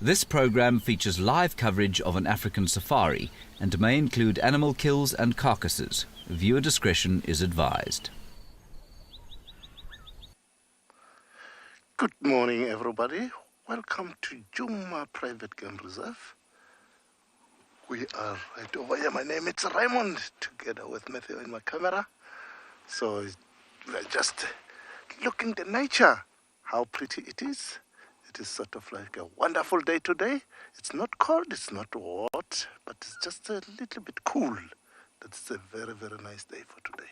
This program features live coverage of an African safari and may include animal kills and carcasses. Viewer discretion is advised. Good morning, everybody. Welcome to Djuma Private Game Reserve. We are right over here. My name is Raymond, together with Matthew in my camera. So we're just looking at nature, how pretty it is. It is sort of like a wonderful day today. It's not cold, it's not hot, but it's just a little bit cool. That's a very, very nice day for today.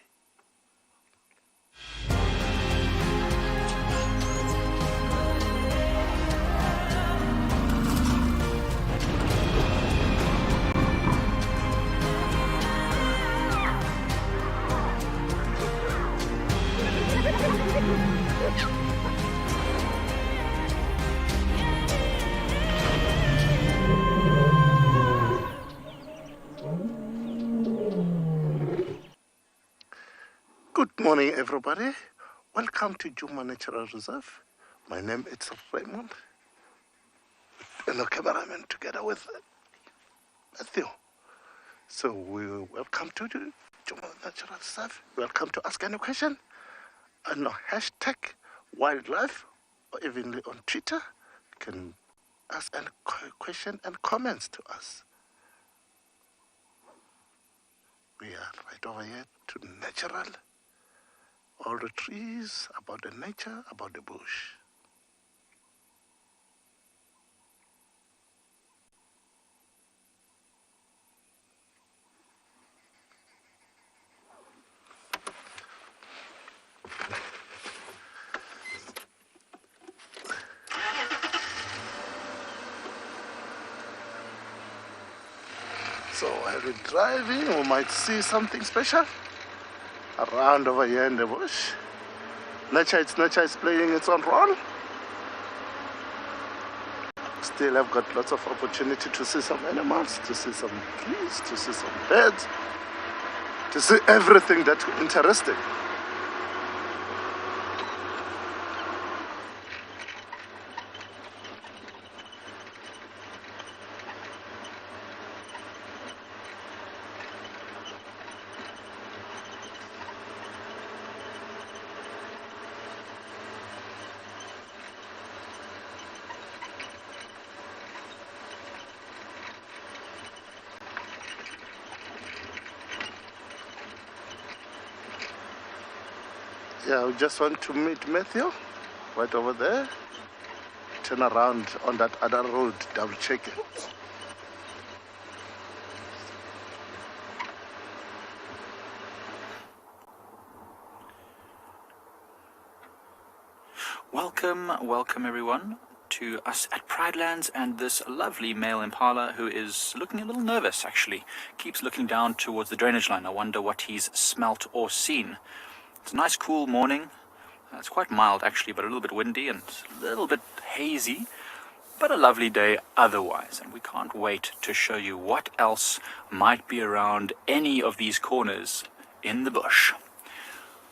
Good morning, everybody. Welcome to Djuma Natural Reserve. My name is Raymond, and the cameraman together with Matthew. So we welcome to the Djuma Natural Reserve. Welcome to ask any question. And hashtag wildlife, or even on Twitter, you can ask any question and comments to us. We are right over here to natural. All the trees, about the nature, about the bush. So while we're driving, we might see something special around over here in the bush. Nature is playing its own role. Still I've got lots of opportunity to see some animals, to see some trees, to see some birds, to see everything that's interesting. Yeah, we just want to meet Matthew right over there. Turn around on that other road, double check it. Welcome everyone to us at Pridelands and this lovely male Impala who is looking a little nervous actually. Keeps looking down towards the drainage line. I wonder what he's smelt or seen. It's a nice cool morning. It's quite mild actually, but a little bit windy and a little bit hazy, but a lovely day otherwise. And we can't wait to show you what else might be around any of these corners in the bush.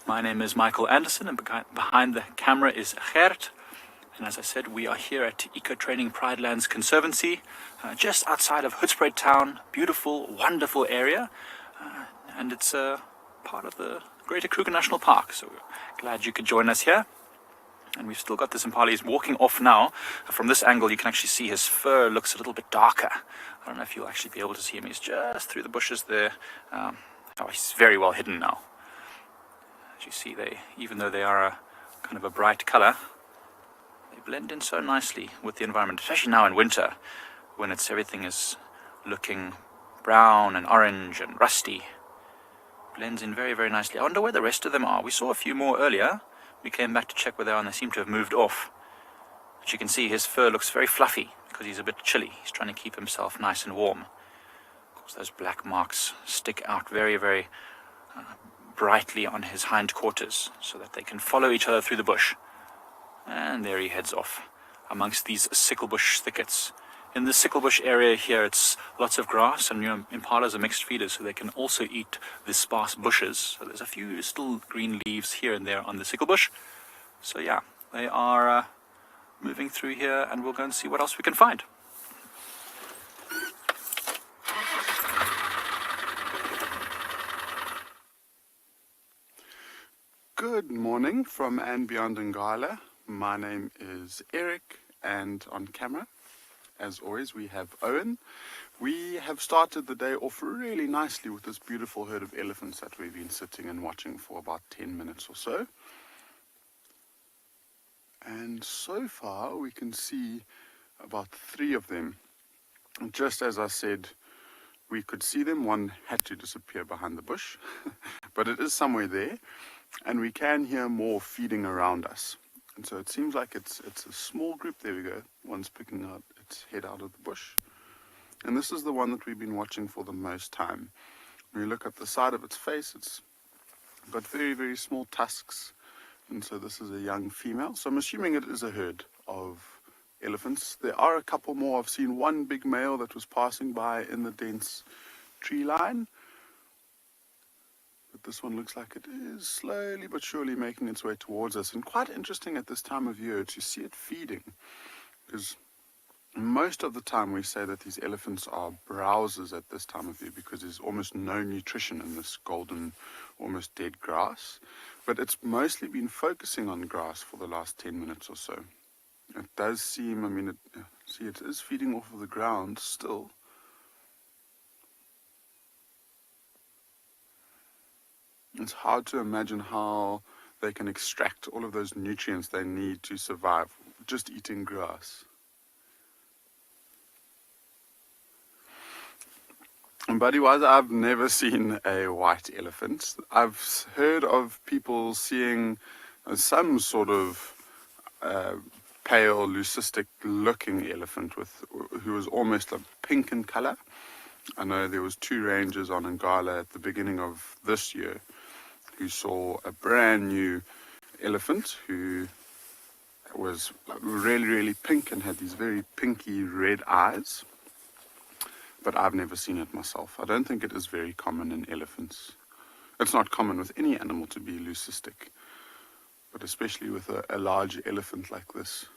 My name is Michael Anderson and behind the camera is Gert. And as I said, we are here at Eco Training Pridelands Conservancy, just outside of Hoedspruit town. Beautiful, wonderful area. And it's part of the Greater Kruger National Park, so we're glad you could join us here. And we've still got this Impala. He's walking off now. From this angle you can actually see his fur looks a little bit darker. I don't know if you'll actually be able to see him. He's just through the bushes there. He's very well hidden now. As you see, even though they are a kind of a bright color, they blend in so nicely with the environment, especially now in winter when everything is looking brown and orange and rusty. Blends in very, very nicely. I wonder where the rest of them are. We saw a few more earlier. We came back to check where they are and they seem to have moved off. As you can see, his fur looks very fluffy because he's a bit chilly. He's trying to keep himself nice and warm. Of course, those black marks stick out very, very brightly on his hind quarters so that they can follow each other through the bush. And there he heads off amongst these sicklebush thickets. In the sicklebush area here, it's lots of grass, and impalas are mixed feeders, so they can also eat the sparse bushes. So there's a few still green leaves here and there on the sicklebush. So yeah, they are moving through here, and we'll go and see what else we can find. Good morning from andBeyond in Ngala. My name is Eric, and on camera, as always, we have Owen. We have started the day off really nicely with this beautiful herd of elephants that we've been sitting and watching for about 10 minutes or so. And so far we can see about 3 of them. Just as I said, we could see them. One had to disappear behind the bush, but it is somewhere there, and we can hear more feeding around us. And so it seems like it's a small group. There we go. One's picking out its head out of the bush. And this is the one that we've been watching for the most time. When you look at the side of its face, it's got very, very small tusks. And so this is a young female. So I'm assuming it is a herd of elephants. There are a couple more. I've seen one big male that was passing by in the dense tree line. But this one looks like it is slowly but surely making its way towards us. And quite interesting at this time of year to see it feeding. Because most of the time we say that these elephants are browsers at this time of year because there's almost no nutrition in this golden, almost dead grass. But it's mostly been focusing on grass for the last 10 minutes or so. It does seem, it is feeding off of the ground still. It's hard to imagine how they can extract all of those nutrients they need to survive just eating grass. And buddy-wise, I've never seen a white elephant. I've heard of people seeing some sort of pale, leucistic-looking elephant who was almost a pink in color. I know there was 2 rangers on Ngala at the beginning of this year who saw a brand new elephant who was really, really pink and had these very pinky red eyes. But I've never seen it myself. I don't think it is very common in elephants. It's not common with any animal to be leucistic, but especially with a large elephant like this.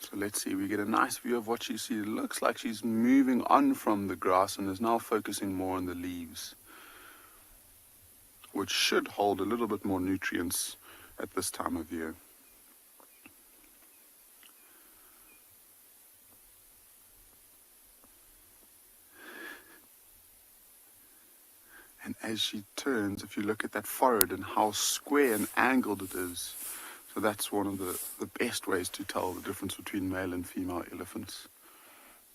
So let's see, we get a nice view of what she sees. It looks like she's moving on from the grass and is now focusing more on the leaves, which should hold a little bit more nutrients at this time of year. And as she turns, if you look at that forehead and how square and angled it is, so that's one of the best ways to tell the difference between male and female elephants.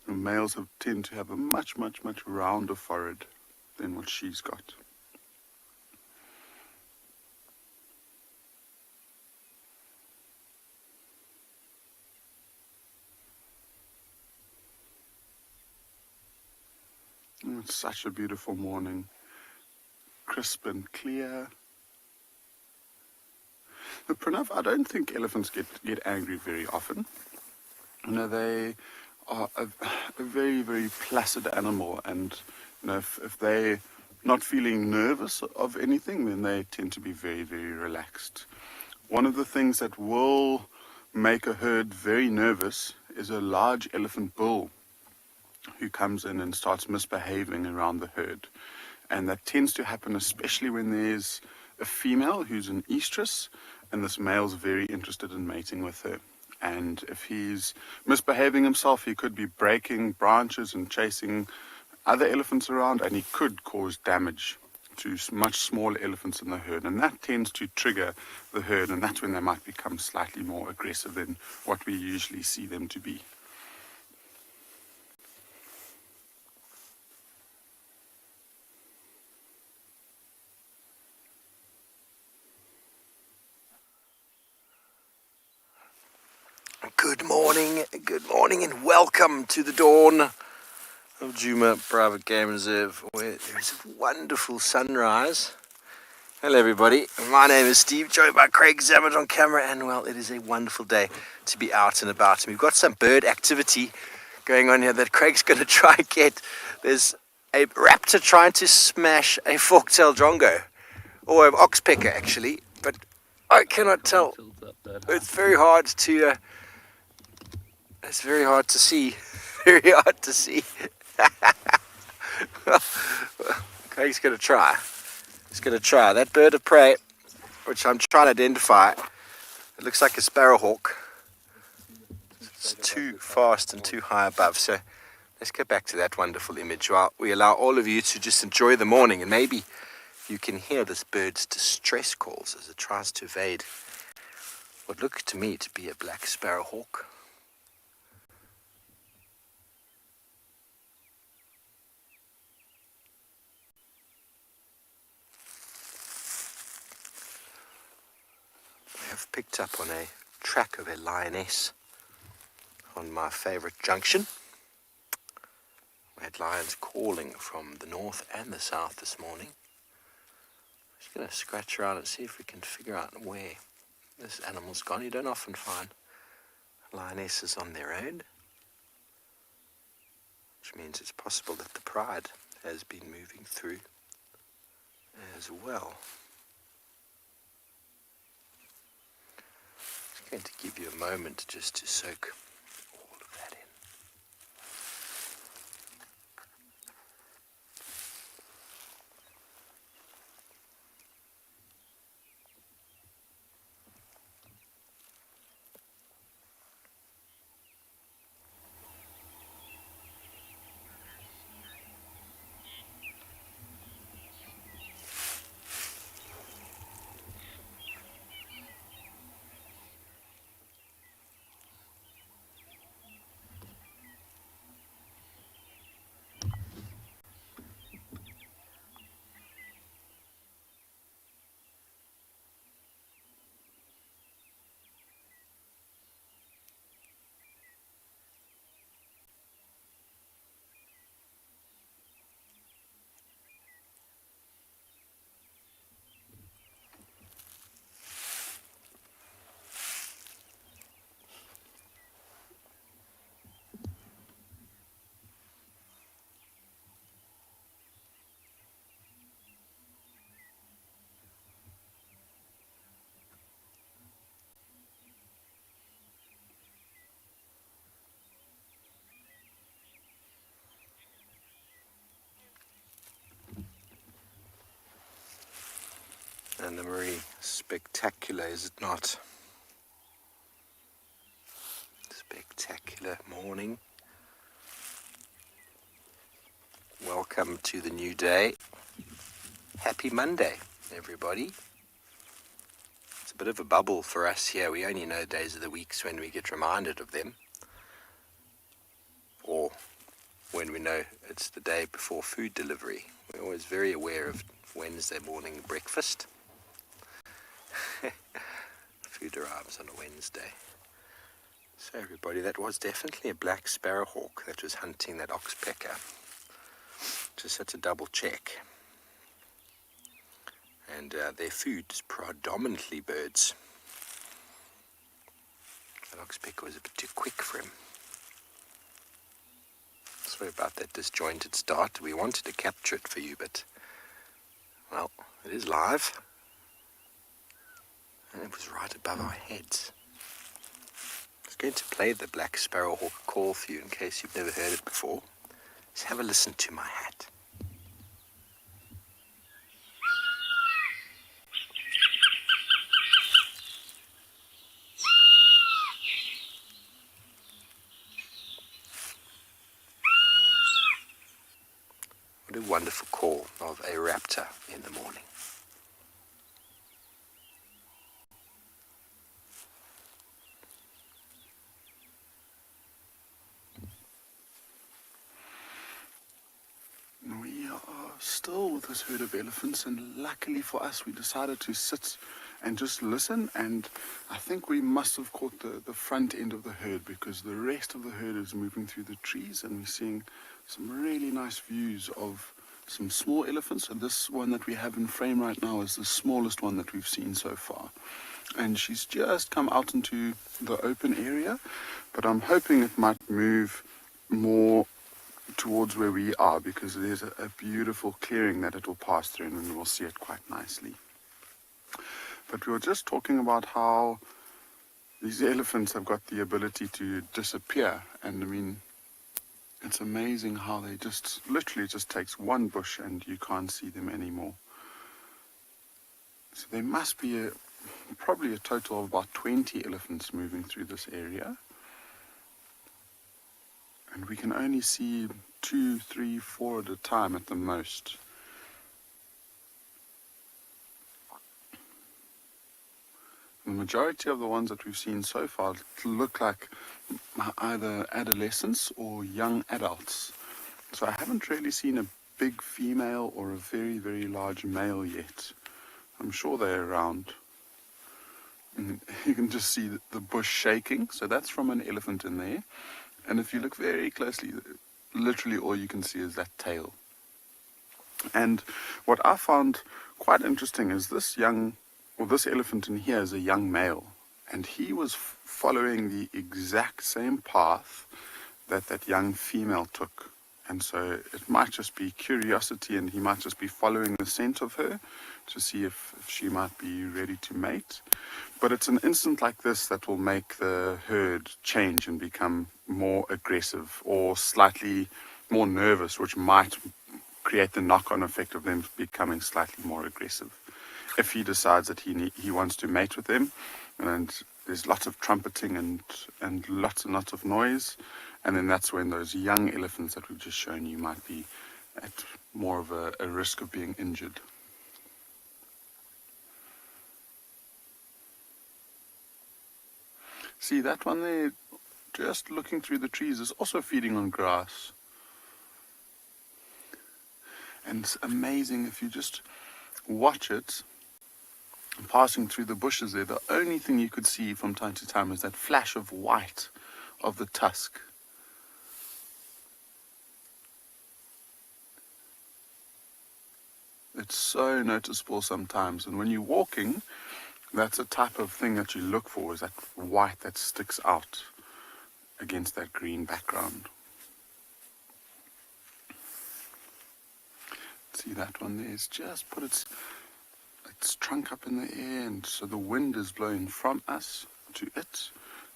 And males tend to have a much, much, much rounder forehead than what she's got. Oh, it's such a beautiful morning. Crisp and clear. But Pranav, I don't think elephants get angry very often. They are a very, very placid animal, and if they're not feeling nervous of anything, then they tend to be very, very relaxed. One of the things that will make a herd very nervous is a large elephant bull who comes in and starts misbehaving around the herd. And that tends to happen especially when there's a female who's an estrus, and this male's very interested in mating with her. And if he's misbehaving himself, he could be breaking branches and chasing other elephants around, and he could cause damage to much smaller elephants in the herd. And that tends to trigger the herd, and that's when they might become slightly more aggressive than what we usually see them to be. Good morning, and welcome to the dawn of Djuma Private Game Reserve, where there's a wonderful sunrise. Hello everybody, my name is Steve, joined by Craig Zammit on camera, and well, it is a wonderful day to be out and about. And we've got some bird activity going on here that Craig's going to try and get. There's a raptor trying to smash a fork-tailed drongo, or an oxpecker actually, but I cannot tell. It's very hard to see. Very hard to see. Okay, he's going to try. He's going to try. That bird of prey, which I'm trying to identify, it looks like a sparrowhawk. It's too fast and too high above. So let's get back to that wonderful image while we allow all of you to just enjoy the morning. And maybe you can hear this bird's distress calls as it tries to evade what looked to me to be a black sparrowhawk. I have picked up on a track of a lioness on my favorite junction. We had lions calling from the north and the south this morning. I'm just going to scratch around and see if we can figure out where this animal's gone. You don't often find lionesses on their own, which means it's possible that the pride has been moving through as well. I'm going to give you a moment just to soak all of that in. And a very spectacular, is it not? Spectacular morning. Welcome to the new day. Happy Monday, everybody. It's a bit of a bubble for us here. We only know days of the weeks when we get reminded of them, or when we know it's the day before food delivery. We're always very aware of Wednesday morning breakfast. Food arrives on a Wednesday. So everybody, that was definitely a black sparrowhawk that was hunting that oxpecker. Just had to double check. And their food is predominantly birds. That oxpecker was a bit too quick for him. Sorry about that disjointed start. We wanted to capture it for you, but, well, it is live. And it was right above our heads. I was going to play the black sparrowhawk call for you in case you've never heard it before. Just have a listen to my hat. What a wonderful call of a raptor in the morning. We are still with this herd of elephants, and luckily for us, we decided to sit and just listen, and I think we must have caught the front end of the herd, because the rest of the herd is moving through the trees, and we're seeing some really nice views of some small elephants. And this one that we have in frame right now is the smallest one that we've seen so far, and she's just come out into the open area, but I'm hoping it might move more towards where we are, because there's a beautiful clearing that it will pass through, and we'll see it quite nicely. But we were just talking about how these elephants have got the ability to disappear, and I mean, It's amazing how they just, literally just takes one bush and you can't see them anymore. So there must be probably a total of about 20 elephants moving through this area. And we can only see 2, 3, 4 at a time at the most. The majority of the ones that we've seen so far look like either adolescents or young adults. So I haven't really seen a big female or a very, very large male yet. I'm sure they're around. And you can just see the bush shaking, so that's from an elephant in there. And if you look very closely, literally all you can see is that tail. And what I found quite interesting is this elephant in here is a young male, and he was following the exact same path that that young female took. And so it might just be curiosity, and he might just be following the scent of her to see if she might be ready to mate. But it's an instant like this that will make the herd change and become more aggressive or slightly more nervous, which might create the knock-on effect of them becoming slightly more aggressive. If he decides that he wants to mate with them, and there's lots of trumpeting and lots and lots of noise, and then that's when those young elephants that we've just shown you might be at more of a risk of being injured. See, that one there, just looking through the trees, is also feeding on grass. And it's amazing if you just watch it passing through the bushes there. The only thing you could see from time to time is that flash of white of the tusk. It's so noticeable sometimes, and when you're walking, that's a type of thing that you look for, is that white that sticks out against that green background. See, that one there is just put its trunk up in the air, and so the wind is blowing from us to it.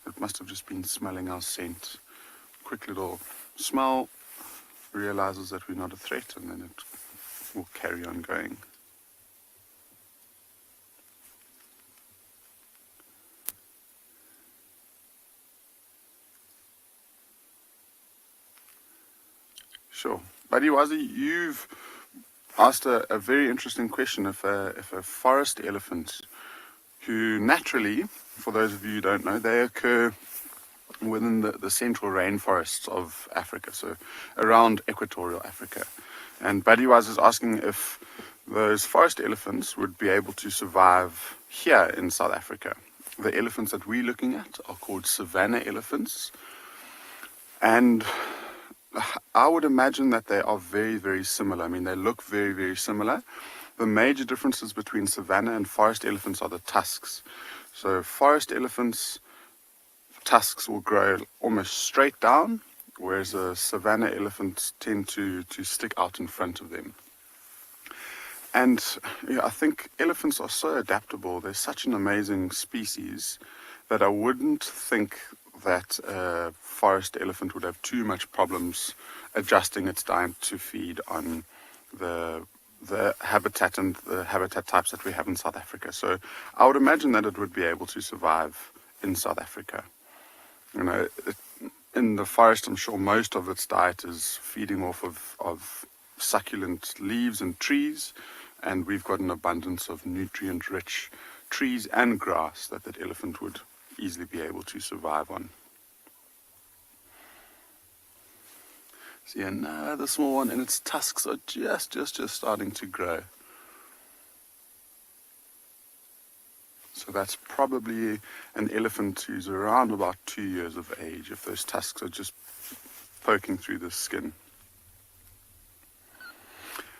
It must have just been smelling our scent. Quick little smell, realizes that we're not a threat, and then it will carry on going. Sure. Buddy Wazi, you've asked a very interesting question. If a forest elephant, who naturally, for those of you who don't know, they occur within the central rainforests of Africa, so around equatorial Africa. And Buddy was asking if those forest elephants would be able to survive here in South Africa. The elephants that we're looking at are called savanna elephants, and I would imagine that they are very, very similar. I mean, they look very, very similar. The major differences between savanna and forest elephants are the tusks. So forest elephants' tusks will grow almost straight down, whereas the savanna elephants tend to stick out in front of them. And yeah, I think elephants are so adaptable. They're such an amazing species that I wouldn't think that a forest elephant would have too much problems adjusting its diet to feed on the habitat and the habitat types that we have in South Africa. So I would imagine that it would be able to survive in South Africa. You know, in the forest, I'm sure most of its diet is feeding off of succulent leaves and trees, and we've got an abundance of nutrient-rich trees and grass that elephant would easily be able to survive on. See, another small one, and its tusks are just starting to grow. So that's probably an elephant who's around about 2 years of age, if those tusks are just poking through the skin.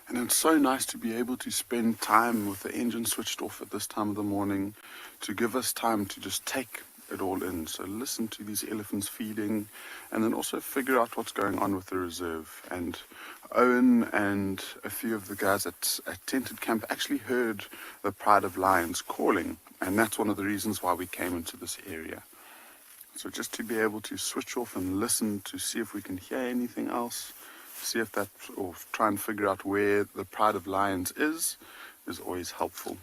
And it's so nice to be able to spend time with the engine switched off at this time of the morning, to give us time to just take it all in. So listen to these elephants feeding, and then also figure out what's going on with the reserve. And Owen and a few of the guys at Tented Camp actually heard the pride of lions calling, and that's one of the reasons why we came into this area. So just to be able to switch off and listen to see if we can hear anything else, see if that, or try and figure out where the pride of lions is always helpful.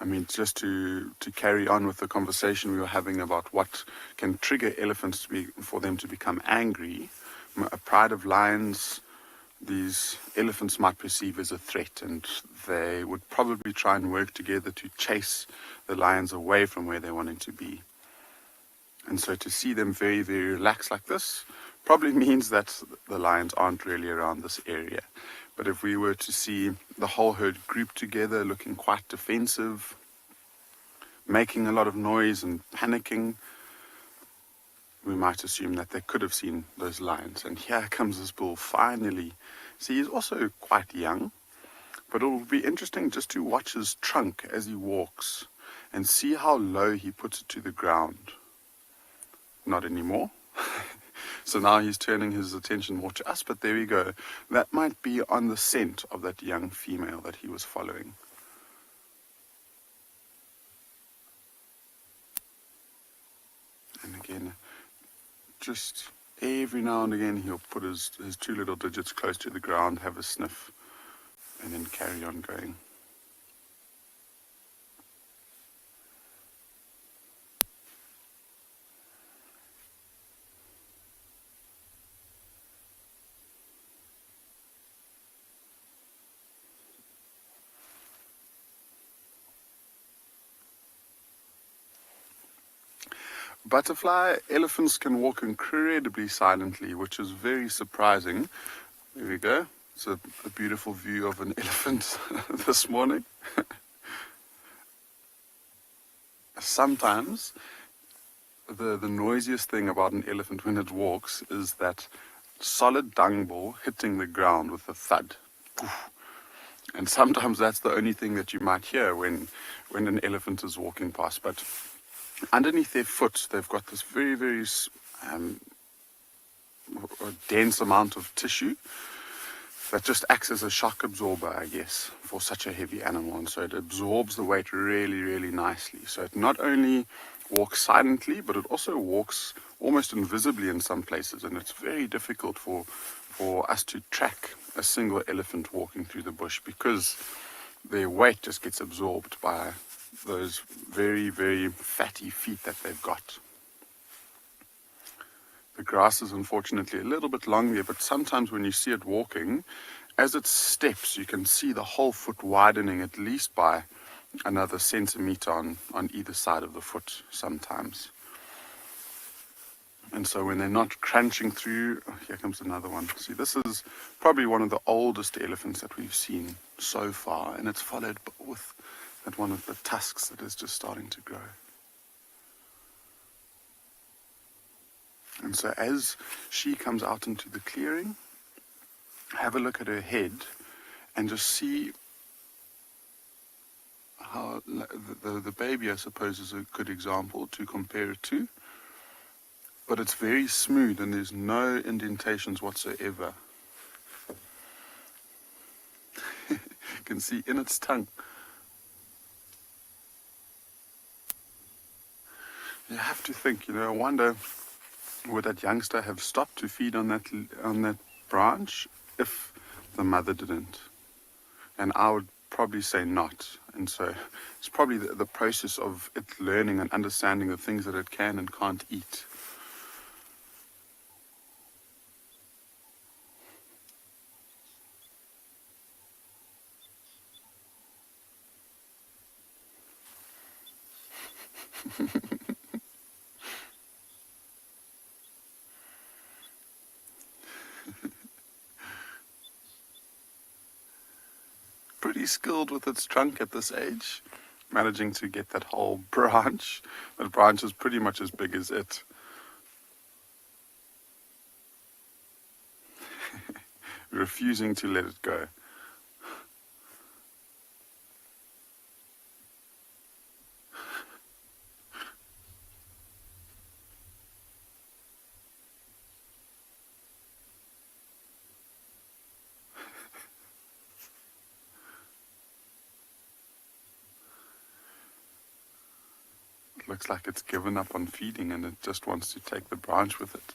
I mean, just to carry on with the conversation we were having about what can trigger elephants for them to become angry, a pride of lions, these elephants might perceive as a threat, and they would probably try and work together to chase the lions away from where they wanted to be. And so to see them very, very relaxed like this probably means that the lions aren't really around this area. But if we were to see the whole herd grouped together, looking quite defensive, making a lot of noise and panicking, we might assume that they could have seen those lions. And here comes this bull finally. See, he's also quite young, but it will be interesting just to watch his trunk as he walks and see how low he puts it to the ground. Not anymore. So now he's turning his attention more to us, but there we go. That might be on the scent of that young female that he was following. And again, just every now and again he'll put his two little digits close to the ground, have a sniff, and then carry on going. Butterfly, elephants can walk incredibly silently, which is very surprising. There we go. It's a beautiful view of an elephant this morning. Sometimes the noisiest thing about an elephant when it walks is that solid dung ball hitting the ground with a thud. And sometimes that's the only thing that you might hear when an elephant is walking past. But underneath their foot, they've got this very, very dense amount of tissue that just acts as a shock absorber, I guess, for such a heavy animal. And so it absorbs the weight really, really nicely. So it not only walks silently, but it also walks almost invisibly in some places. And it's very difficult for us to track a single elephant walking through the bush because their weight just gets absorbed by those very, very fatty feet that they've got. The grass is unfortunately a little bit long there, but sometimes when you see it walking, as it steps, you can see the whole foot widening at least by another centimeter on either side of the foot sometimes. And so when they're not crunching through, oh, here comes another one. See, this is probably one of the oldest elephants that we've seen so far, and it's followed with at one of the tusks that is just starting to grow. And so as she comes out into the clearing, have a look at her head and just see how the baby, I suppose, is a good example to compare it to. But it's very smooth and there's no indentations whatsoever. You can see in its tongue. You have to think, I wonder, would that youngster have stopped to feed on that branch if the mother didn't? And I would probably say not. And so it's probably the process of it learning and understanding the things that it can and can't eat. Pretty skilled with its trunk at this age, managing to get that whole branch. That branch is pretty much as big as it. Refusing to let it go. looks like it's given up on feeding and it just wants to take the branch with it.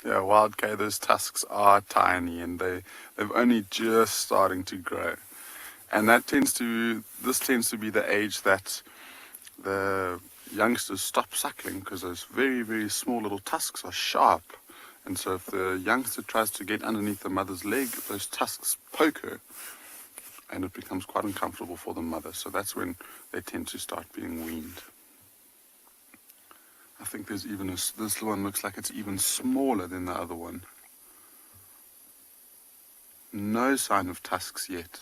Yeah, wild gator's tusks are tiny and they've only just starting to grow. And this tends to be the age that the youngsters stop suckling, because those very, very small little tusks are sharp. And so if the youngster tries to get underneath the mother's leg, those tusks poke her and it becomes quite uncomfortable for the mother. So that's when they tend to start being weaned. I think there's even this one looks like it's even smaller than the other one. No sign of tusks yet.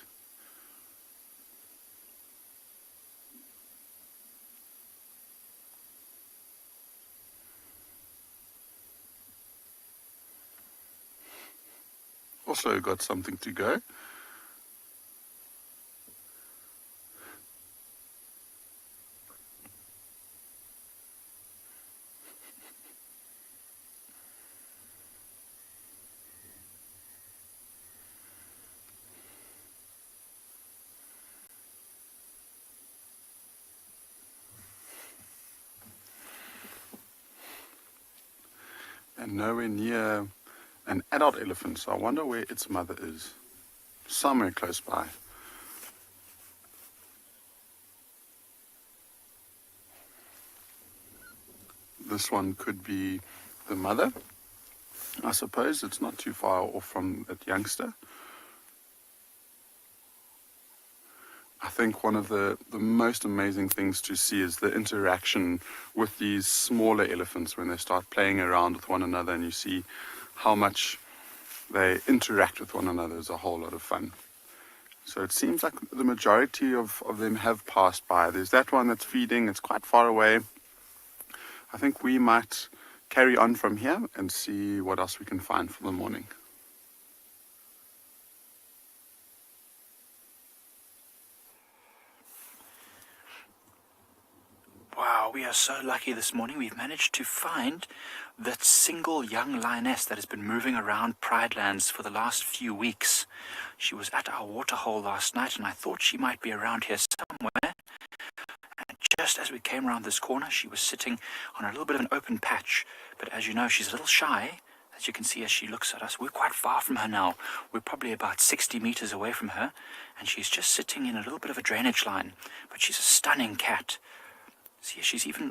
Also got something to go. And nowhere near an adult elephant, so I wonder where its mother is. Somewhere close by. This one could be the mother. I suppose it's not too far off from that youngster. I think one of the most amazing things to see is the interaction with these smaller elephants when they start playing around with one another, and you see how much they interact with one another. Is a whole lot of fun. So it seems like the majority of them have passed by. There's that one that's feeding, it's quite far away. I think we might carry on from here and see what else we can find for the morning. Wow, we are so lucky this morning. We've managed to find that single young lioness that has been moving around Pridelands for the last few weeks. She was at our waterhole last night and I thought she might be around here somewhere. And just as we came around this corner, she was sitting on a little bit of an open patch. But as you know, she's a little shy. As you can see as she looks at us, we're quite far from her now. We're probably about 60 meters away from her. And she's just sitting in a little bit of a drainage line. But she's a stunning cat. See,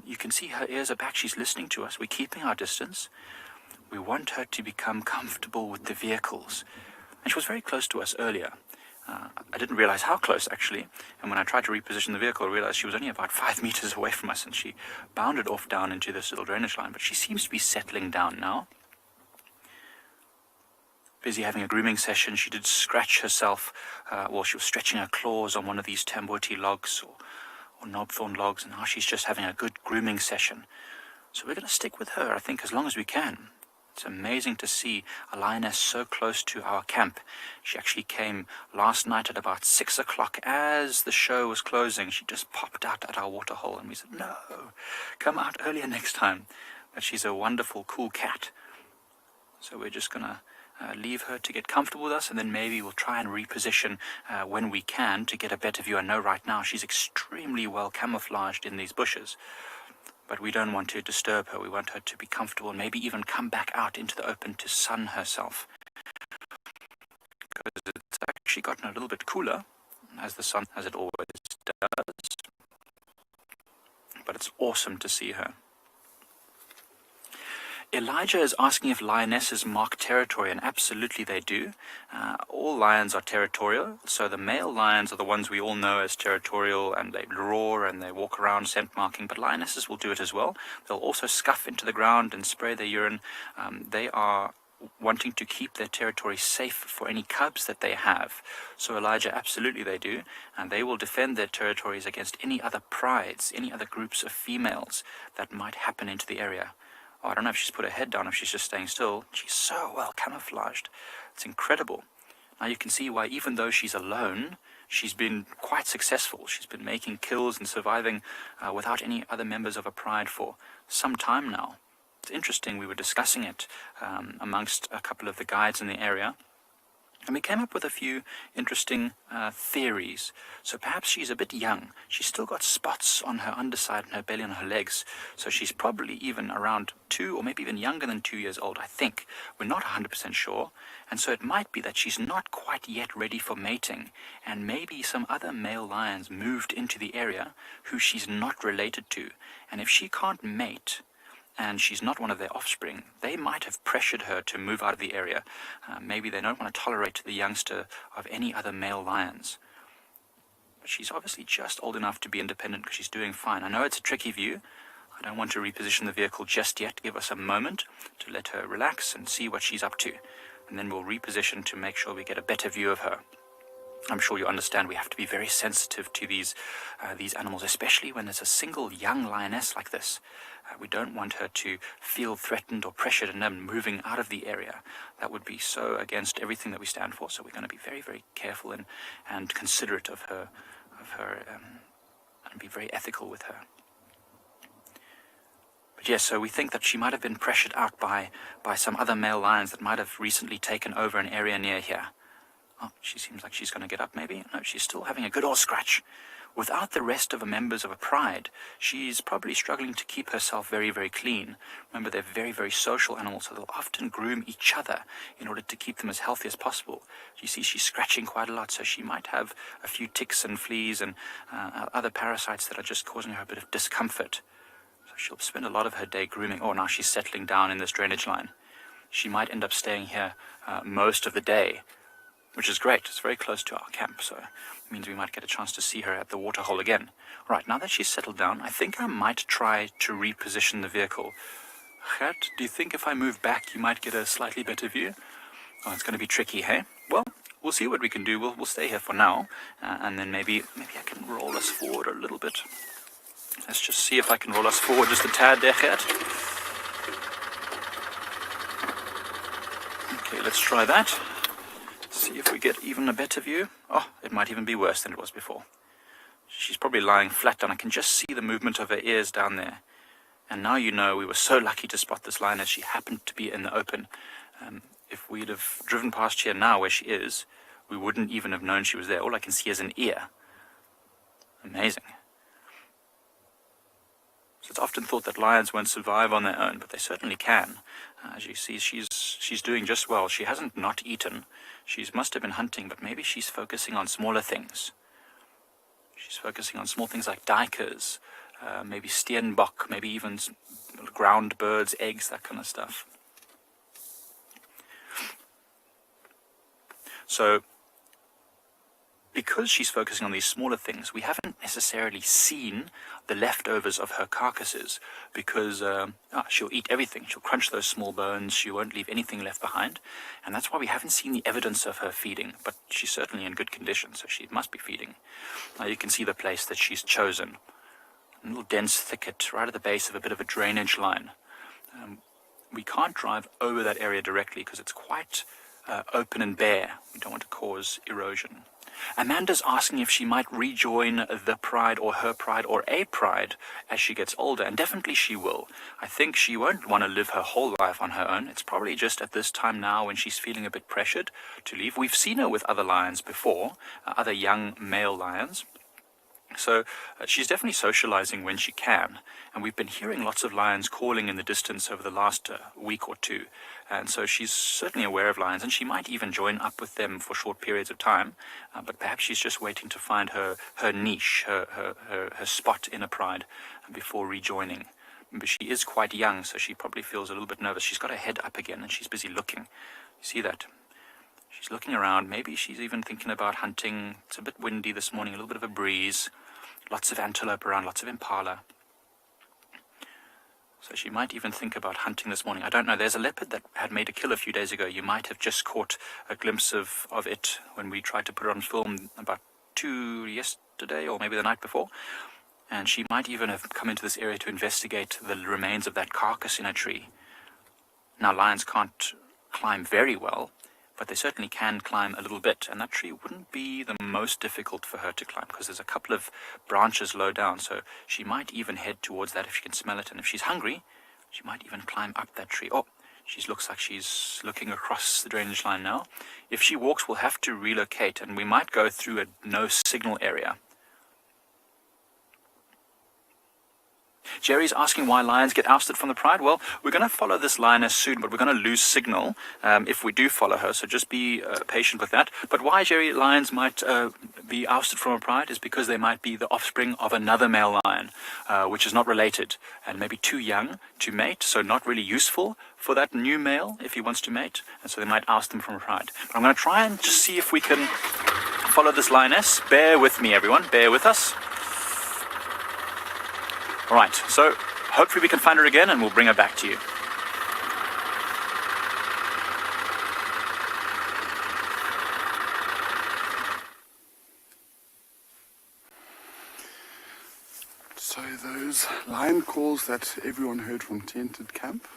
you can see her ears are back. She's listening to us. We're keeping our distance. We want her to become comfortable with the vehicles. And she was very close to us earlier. I didn't realize how close, actually. And when I tried to reposition the vehicle, I realized she was only about 5 meters away from us, and she bounded off down into this little drainage line. But she seems to be settling down now. Busy having a grooming session. She did scratch herself. She was stretching her claws on one of these tamboti logs or knobthorn logs, and now she's just having a good grooming session. So we're going to stick with her, I think, as long as we can. It's amazing to see a lioness so close to our camp. She actually came last night at about 6 o'clock as the show was closing. She just popped out at our waterhole, and we said, no, come out earlier next time. But she's a wonderful, cool cat. So we're just going to leave her to get comfortable with us, and then maybe we'll try and reposition when we can to get a better view. I know right now she's extremely well camouflaged in these bushes, but we don't want to disturb her. We want her to be comfortable and maybe even come back out into the open to sun herself, because it's actually gotten a little bit cooler as the sun, as it always does. But it's awesome to see her. Elijah is asking if lionesses mark territory, and absolutely they do. All lions are territorial, so the male lions are the ones we all know as territorial, and they roar and they walk around scent marking, but lionesses will do it as well. They'll also scuff into the ground and spray their urine. They are wanting to keep their territory safe for any cubs that they have. So Elijah, absolutely they do, and they will defend their territories against any other prides, any other groups of females that might happen into the area. Oh, I don't know if she's put her head down, if she's just staying still. She's so well camouflaged. It's incredible. Now you can see why, even though she's alone, she's been quite successful. She's been making kills and surviving without any other members of her pride for some time now. It's interesting, we were discussing it amongst a couple of the guides in the area, and we came up with a few interesting theories. So perhaps she's a bit young. She's still got spots on her underside and her belly and her legs. So she's probably even around 2 or maybe even younger than 2 years old, I think. We're not 100% sure. And so it might be that she's not quite yet ready for mating. And maybe some other male lions moved into the area who she's not related to. And if she can't mate, and she's not one of their offspring, they might have pressured her to move out of the area. Maybe they don't want to tolerate the youngster of any other male lions. But she's obviously just old enough to be independent because she's doing fine. I know it's a tricky view. I don't want to reposition the vehicle just yet. Give us a moment to let her relax and see what she's up to. And then we'll reposition to make sure we get a better view of her. I'm sure you understand we have to be very sensitive to these animals, especially when there's a single young lioness like this. We don't want her to feel threatened or pressured and then moving out of the area. That would be so against everything that we stand for. So we're going to be very, very careful and considerate of her, and be very ethical with her. But yes, so we think that she might have been pressured out by some other male lions that might have recently taken over an area near here. Oh, she seems like she's going to get up, maybe. No, she's still having a good old scratch. Without the rest of the members of a pride, she's probably struggling to keep herself very, very clean. Remember, they're very, very social animals, so they'll often groom each other in order to keep them as healthy as possible. You see, she's scratching quite a lot, so she might have a few ticks and fleas and other parasites that are just causing her a bit of discomfort. So she'll spend a lot of her day grooming. Oh, now she's settling down in this drainage line. She might end up staying here most of the day, which is great. It's very close to our camp, so it means we might get a chance to see her at the waterhole again. Right, now that she's settled down, I think I might try to reposition the vehicle. Gert, do you think if I move back, you might get a slightly better view? Oh, it's going to be tricky, hey? Well, we'll see what we can do. We'll stay here for now, and then maybe I can roll us forward a little bit. Let's just see if I can roll us forward just a tad there, Gert. Okay, let's try that. See if we get even a better view. Oh, it might even be worse than it was before. She's probably lying flat down. I can just see the movement of her ears down there. And now you know we were so lucky to spot this lioness. She happened to be in the open. If we'd have driven past here now where she is, we wouldn't even have known she was there. All I can see is an ear. Amazing. So it's often thought that lions won't survive on their own, but they certainly can. As you see, she's doing just well. She hasn't not eaten. She must have been hunting, but maybe she's focusing on smaller things. She's focusing on small things like duikers, maybe steenbok, maybe even ground birds, eggs, that kind of stuff. So, because she's focusing on these smaller things, we haven't necessarily seen the leftovers of her carcasses because she'll eat everything. She'll crunch those small bones. She won't leave anything left behind. And that's why we haven't seen the evidence of her feeding. But she's certainly in good condition, so she must be feeding. Now you can see the place that she's chosen. A little dense thicket right at the base of a bit of a drainage line. We can't drive over that area directly because it's quite open and bare. We don't want to cause erosion. Amanda's asking if she might rejoin the pride or her pride or a pride as she gets older, and definitely she will. I think she won't want to live her whole life on her own. It's probably just at this time now when she's feeling a bit pressured to leave. We've seen her with other lions before, other young male lions. So she's definitely socializing when she can, and we've been hearing lots of lions calling in the distance over the last week or two, and so she's certainly aware of lions, and she might even join up with them for short periods of time, but perhaps she's just waiting to find her niche, her spot in a pride before rejoining. But she is quite young, so she probably feels a little bit nervous. She's got her head up again, and she's busy looking. You see that? She's looking around. Maybe she's even thinking about hunting. It's a bit windy this morning, a little bit of a breeze. Lots of antelope around, lots of impala. So she might even think about hunting this morning. I don't know. There's a leopard that had made a kill a few days ago. You might have just caught a glimpse of it when we tried to put it on film about 2 yesterday or maybe the night before. And she might even have come into this area to investigate the remains of that carcass in a tree. Now, lions can't climb very well, but they certainly can climb a little bit, and that tree wouldn't be the most difficult for her to climb because there's a couple of branches low down, so she might even head towards that if she can smell it, and if she's hungry, she might even climb up that tree. Oh, she looks like she's looking across the drainage line now. If she walks, we'll have to relocate, and we might go through a no signal area. Jerry's asking why lions get ousted from the pride. Well, we're going to follow this lioness soon, but we're going to lose signal if we do follow her, so just be patient with that. But why, Jerry, lions might be ousted from a pride is because they might be the offspring of another male lion, which is not related, and maybe too young to mate, so not really useful for that new male if he wants to mate, and so they might oust them from a pride. But I'm going to try and just see if we can follow this lioness. Bear with me, everyone. Bear with us. All right, so hopefully we can find her again and we'll bring her back to you. So those lion calls that everyone heard from Tented Camp,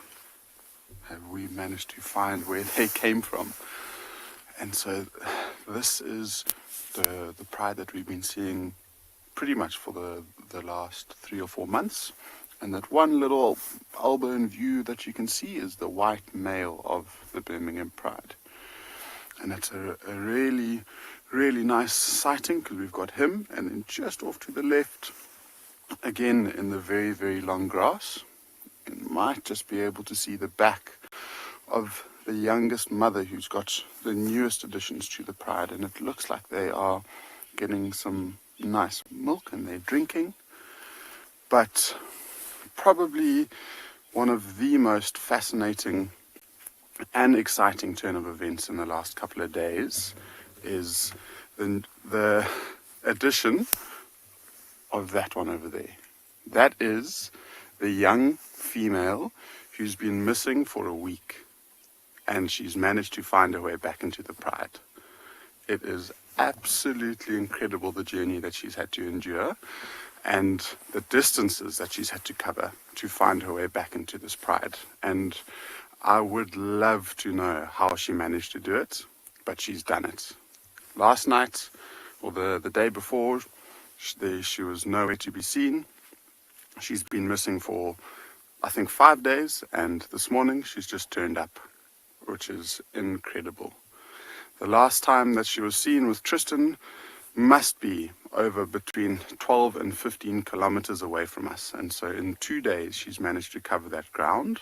have we managed to find where they came from. And so this is the pride that we've been seeing pretty much for the last 3 or 4 months, and that one little elbow in view that you can see is the white male of the Birmingham Pride, and it's a really nice sighting because we've got him, and then just off to the left again in the very long grass you might just be able to see the back of the youngest mother who's got the newest additions to the pride, and it looks like they are getting some nice milk and they're drinking. But probably one of the most fascinating and exciting turn of events in the last couple of days is the addition of that one over there. That is the young female who's been missing for a week, and she's managed to find her way back into the pride. It is absolutely incredible, the journey that she's had to endure and the distances that she's had to cover to find her way back into this pride. And I would love to know how she managed to do it, but she's done it. Last night, or the day before, she was nowhere to be seen. She's been missing for, I think, 5 days, and this morning she's just turned up, which is incredible. The last time that she was seen with Tristan must be over between 12 and 15 kilometers away from us. And so in 2 days, she's managed to cover that ground,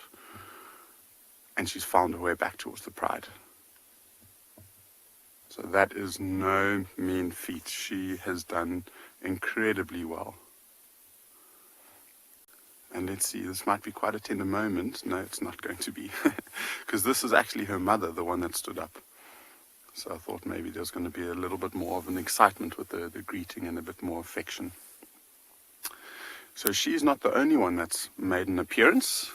and she's found her way back towards the pride. So that is no mean feat. She has done incredibly well. And let's see, this might be quite a tender moment. No, it's not going to be, because this is actually her mother, the one that stood up. So I thought maybe there's going to be a little bit more of an excitement with the greeting and a bit more affection. So she's not the only one that's made an appearance.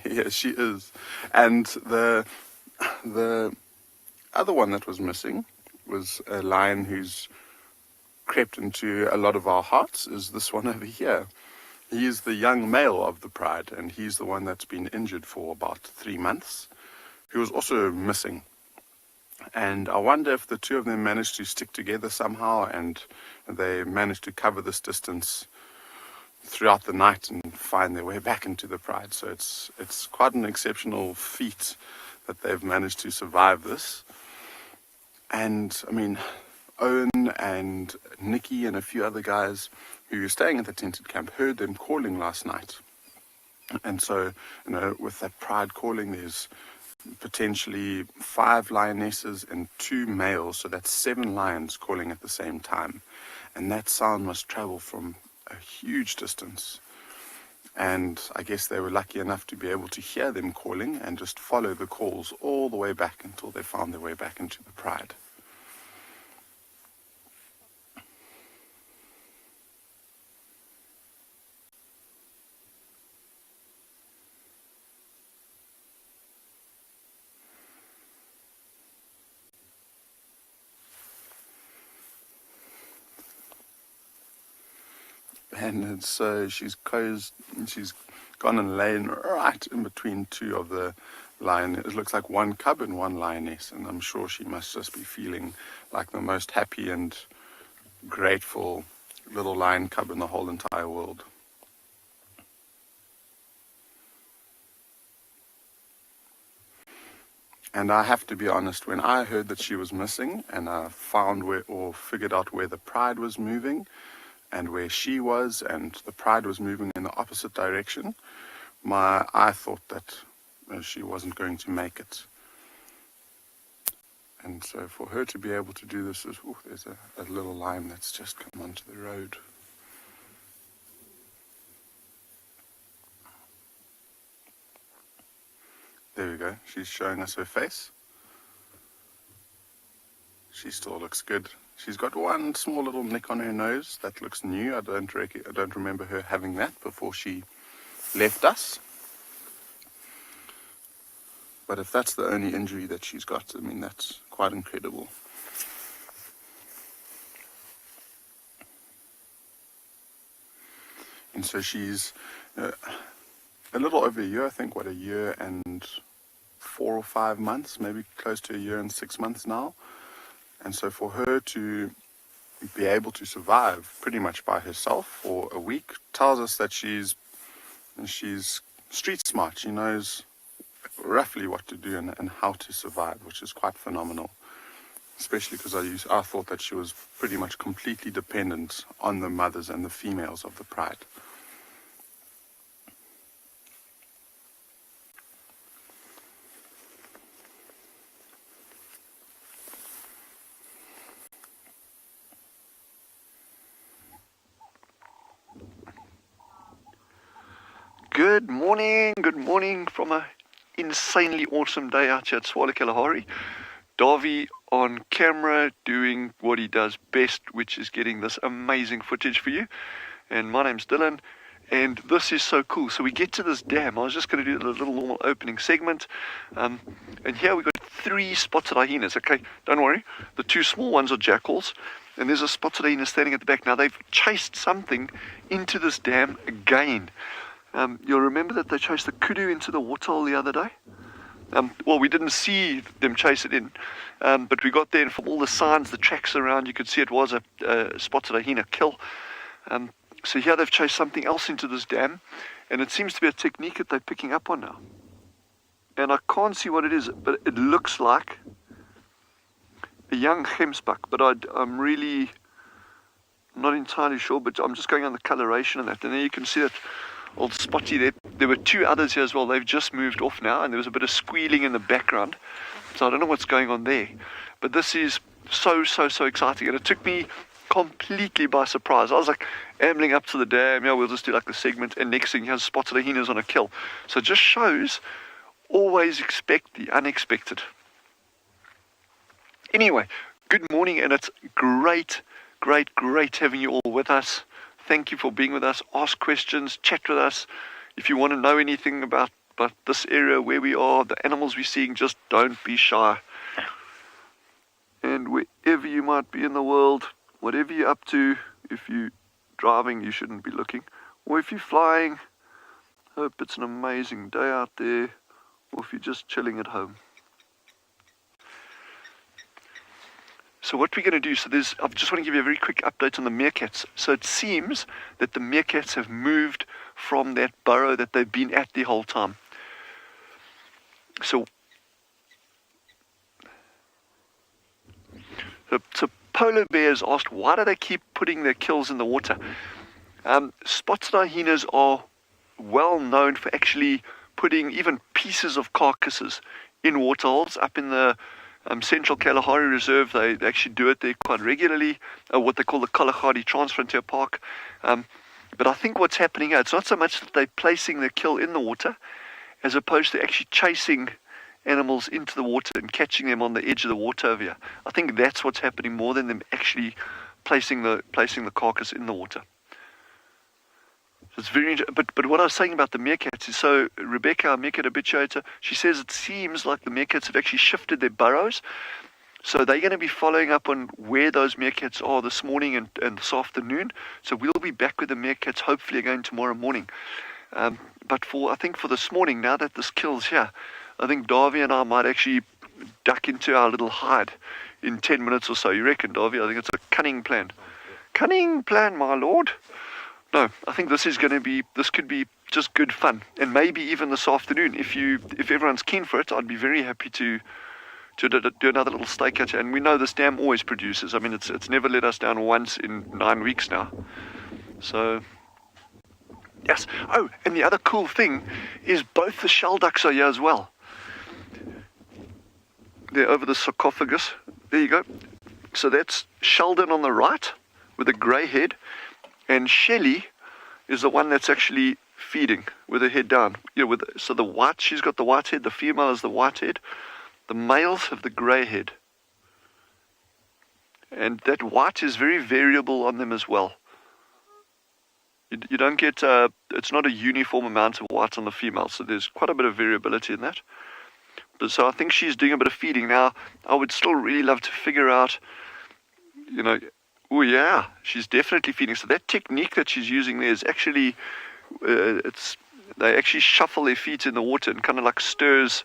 Yes, she is. And the other one that was missing was a lion who's crept into a lot of our hearts, is this one over here. He is the young male of the pride, and he's the one that's been injured for about 3 months. He was also missing. And I wonder if the two of them managed to stick together somehow, and they managed to cover this distance throughout the night and find their way back into the pride. So it's quite an exceptional feat that they've managed to survive this. And I mean, Owen and Nikki and a few other guys who were staying at the tented camp heard them calling last night. And so, with that pride calling, there's potentially 5 lionesses and 2 males, so that's 7 lions calling at the same time. And that sound must travel from a huge distance. And I guess they were lucky enough to be able to hear them calling and just follow the calls all the way back until they found their way back into the pride. And so she's gone and lain right in between two of the lion. It looks like one cub and one lioness, and I'm sure she must just be feeling like the most happy and grateful little lion cub in the whole entire world. And I have to be honest, when I heard that she was missing and I found figured out where the Pride was moving and where she was, and the Pride was moving in the opposite direction, I thought that she wasn't going to make it. And so for her to be able to do this is, there's a little lion that's just come onto the road. There we go. She's showing us her face. She still looks good. She's got one small little nick on her nose that looks new. I don't remember her having that before she left us. But if that's the only injury that she's got, I mean, that's quite incredible. And so she's a little over a year, I think, a year and 4 or 5 months, maybe close to a year and 6 months now. And so for her to be able to survive pretty much by herself for a week tells us that she's street smart. She knows roughly what to do and how to survive, which is quite phenomenal. Especially because I thought that she was pretty much completely dependent on the mothers and the females of the Pride. Good morning from a insanely awesome day out here at Tswalu Kalahari. Davy on camera doing what he does best, which is getting this amazing footage for you. And my name's Dylan, and this is so cool. So we get to this dam. I was just going to do a little normal opening segment. And here we've got 3 spotted hyenas. Okay, don't worry. The 2 small ones are jackals, and there's a spotted hyena standing at the back. Now they've chased something into this dam again. You'll remember that they chased the kudu into the waterhole the other day. Well, we didn't see them chase it in, but we got there, and from all the signs, the tracks around, you could see it was a spotted hyena kill. So here they've chased something else into this dam, and it seems to be a technique that they're picking up on now. And I can't see what it is, but it looks like a young gemsbuck, but I'm really not entirely sure, but I'm just going on the coloration of that. And there you can see that old spotty there. There were 2 others here as well. They've just moved off now, and there was a bit of squealing in the background. So I don't know what's going on there. But this is so exciting, and it took me completely by surprise. I was like ambling up to the dam. Yeah, we'll just do like the segment, and next thing, he has spotted hyenas on a kill. So it just shows, always expect the unexpected. Anyway, good morning, and it's great having you all with us. Thank you for being with us. Ask questions, chat with us. If you want to know anything about this area, where we are, the animals we're seeing, just don't be shy. And wherever you might be in the world, whatever you're up to, if you're driving, you shouldn't be looking. Or if you're flying, hope it's an amazing day out there. Or if you're just chilling at home. So what we're going to do, I just want to give you a very quick update on the meerkats. So it seems that the meerkats have moved from that burrow that they've been at the whole time. So polar bears asked, why do they keep putting their kills in the water? Spotted hyenas are well known for actually putting even pieces of carcasses in waterholes up in the Central Kalahari Reserve. They actually do it there quite regularly, what they call the Kalahari Transfrontier Park. But I think what's happening here, it's not so much that they're placing the kill in the water, as opposed to actually chasing animals into the water and catching them on the edge of the water over here. I think that's what's happening more than them actually placing the carcass in the water. So it's very interesting. But what I was saying about the meerkats is, so Rebecca, our meerkat habituator, she says it seems like the meerkats have actually shifted their burrows. So they're going to be following up on where those meerkats are this morning and this afternoon. So we'll be back with the meerkats hopefully again tomorrow morning. But I think for this morning, now that this kill's here, I think Davy and I might actually duck into our little hide in 10 minutes or so. You reckon, Davy? I think it's a cunning plan. Cunning plan, my lord. No, I think this could be just good fun. And maybe even this afternoon, if everyone's keen for it, I'd be very happy to do another little stakeout. And we know this dam always produces. I mean, it's never let us down once in 9 weeks now. So, yes. Oh, and the other cool thing is both the shell ducks are here as well. They're over the sarcophagus. There you go. So that's Sheldon on the right with a grey head, and Shelley is the one that's actually feeding with her head down. So the white, she's got the white head. The female has the white head. The males have the grey head, and that white is very variable on them as well. You don't get it's not a uniform amount of white on the female, so there's quite a bit of variability in that. But so I think she's doing a bit of feeding now. I would still really love to figure out, oh yeah, she's definitely feeding. So that technique that she's using there is actually, they actually shuffle their feet in the water and kind of like stirs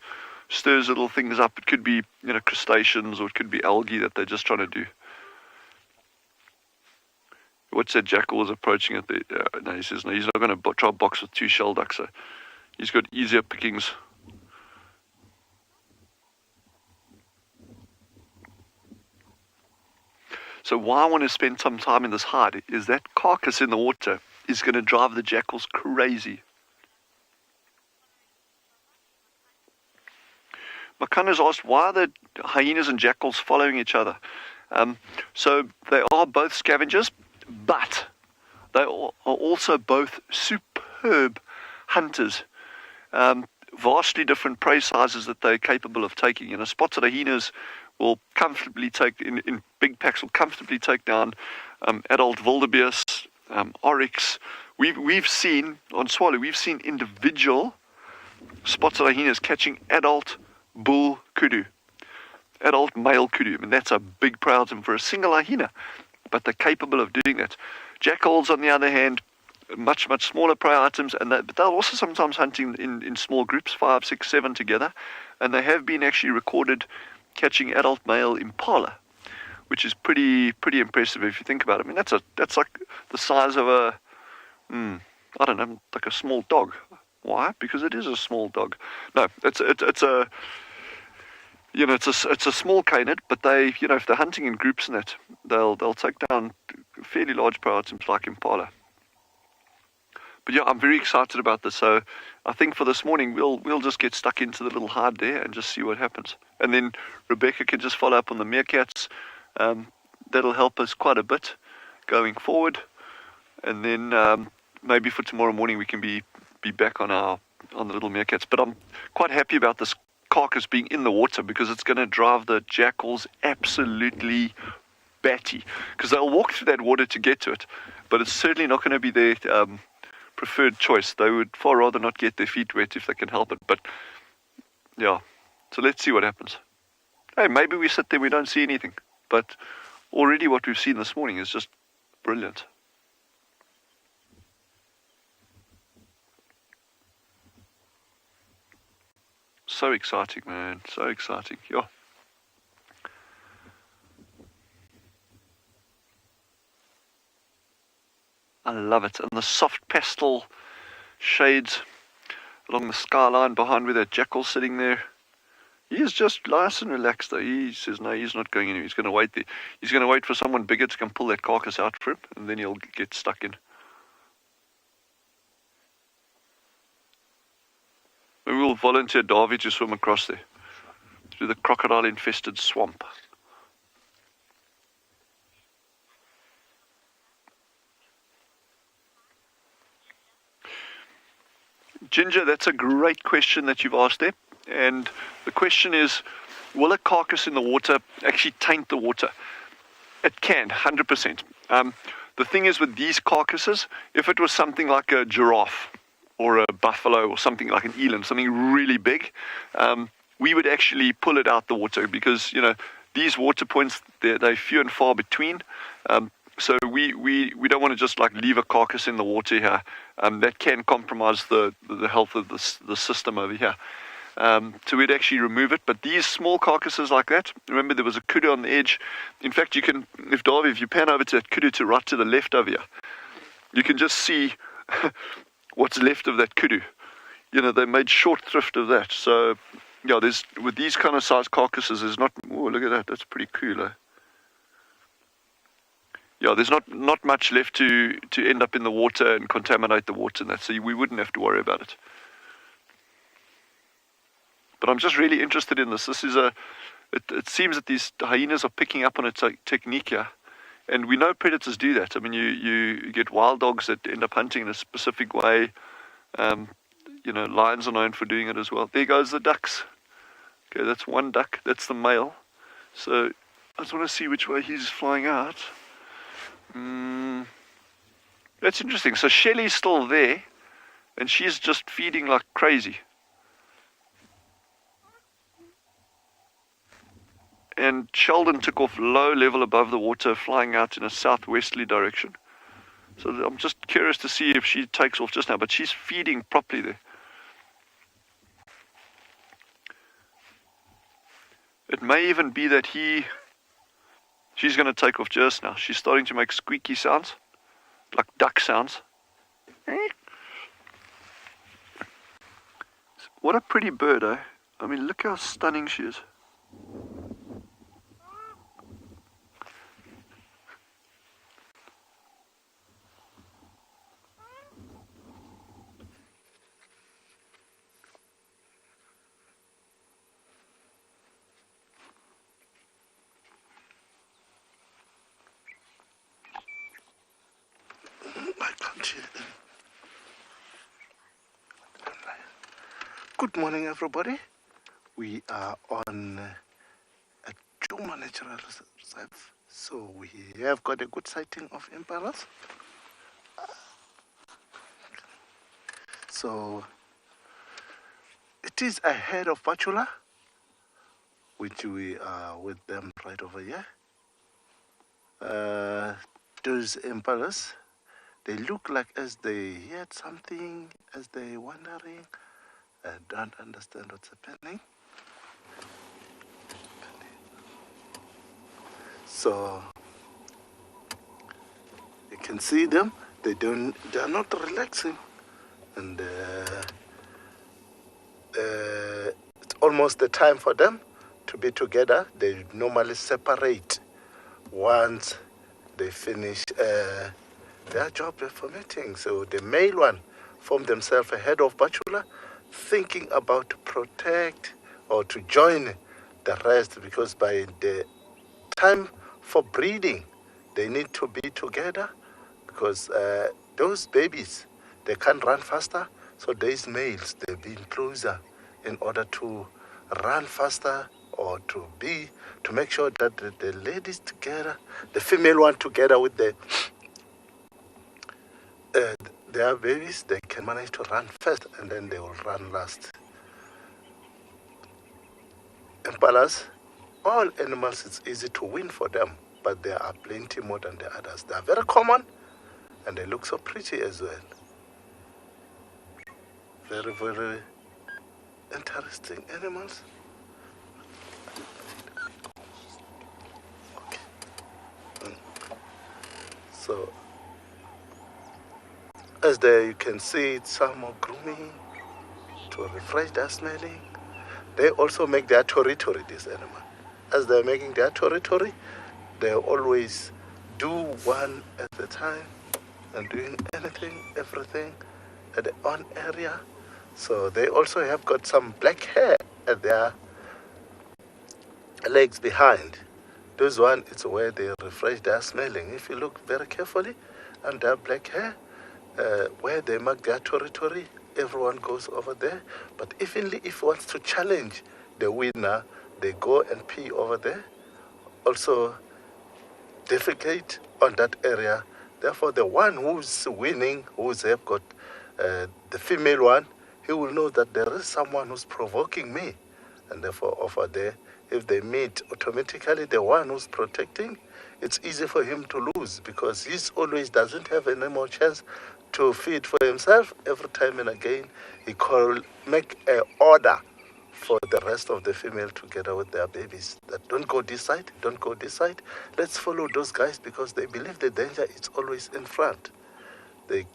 little things up. It could be, crustaceans, or it could be algae that they're just trying to do. What's that jackal was approaching it? No, he says no, he's not going to try a box with 2 shell ducks. So he's got easier pickings. So why I want to spend some time in this hide is that carcass in the water is going to drive the jackals crazy. Makana's asked, why are the hyenas and jackals following each other? So they are both scavengers, but they are also both superb hunters. Vastly different prey sizes that they're capable of taking. Spotted hyenas will comfortably take, in big packs, will comfortably take down adult wildebeest, oryx. We've seen, on Tswalu, we've seen individual spotted hyenas catching adult bull kudu, adult male kudu. I mean, that's a big prey item for a single hyena, but they're capable of doing that. Jackals, on the other hand, much smaller prey items, but they're also sometimes hunting in small groups, 5, 6, 7 together, and they have been actually recorded catching adult male impala, which is pretty impressive if you think about it. I mean, that's like the size of a, I don't know, like a small dog. Why? Because it is a small dog. No, it's a small canid, but they, if they're hunting in groups and that, they'll take down fairly large prey items like impala. But yeah, I'm very excited about this. So I think for this morning, we'll just get stuck into the little hide there and just see what happens. And then Rebecca can just follow up on the meerkats. That'll help us quite a bit going forward. And then maybe for tomorrow morning we can be back on the little meerkats. But I'm quite happy about this carcass being in the water, because it's going to drive the jackals absolutely batty. Because they'll walk through that water to get to it, but it's certainly not going to be their preferred choice. They would far rather not get their feet wet if they can help it. But yeah, so let's see what happens. Hey, maybe we sit there, we don't see anything, but already what we've seen this morning is just brilliant. So exciting, man. So exciting. Yeah. I love it. And the soft pastel shades along the skyline behind where that jackal's sitting there. He is just nice and relaxed though. He says no, he's not going anywhere. He's going to wait there. He's going to wait for someone bigger to come pull that carcass out for him, and then he'll get stuck in. We will volunteer Davy to swim across there, through the crocodile-infested swamp. Ginger, that's a great question that you've asked there. And the question is, will a carcass in the water actually taint the water? It can, 100%. The thing is with these carcasses, if it was something like a giraffe or a buffalo or something like an eland, something really big, we would actually pull it out the water, because, these water points, they're few and far between. So we don't want to just like leave a carcass in the water here. That can compromise the health of the system over here. So we'd actually remove it. But these small carcasses like that, remember there was a kudu on the edge. In fact, you can, if you pan over to that kudu to right to the left over here, you can just see what's left of that kudu. You know, they made short thrift of that. So, yeah, with these kind of size carcasses, there's not, oh, look at that, that's pretty cool, eh? Yeah, there's not much left to end up in the water and contaminate the water and that, so we wouldn't have to worry about it. But I'm just really interested in this. This is it seems that these hyenas are picking up on a technique here. And we know predators do that. I mean, you get wild dogs that end up hunting in a specific way. You know, lions are known for doing it as well. There goes the ducks. Okay, that's one duck. That's the male. So I just want to see which way he's flying out. That's interesting. So Shelly's still there, and she's just feeding like crazy. And Sheldon took off low level above the water, flying out in a southwesterly direction. So I'm just curious to see if she takes off just now, but she's feeding properly there. It may even be that she's going to take off just now. She's starting to make squeaky sounds, like duck sounds. What a pretty bird, eh? I mean, look how stunning she is. Good morning, everybody. We are on a Djuma Natural Reserve, so we have got a good sighting of impalas. So it is ahead of Patula, which we are with them right over here. Those impalas, they look like as they heard something, as they wandering. I don't understand what's happening. So you can see them. They are not relaxing, and it's almost the time for them to be together. They normally separate once they finish their job for mating. So the male one form themselves ahead of Bachelor, thinking about to protect or to join the rest, because by the time for breeding, they need to be together, because those babies, they can't run faster. So these males, they've been closer in order to run faster, or to make sure that the ladies together, the female one together with their babies, they can manage to run first, and then they will run last. Impalas, all animals, it's easy to win for them, but there are plenty more than the others. They are very common, and they look so pretty as well. Very, very interesting animals. Okay. So, as there you can see, some are grooming to refresh their smelling. They also make their territory, this animal. As they're making their territory, they always do one at a time and doing everything at their own area. So they also have got some black hair at their legs behind. This one is where they refresh their smelling. If you look very carefully, and their black hair, where they mark their territory, everyone goes over there. But evenly, if wants to challenge the winner, they go and pee over there. Also, defecate on that area. Therefore, the one who's winning, who's have got the female one, he will know that there is someone who's provoking me, and therefore over there, if they meet, automatically the one who's protecting it's easy for him to lose because he always doesn't have any more chance to feed for himself. Every time and again, he make an order for the rest of the female together with their babies that don't go this side, don't go this side. Let's follow those guys because they believe the danger is always in front. They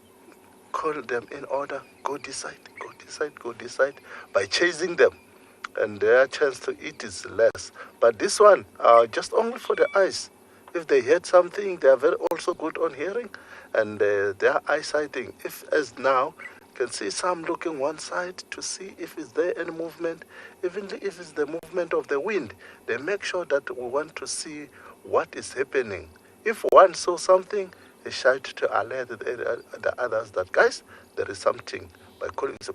call them in order, go this side, go this side, go this side, by chasing them. And their chance to eat is less. But this one, just only for the eyes. If they heard something, they are very also good on hearing and their eyesighting. If as now, can see some looking one side to see if is there any movement, even if it's the movement of the wind. They make sure that we want to see what is happening. If one saw something, they shout to alert the others that, guys, there is something, by calling it,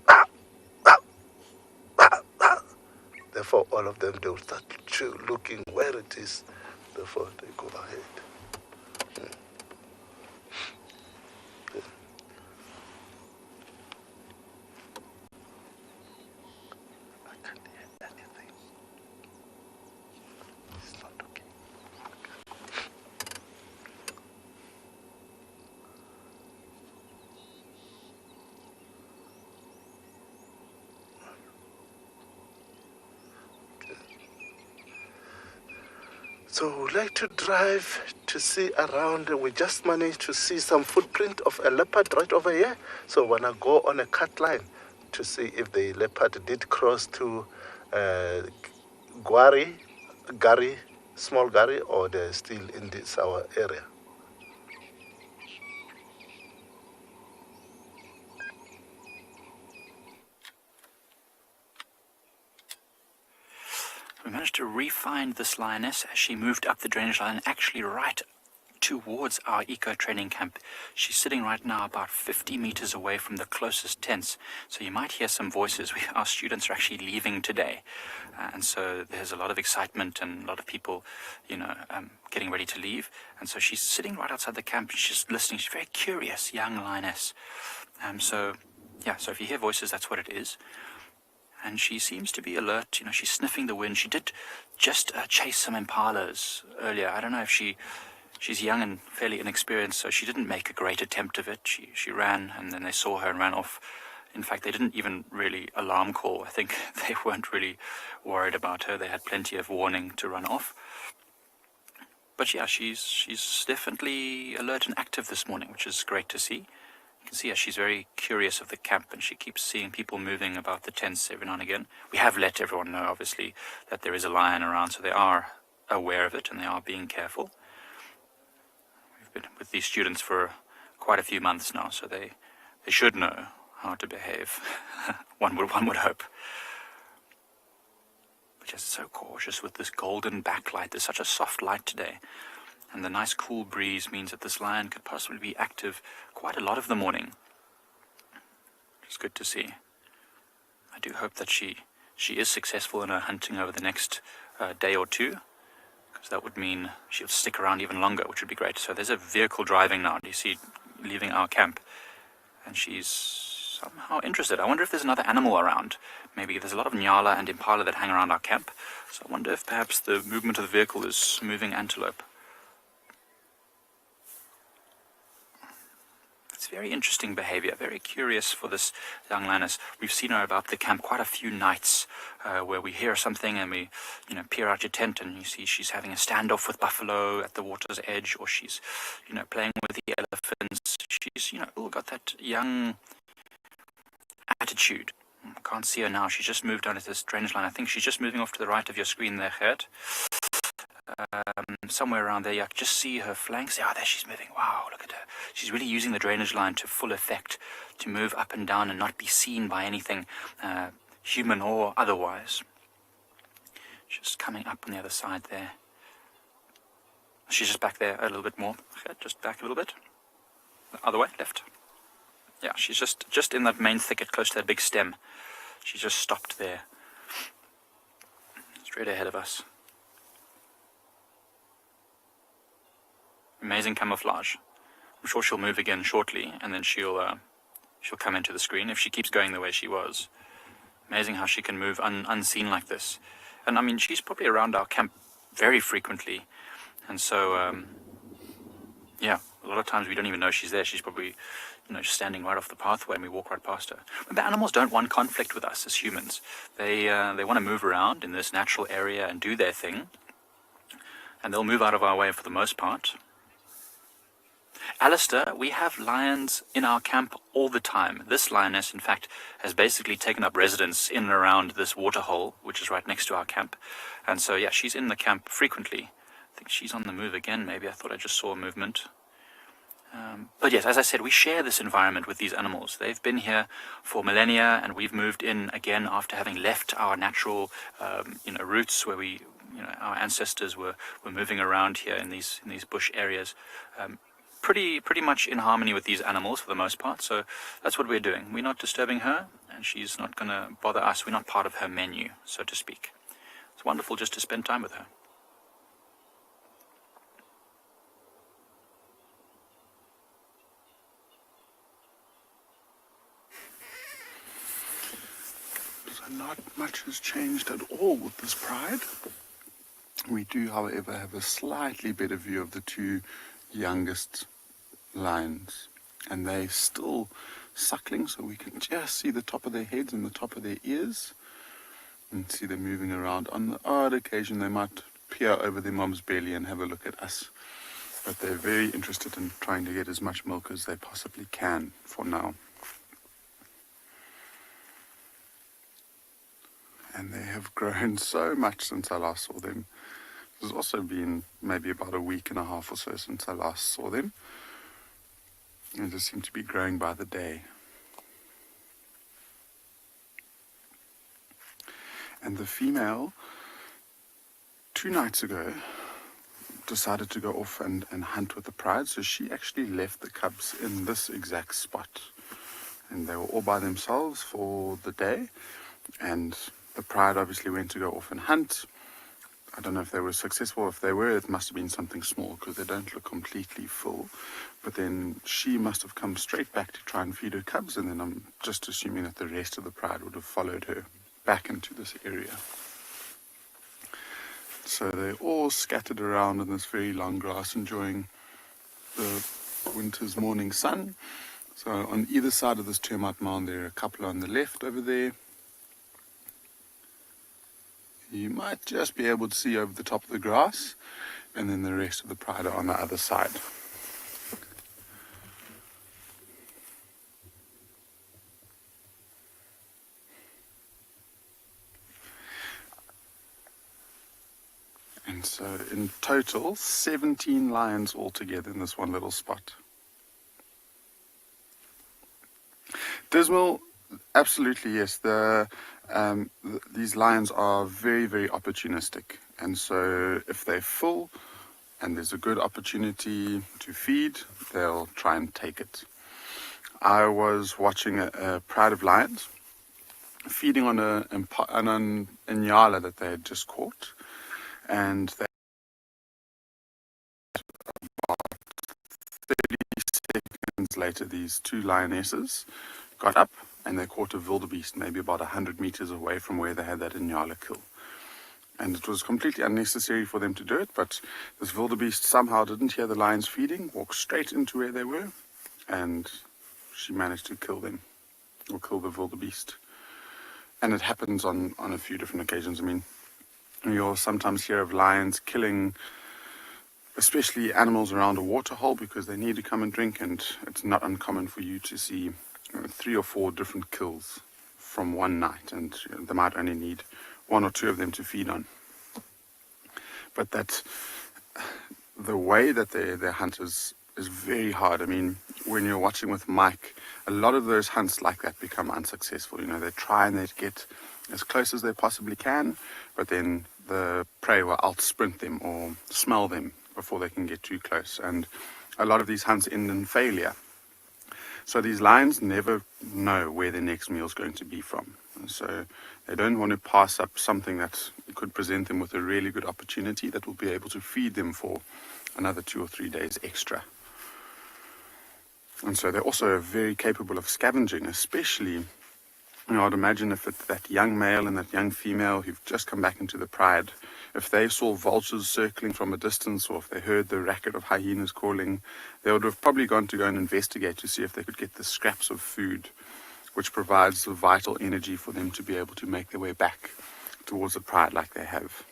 therefore all of them, they will start looking where it is, therefore they go ahead. So we like to drive to see around. We just managed to see some footprint of a leopard right over here. So we want to go on a cut line to see if the leopard did cross to Gary, small Gary, or they're still in this our area. We managed to re-find this lioness as she moved up the drainage line, actually right towards our eco-training camp. She's sitting right now about 50 meters away from the closest tents, so you might hear some voices. Our students are actually leaving today, and so there's a lot of excitement and a lot of people, getting ready to leave. And so she's sitting right outside the camp, she's just listening. She's very curious, young lioness. So if you hear voices, that's what it is. And she seems to be alert. She's sniffing the wind. She did just chase some impalas earlier. I don't know if she's young and fairly inexperienced, so she didn't make a great attempt of it. She ran, and then they saw her and ran off. In fact, they didn't even really alarm call. I think they weren't really worried about her. They had plenty of warning to run off. But yeah, she's definitely alert and active this morning, which is great to see. You can see she's very curious of the camp, and she keeps seeing people moving about the tents every now and again. We have let everyone know, obviously, that there is a lion around, so they are aware of it and they are being careful. We've been with these students for quite a few months now, so they should know how to behave. one would hope. But just so cautious with this golden backlight. There's such a soft light today. And the nice cool breeze means that this lion could possibly be active quite a lot of the morning. It's good to see. I do hope that she is successful in her hunting over the next day or two, because that would mean she'll stick around even longer, which would be great. So there's a vehicle driving now, do you see, leaving our camp, and she's somehow interested. I wonder if there's another animal around. Maybe there's a lot of Ngala and Impala that hang around our camp, so I wonder if perhaps the movement of the vehicle is moving antelope. It's very interesting behavior, very curious for this young lioness. We've seen her about the camp quite a few nights where we hear something and we, peer out your tent and you see she's having a standoff with buffalo at the water's edge, or she's, playing with the elephants. She's, got that young attitude. I can't see her now. She's just moved onto this drainage line. I think she's just moving off to the right of your screen there, Gert. Somewhere around there, you can just see her flanks. Yeah, there she's moving. Wow, look at her. She's really using the drainage line to full effect, to move up and down and not be seen by anything, human or otherwise. Just coming up on the other side there. She's just back there a little bit more. Just back a little bit. The other way, left. Yeah, she's just in that main thicket close to that big stem. She's just stopped there. Straight ahead of us. Amazing camouflage. I'm sure she'll move again shortly, and then she'll come into the screen if she keeps going the way she was. Amazing how she can move unseen like this. And I mean, she's probably around our camp very frequently. And so, yeah, a lot of times we don't even know she's there. She's probably, just standing right off the pathway and we walk right past her. Remember, animals don't want conflict with us as humans. They want to move around in this natural area and do their thing. And they'll move out of our way for the most part. Alistair, we have lions in our camp all the time. This lioness, in fact, has basically taken up residence in and around this waterhole, which is right next to our camp. And so, yeah, she's in the camp frequently. I think she's on the move again, maybe. I thought I just saw a movement. But yes, as I said, we share this environment with these animals. They've been here for millennia, and we've moved in again after having left our natural, roots where we, our ancestors were moving around here in these bush areas. Pretty much in harmony with these animals for the most part. So that's what we're doing. We're not disturbing her, and she's not going to bother us. We're not part of her menu, so to speak. It's wonderful just to spend time with her. So not much has changed at all with this pride. We do, however, have a slightly better view of the two youngest lions, and they're still suckling, so we can just see the top of their heads and the top of their ears and see them moving around. On the odd occasion they might peer over their mom's belly and have a look at us, but they're very interested in trying to get as much milk as they possibly can for now. And they have grown so much since I last saw them. It's also been maybe about a week and a half or so since I last saw them. They just seem to be growing by the day. And the female, 2 nights ago, decided to go off and hunt with the pride. So she actually left the cubs in this exact spot. And they were all by themselves for the day. And the pride obviously went to go off and hunt. I don't know if they were successful. If they were, it must have been something small because they don't look completely full. But then she must have come straight back to try and feed her cubs, and then I'm just assuming that the rest of the pride would have followed her back into this area. So they're all scattered around in this very long grass, enjoying the winter's morning sun. So on either side of this termite mound, there are a couple on the left over there. You might just be able to see over the top of the grass, and then the rest of the pride are on the other side. And so in total, 17 lions altogether in this one little spot. Dismal, absolutely yes. These lions are very, very opportunistic, and so if they're full and there's a good opportunity to feed, they'll try and take it. I was watching a pride of lions feeding on an Ngala that they had just caught, and they about 30 seconds later, these 2 lionesses got up and they caught a wildebeest maybe about 100 meters away from where they had that Ngala kill. And it was completely unnecessary for them to do it, but this wildebeest somehow didn't hear the lions feeding, walked straight into where they were, and she managed to kill them, or kill the wildebeest. And it happens on a few different occasions. I mean, you'll sometimes hear of lions killing especially animals around a waterhole because they need to come and drink, and it's not uncommon for you to see 3 or 4 different kills from one night, and they might only need 1 or 2 of them to feed on. But the way that they hunt is very hard. I mean, when you're watching with Mike, a lot of those hunts like that become unsuccessful. They try and they get as close as they possibly can, but then the prey will out-sprint them or smell them before they can get too close. And a lot of these hunts end in failure. So these lions never know where their next meal is going to be from. And so they don't want to pass up something that could present them with a really good opportunity that will be able to feed them for another 2 or 3 days extra. And so they're also very capable of scavenging, especially I'd imagine if that young male and that young female who've just come back into the pride, if they saw vultures circling from a distance, or if they heard the racket of hyenas calling, they would have probably gone and investigate to see if they could get the scraps of food, which provides the vital energy for them to be able to make their way back towards the pride like they have.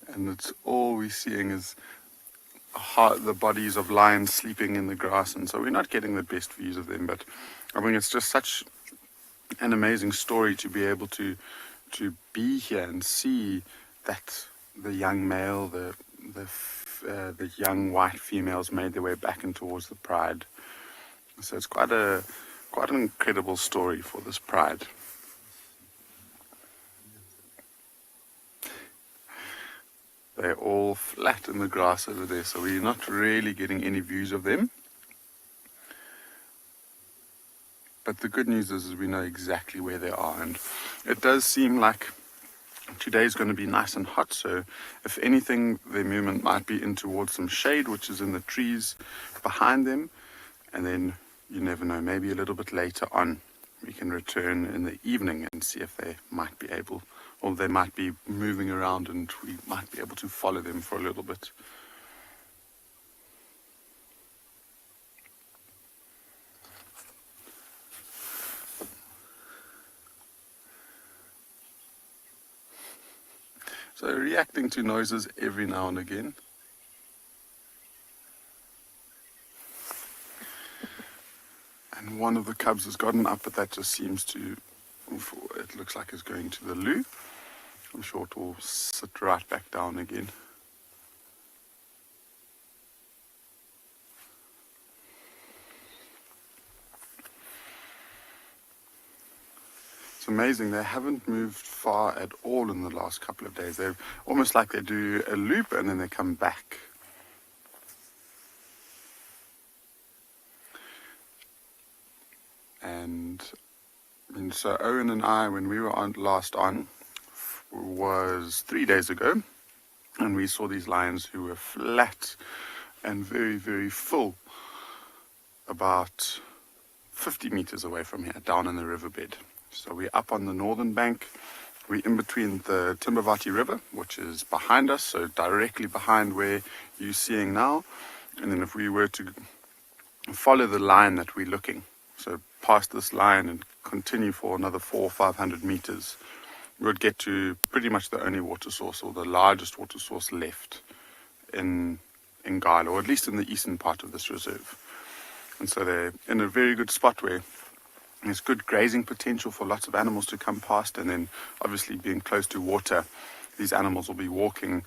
And it's all we're seeing is the bodies of lions sleeping in the grass, and so we're not getting the best views of them. But I mean, it's just such an amazing story to be able to be here and see that the young male, the young white females made their way back in towards the pride. So it's quite an incredible story for this pride. They're all flat in the grass over there, so we're not really getting any views of them. But the good news is we know exactly where they are, and it does seem like today's going to be nice and hot, so if anything, their movement might be in towards some shade, which is in the trees behind them, and then you never know, maybe a little bit later on we can return in the evening and see if they might be able, or they might be moving around and we might be able to follow them for a little bit. So reacting to noises every now and again. And one of the cubs has gotten up, but that just seems to, it looks like it's going to the loo. I'm sure it will sit right back down again. It's amazing, they haven't moved far at all in the last couple of days. They're almost like they do a loop and then they come back. And so Owen and I, when we were last on, was 3 days ago, and we saw these lions who were flat and very, very full, about 50 meters away from here, down in the riverbed. So we're up on the northern bank. We're in between the Timbavati River, which is behind us, so directly behind where you're seeing now. And then if we were to follow the line that we're looking, so past this line and continue for another 400 or 500 meters, we would get to pretty much the only water source, or the largest water source left in Ngala, or at least in the eastern part of this reserve. And so they're in a very good spot where there's good grazing potential for lots of animals to come past, and then obviously being close to water, these animals will be walking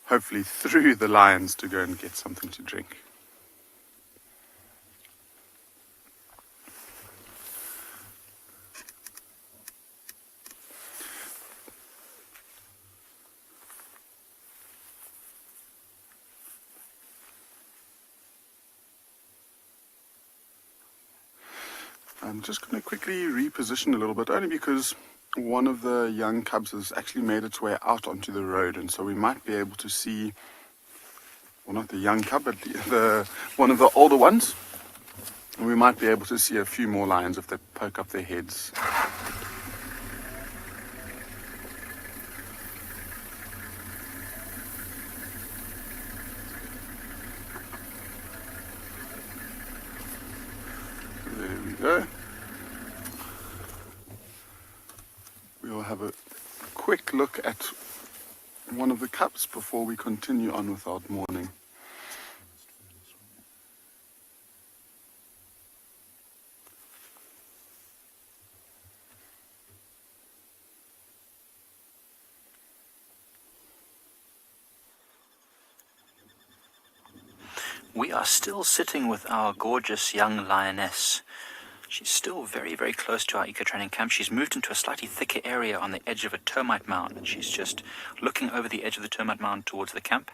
hopefully through the lions to go and get something to drink. I'm just going to quickly reposition a little bit, only because one of the young cubs has actually made its way out onto the road, and so we might be able to see, well, not the young cub, but one of the older ones, and we might be able to see a few more lions if they poke up their heads. There we go. We'll have a quick look at one of the cubs before we continue on with our morning. We are still sitting with our gorgeous young lioness, She's still very, very close to our eco-training camp. She's moved into a slightly thicker area on the edge of a termite mound, and she's just looking over the edge of the termite mound towards the camp.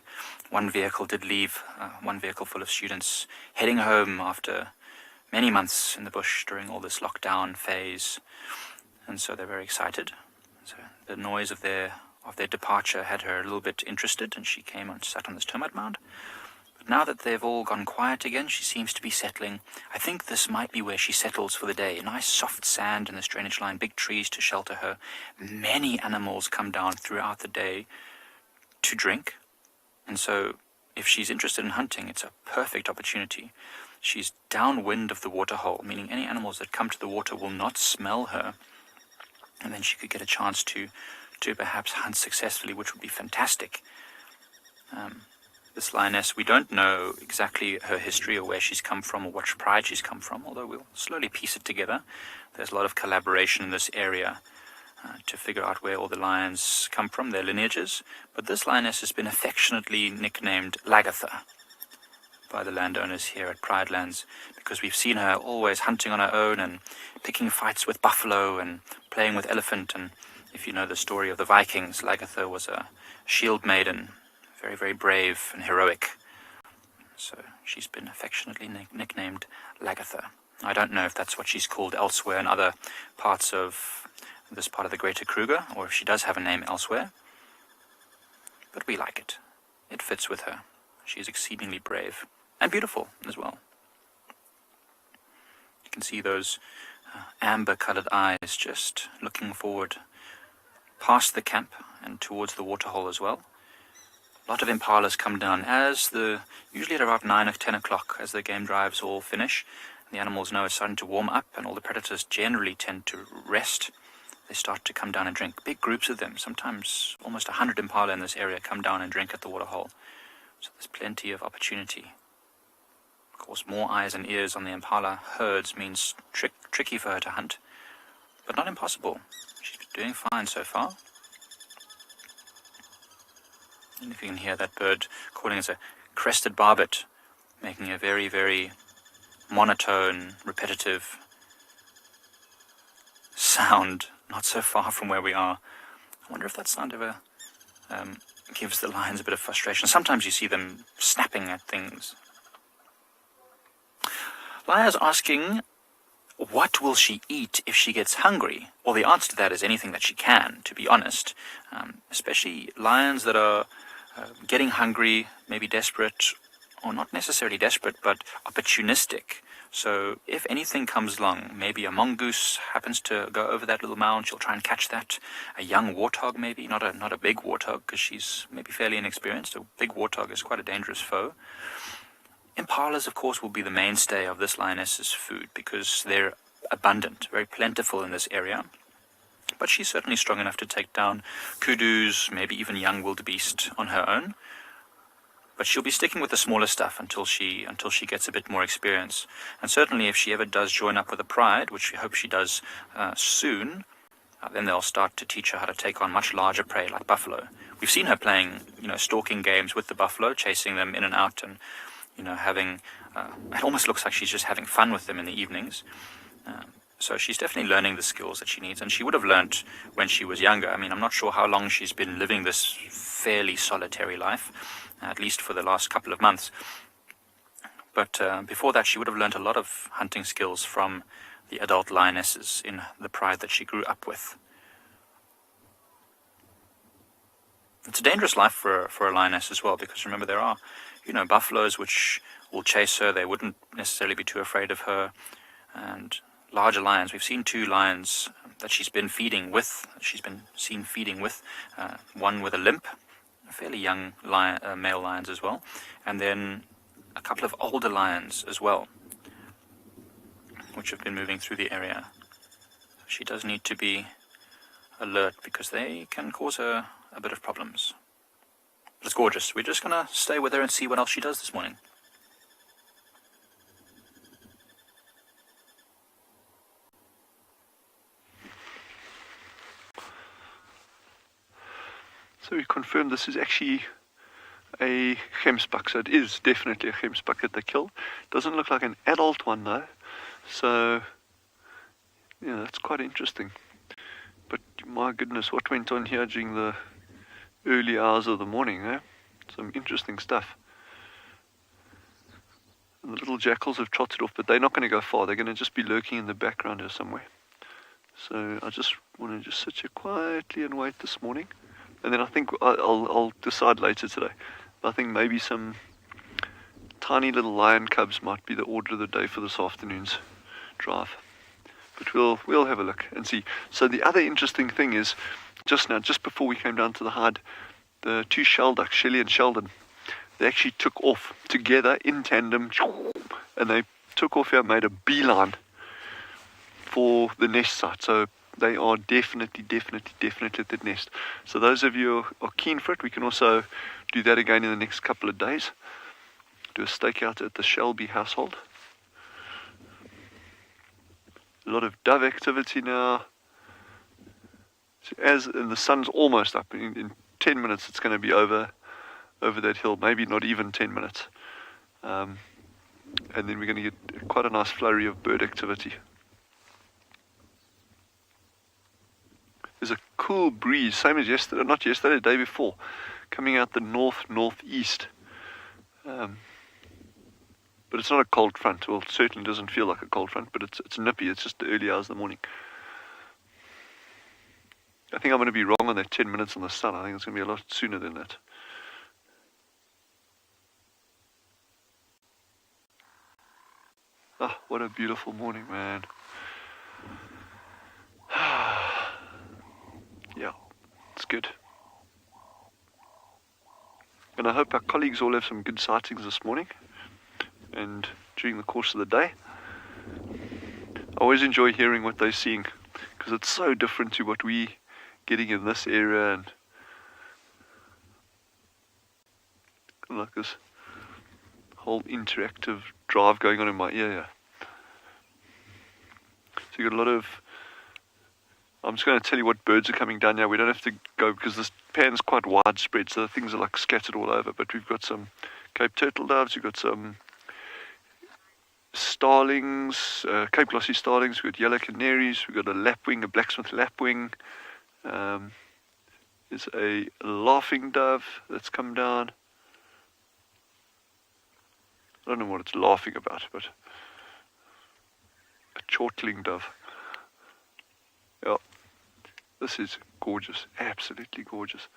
One vehicle did leave, one vehicle full of students heading home after many months in the bush during all this lockdown phase, and so they're very excited. So the noise of their departure had her a little bit interested, and she came and sat on this termite mound. Now that they've all gone quiet again, she seems to be settling. I think this might be where she settles for the day. Nice soft sand in this drainage line, big trees to shelter her. Many animals come down throughout the day to drink. And so if she's interested in hunting, it's a perfect opportunity. She's downwind of the waterhole, meaning any animals that come to the water will not smell her. And then she could get a chance to perhaps hunt successfully, which would be fantastic. This lioness, we don't know exactly her history or where she's come from or what pride she's come from, although we'll slowly piece it together. There's a lot of collaboration in this area to figure out where all the lions come from, their lineages. But this lioness has been affectionately nicknamed Lagatha by the landowners here at Pride Lands, because we've seen her always hunting on her own and picking fights with buffalo and playing with elephant. And if you know the story of the Vikings, Lagatha was a shield maiden, very, very brave and heroic. So she's been affectionately nicknamed Lagatha. I don't know if that's what she's called elsewhere in other parts of this part of the Greater Kruger, or if she does have a name elsewhere. But we like it. It fits with her. She's exceedingly brave and beautiful as well. You can see those amber-colored eyes just looking forward past the camp and towards the waterhole as well. A lot of impalas come down usually at about 9 or 10 o'clock as the game drives all finish. The animals know it's starting to warm up and all the predators generally tend to rest. They start to come down and drink. Big groups of them, sometimes almost 100 impala in this area come down and drink at the waterhole. So there's plenty of opportunity. Of course, more eyes and ears on the impala herds means tricky for her to hunt, but not impossible. She's been doing fine so far. And if you can hear that bird calling as a crested barbet, making a very, very monotone, repetitive sound, not so far from where we are. I wonder if that sound ever gives the lions a bit of frustration. Sometimes you see them snapping at things. Laya's asking, what will she eat if she gets hungry? Well, the answer to that is anything that she can, to be honest. Especially lions that are getting hungry, maybe desperate, or not necessarily desperate, but opportunistic. So if anything comes along, maybe a mongoose happens to go over that little mound, she'll try and catch that. A young warthog maybe, not a big warthog, because she's maybe fairly inexperienced. A big warthog is quite a dangerous foe. Impalas, of course, will be the mainstay of this lioness's food because they're abundant, very plentiful in this area. But she's certainly strong enough to take down kudus, maybe even young wildebeest on her own. But she'll be sticking with the smaller stuff until she gets a bit more experience. And certainly if she ever does join up with a pride, which we hope she does soon, then they'll start to teach her how to take on much larger prey like buffalo. We've seen her playing, stalking games with the buffalo, chasing them in and out, and having. It almost looks like she's just having fun with them in the evenings. So she's definitely learning the skills that she needs, and she would have learnt when she was younger. I mean, I'm not sure how long she's been living this fairly solitary life, at least for the last couple of months. But before that, she would have learnt a lot of hunting skills from the adult lionesses in the pride that she grew up with. It's a dangerous life for a lioness as well, because remember, there are, buffaloes which will chase her. They wouldn't necessarily be too afraid of her. And larger lions, we've seen 2 lions that she's been seen feeding with, one with a limp, fairly young male lions as well, and then a couple of older lions as well, which have been moving through the area. She does need to be alert because they can cause her a bit of problems. But it's gorgeous. We're just going to stay with her and see what else she does this morning. So we confirmed this is actually a gemsbuck, so it is definitely a gemsbuck that they killed. Doesn't look like an adult one though, so Yeah, that's quite interesting. But my goodness, what went on here during the early hours of the morning, eh? Some interesting stuff. And the little jackals have trotted off, but they're not going to go far. They're going to just be lurking in the background here somewhere. So I just want to just sit here quietly and wait this morning. And then I think I'll decide later today. I think maybe some tiny little lion cubs might be the order of the day for this afternoon's drive. But we'll have a look and see. So the other interesting thing is, just now, just before we came down to the hide, the two shell ducks, Shelly and Sheldon, they actually took off together in tandem, and they took off here and made a beeline for the nest site. So they are definitely at the nest. So those of you who are keen for it, we can also do that again in the next couple of days. Do a stakeout at the Shelby household. A lot of dove activity now. So and the sun's almost up. In 10 minutes it's going to be over that hill, maybe not even 10 minutes. And then we're going to get quite a nice flurry of bird activity. There's a cool breeze, same as yesterday, not yesterday, the day before, coming out the northeast. But it's not a cold front. Well, it certainly doesn't feel like a cold front, but it's nippy. It's just the early hours of the morning. I think I'm going to be wrong on that 10 minutes in the sun. I think it's going to be a lot sooner than that. Oh, what a beautiful morning, man. Yeah, it's good. And I hope our colleagues all have some good sightings this morning and during the course of the day. I always enjoy hearing what they're seeing, because it's so different to what we're getting in this area, and like this whole interactive drive going on in my ear here. So you got a lot of, I'm just going to tell you what birds are coming down now. We don't have to go because this pan's quite widespread, so the things are like scattered all over. But we've got some Cape turtle doves, we've got some starlings, Cape glossy starlings, we've got yellow canaries, we've got a lapwing, a blacksmith lapwing. There's a laughing dove that's come down. I don't know what it's laughing about, but a chortling dove. Yeah, this is gorgeous, absolutely gorgeous.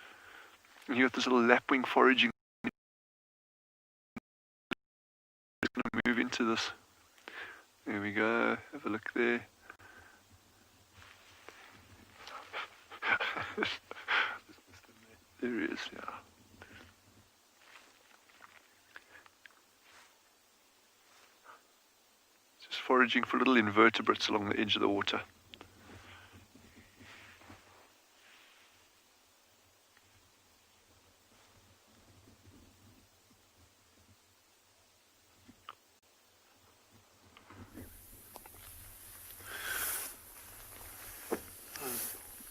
And you got this little lapwing foraging. It's going to move into this. There we go, have a look there. There he is, yeah. Just foraging for little invertebrates along the edge of the water.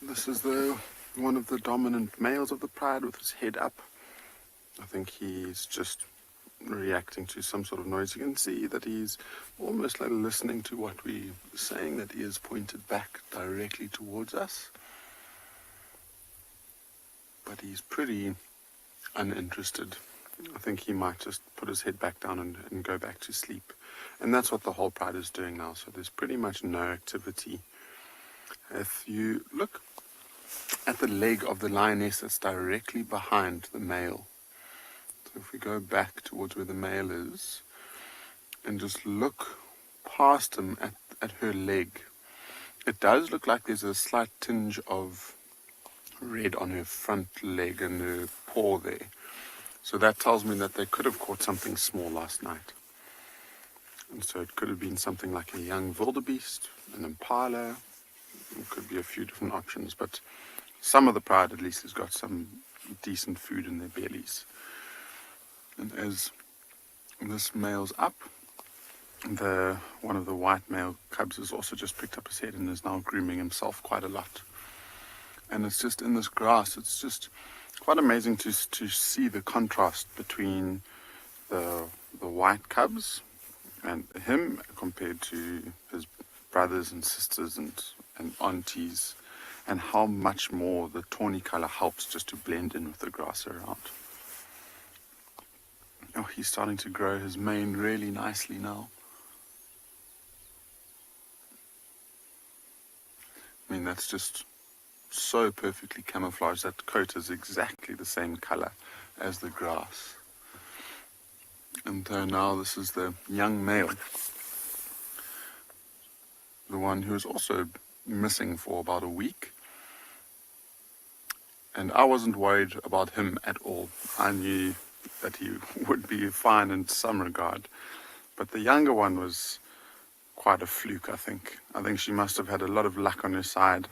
This is one of the dominant males of the pride with his head up. I think he's just reacting to some sort of noise. You can see that he's almost like listening to what we're saying, that he is pointed back directly towards us. But he's pretty uninterested. I think he might just put his head back down and go back to sleep. And that's what the whole pride is doing now. So there's pretty much no activity. If you look at the leg of the lioness that's directly behind the male. So if we go back towards where the male is and just look past him at her leg, it does look like there's a slight tinge of red on her front leg and her paw there. So that tells me that they could have caught something small last night. And so it could have been something like a young wildebeest, an impala. It could be a few different options, but some of the pride at least has got some decent food in their bellies. And as this male's up, one of the white male cubs has also just picked up his head and is now grooming himself quite a lot. And it's just in this grass, it's just quite amazing to see the contrast between the white cubs and him compared to his brothers and sisters and aunties, and how much more the tawny color helps just to blend in with the grass around. Oh, he's starting to grow his mane really nicely now. I mean, that's just so perfectly camouflaged. That coat is exactly the same color as the grass. And now this is the young male, the one who was also missing for about a week. And I wasn't worried about him at all. I knew that he would be fine in some regard. But the younger one was quite a fluke, I think. I think she must have had a lot of luck on her side.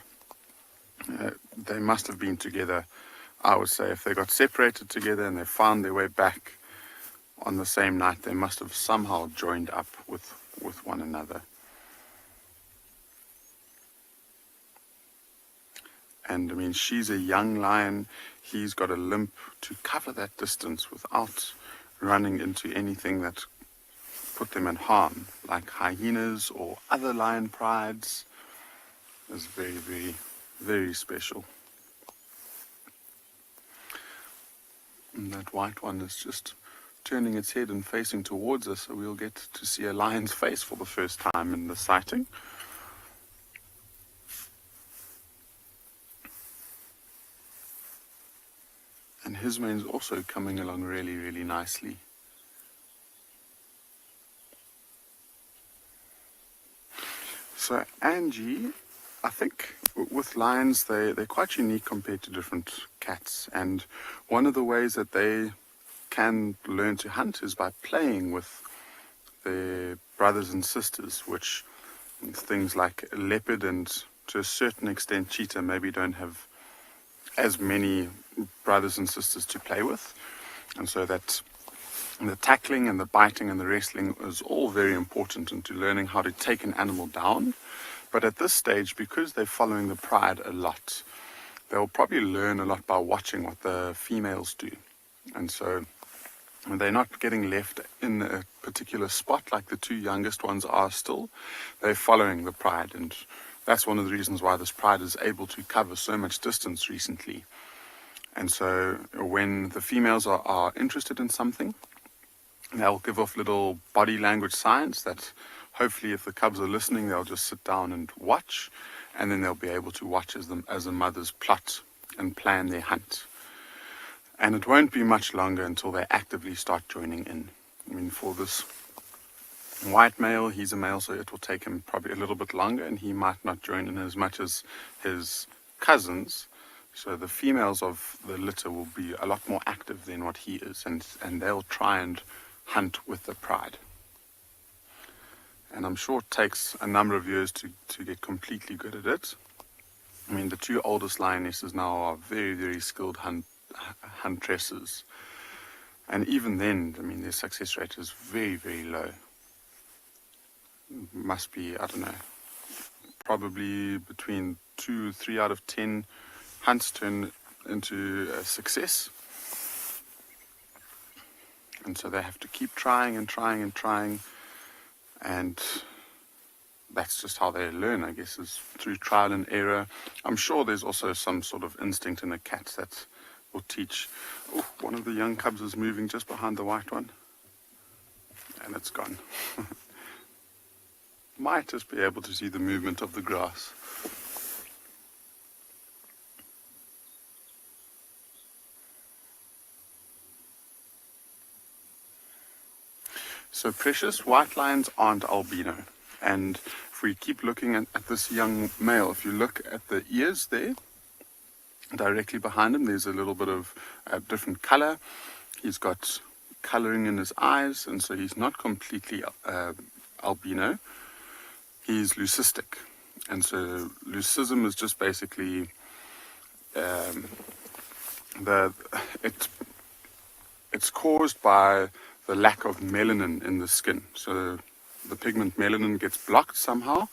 They must have been together, I would say. If they got separated together and they found their way back on the same night, they must have somehow joined up with one another. And I mean, she's a young lion. He's got a limp to cover that distance without running into anything that put them in harm, like hyenas or other lion prides. It's very, very, very special. And that white one is just turning its head and facing towards us, so we'll get to see a lion's face for the first time in the sighting. And his mane's also coming along really, really nicely. So Angie, I think with lions, they're quite unique compared to different cats. And one of the ways that they can learn to hunt is by playing with their brothers and sisters, which things like leopard and to a certain extent cheetah maybe don't have as many brothers and sisters to play with. And so that the tackling and the biting and the wrestling is all very important into learning how to take an animal down. But at this stage, because they're following the pride a lot, they'll probably learn a lot by watching what the females do. And so they're not getting left in a particular spot like the two youngest ones are still. They're following the pride, and that's one of the reasons why this pride is able to cover so much distance recently. And so when the females are interested in something, they'll give off little body language signs that hopefully if the cubs are listening, they'll just sit down and watch, and then they'll be able to watch as the mothers plot and plan their hunt. And it won't be much longer until they actively start joining in. I mean, for this white male, he's a male, so it will take him probably a little bit longer, and he might not join in as much as his cousins. So the females of the litter will be a lot more active than what he is, and they'll try and hunt with the pride. And I'm sure it takes a number of years to get completely good at it. I mean, the two oldest lionesses now are very, very skilled huntresses. And even then, I mean, their success rate is very, very low. Must be, I don't know, probably between 2 or 3 out of 10 hunts turn into a success. And so they have to keep trying and trying and trying. And that's just how they learn, I guess, is through trial and error. I'm sure there's also some sort of instinct in a cat that will teach. Oh, one of the young cubs is moving just behind the white one. And it's gone. Might just be able to see the movement of the grass. So precious white lions aren't albino. And if we keep looking at this young male, if you look at the ears there, directly behind him, there's a little bit of a different color. He's got coloring in his eyes, and so he's not completely albino. He's leucistic. And so leucism is just basically it's caused by the lack of melanin in the skin. So the pigment melanin gets blocked somehow,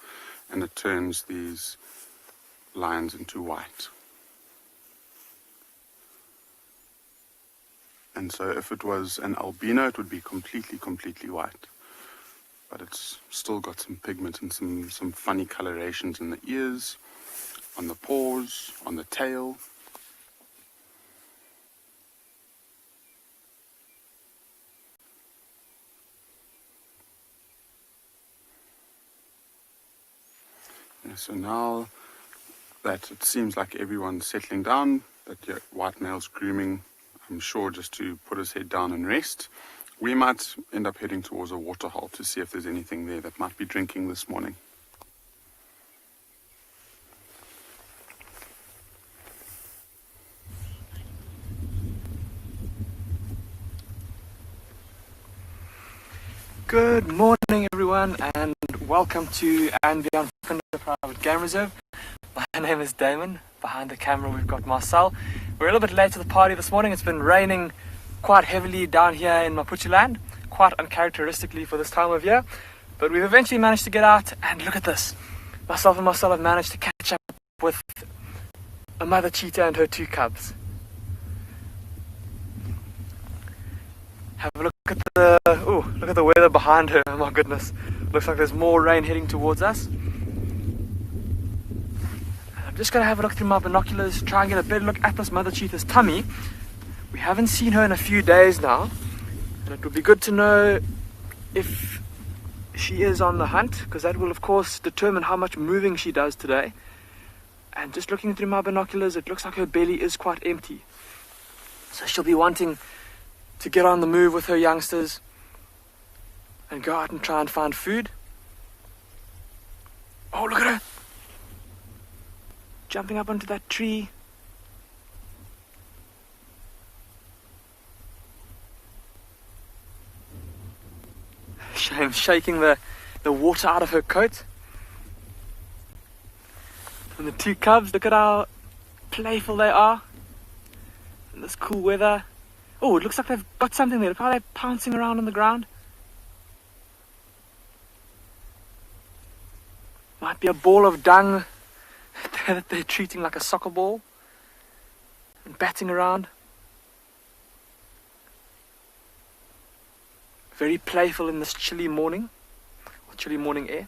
and it turns these lines into white. And so if it was an albino, it would be completely white. but it's still got some pigment and some funny colorations in the ears, on the paws, on the tail. Yeah, so now that it seems like everyone's settling down, that your white male's grooming, I'm sure, just to put his head down and rest, we might end up heading towards a waterhole to see if there's anything there that might be drinking this morning. Good morning, everyone, and welcome to andBeyond Phinda Private Game Reserve. My name is Damon. Behind the camera we've got Marcel. We're a little bit late to the party this morning. It's been raining quite heavily down here in Mapuche land, quite uncharacteristically for this time of year. But we've eventually managed to get out, and look at this. Myself and Marcel have managed to catch up with a mother cheetah and her 2 cubs. Have a look at the weather behind her. Oh my goodness. Looks like there's more rain heading towards us. I'm just going to have a look through my binoculars, try and get a better look at this mother cheetah's tummy. We haven't seen her in a few days now, and it would be good to know if she is on the hunt, because that will of course determine how much moving she does today. And just looking through my binoculars, it looks like her belly is quite empty. So she'll be wanting to get on the move with her youngsters and go out and try and find food. Oh, look at her! Jumping up onto that tree. Shaking the water out of her coat. And the 2 cubs, look at how playful they are in this cool weather. Oh, it looks like they've got something there. Look how they're pouncing around on the ground. Might be a ball of dung that they're treating like a soccer ball and batting around. Very playful in this chilly morning, or chilly morning air.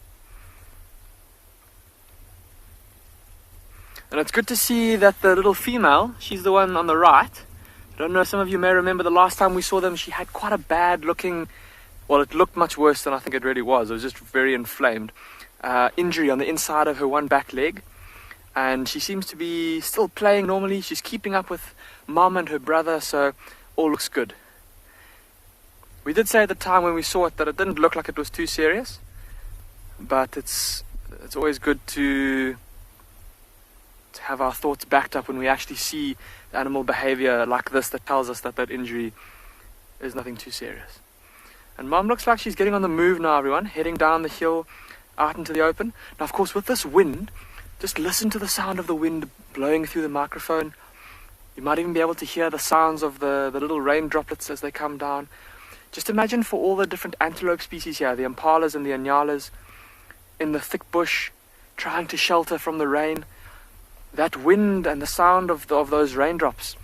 And it's good to see that the little female, she's the one on the right. I don't know, some of you may remember the last time we saw them, she had quite a bad looking, well, it looked much worse than I think it really was. It was just very inflamed. Injury on the inside of her one back leg. And she seems to be still playing normally. She's keeping up with mom and her brother, so all looks good. We did say at the time when we saw it that it didn't look like it was too serious. But it's always good to have our thoughts backed up when we actually see animal behavior like this that tells us that injury is nothing too serious. And mom looks like she's getting on the move now, everyone, heading down the hill out into the open. Now, of course, with this wind, just listen to the sound of the wind blowing through the microphone. You might even be able to hear the sounds of the little rain droplets as they come down. Just imagine for all the different antelope species here, the Impalas and the Nyalas, in the thick bush, trying to shelter from the rain. That wind and the sound of those raindrops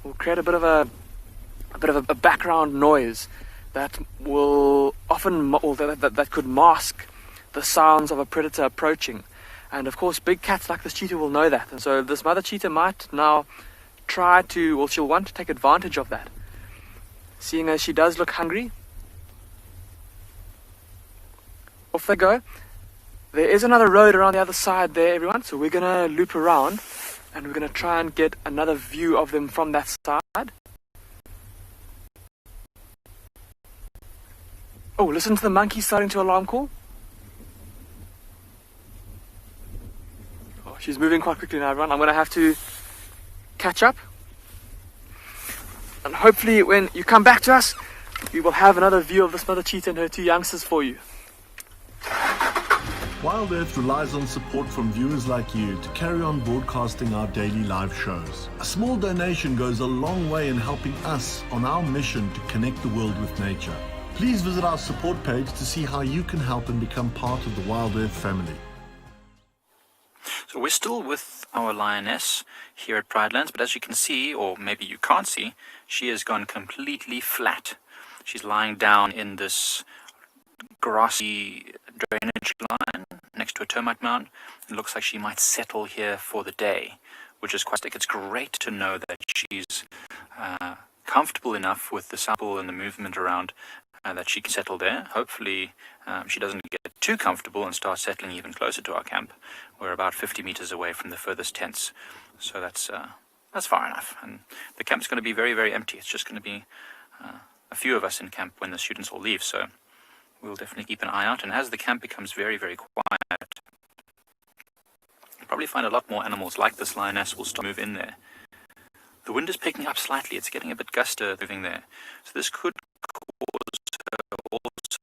will create a bit of a background noise that will often, or that could mask the sounds of a predator approaching. And of course, big cats like this cheetah will know that. And so this mother cheetah might now she'll want to take advantage of that. Seeing as she does look hungry. Off they go. There is another road around the other side there, everyone. So we're going to loop around and we're going to try and get another view of them from that side. Oh, listen to the monkey starting to alarm call. Oh, she's moving quite quickly now, everyone. I'm going to have to catch up. And hopefully when you come back to us, we will have another view of this mother cheetah and her 2 youngsters for you. WildEarth relies on support from viewers like you to carry on broadcasting our daily live shows. A small donation goes a long way in helping us on our mission to connect the world with nature. Please visit our support page to see how you can help and become part of the WildEarth family. So we're still with our Lioness here at Pridelands, but as you can see, or maybe you can't see, she has gone completely flat. She's lying down in this grassy drainage line next to a termite mound. It looks like she might settle here for the day, which is quite sick. It's great to know that she's comfortable enough with the sample and the movement around that she can settle there. Hopefully she doesn't get too comfortable and start settling even closer to our camp. We're about 50 meters away from the furthest tents, so that's far enough. And the camp's going to be very, very empty. It's just going to be a few of us in camp when the students all leave, so we'll definitely keep an eye out. And as the camp becomes very, very quiet, you'll probably find a lot more animals like this lioness will start to move in there. The wind is picking up slightly. It's getting a bit gusty moving there. So this could cause her also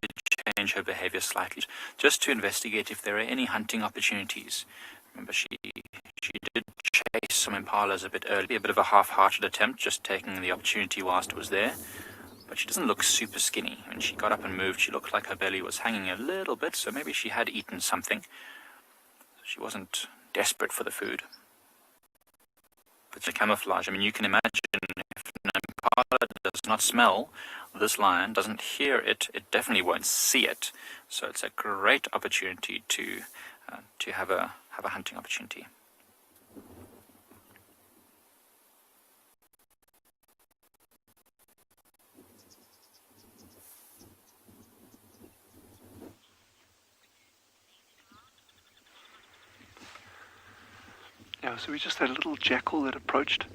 to change her behavior slightly, just to investigate if there are any hunting opportunities. Remember, she did chase some impalas a bit early, a bit of a half-hearted attempt, just taking the opportunity whilst it was there. But she doesn't look super skinny. When she got up and moved, she looked like her belly was hanging a little bit, so maybe she had eaten something. She wasn't desperate for the food. But the camouflage, I mean, you can imagine if an impala does not smell this lion, doesn't hear it, it definitely won't see it. So it's a great opportunity to have a hunting opportunity. Yeah, so we just had a little jackal that approached,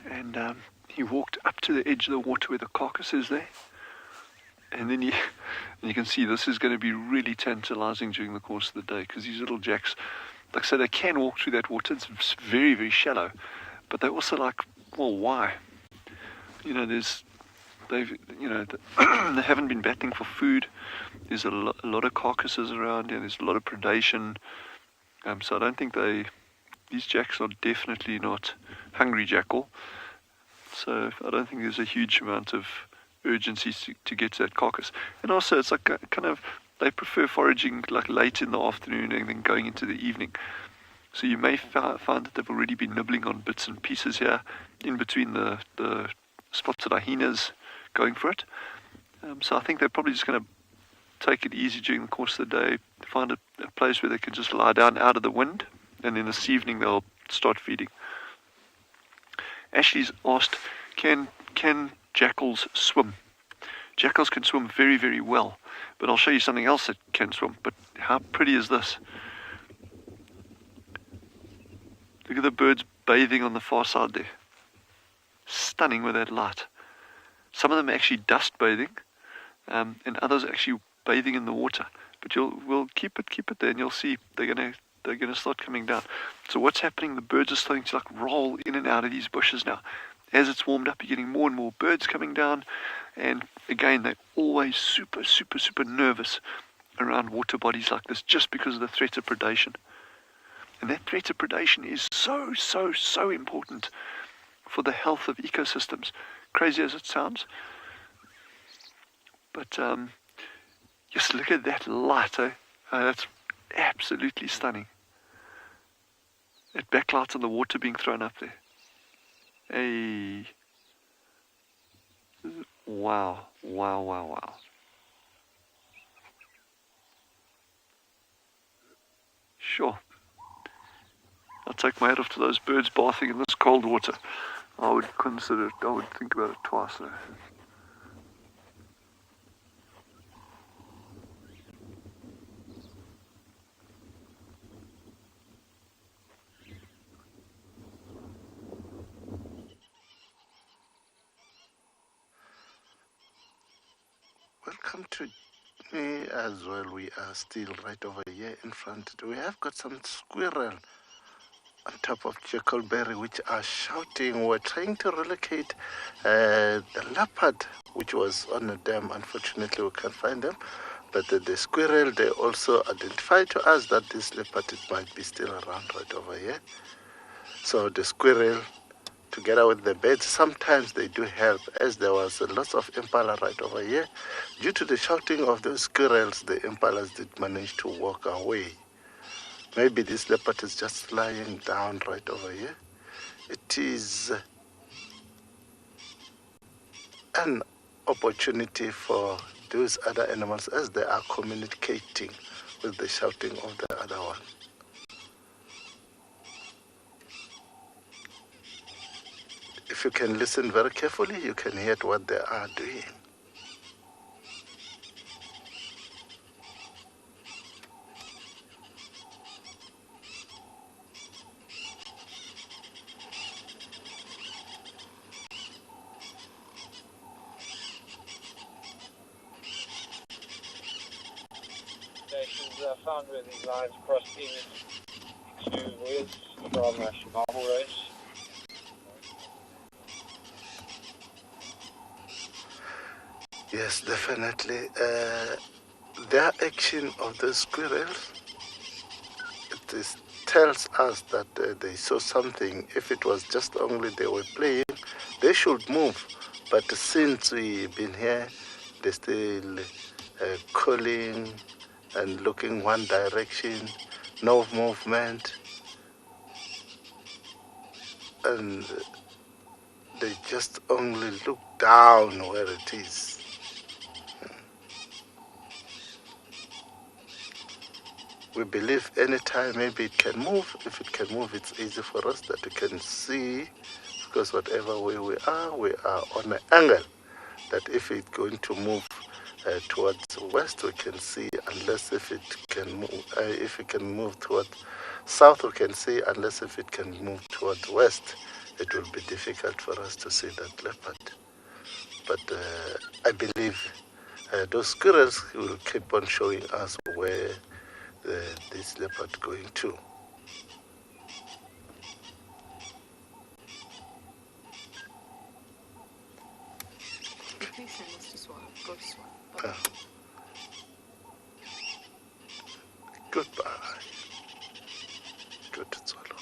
and he walked up to the edge of the water where the carcass is there. And then you can see this is going to be really tantalizing during the course of the day, because these little jacks, like I said, they can walk through that water. It's very, very shallow, but they're also like, well, why? You know, they haven't been battling for food. There's a lot of carcasses around here. There's a lot of predation. So I don't think these jacks are definitely not hungry jackal. So I don't think there's a huge amount of urgency to get to that carcass. And also it's like they prefer foraging like late in the afternoon and then going into the evening. So you may find that they've already been nibbling on bits and pieces here in between the spotted hyenas going for it. So I think they're probably just going to take it easy during the course of the day, find a place where they can just lie down out of the wind, and then this evening they'll start feeding. Ashley's asked, can jackals swim? Jackals can swim very, very well, but I'll show you something else that can swim. But how pretty is this? Look at the birds bathing on the far side there. Stunning with that light. Some of them are actually dust bathing, and others are actually bathing in the water. But we'll keep it there, and you'll see they're going to start coming down. So what's happening? The birds are starting to like roll in and out of these bushes now. As it's warmed up, you're getting more and more birds coming down, and again, they're always super, super, super nervous around water bodies like this, just because of the threat of predation. And that threat of predation is so, so, so important for the health of ecosystems. Crazy as it sounds, but just look at that light. That's absolutely stunning. That backlight on the water being thrown up there. Hey. Wow, wow, wow, wow. Sure. I'll take my hat off to those birds bathing in this cold water. I would think about it twice though. Welcome to me as well. We are still right over here in front. We have got some squirrel on top of Jackalberry which are shouting. We're trying to relocate the leopard which was on a dam. Unfortunately we can't find them, but the squirrel, they also identified to us that this leopard, it might be still around right over here. So the squirrel together with the birds, sometimes they do help, as there was a lot of impala right over here. Due to the shouting of those squirrels, the impalas did manage to walk away. Maybe this leopard is just lying down right over here. It is an opportunity for those other animals as they are communicating with the shouting of the other one. If you can listen very carefully, you can hear what they are doing. Found where these lines crossed into woods from a survival race. Yes, definitely. Their action of the squirrels, tells us that they saw something. If it was just only they were playing, they should move. But since we've been here, they're still calling and looking one direction, no movement, and they just only look down where it is. We believe anytime maybe it can move. If it can move, it's easy for us that we can see, because whatever way we are on an angle that if it's going to move towards west, we can see, unless if it can move towards south, we can see, unless if it can move towards west, it will be difficult for us to see that leopard. But I believe those squirrels will keep on showing us where this leopard going to. Please send us to Tswalu. Go to Tswalu. Goodbye. Go to Tswalu.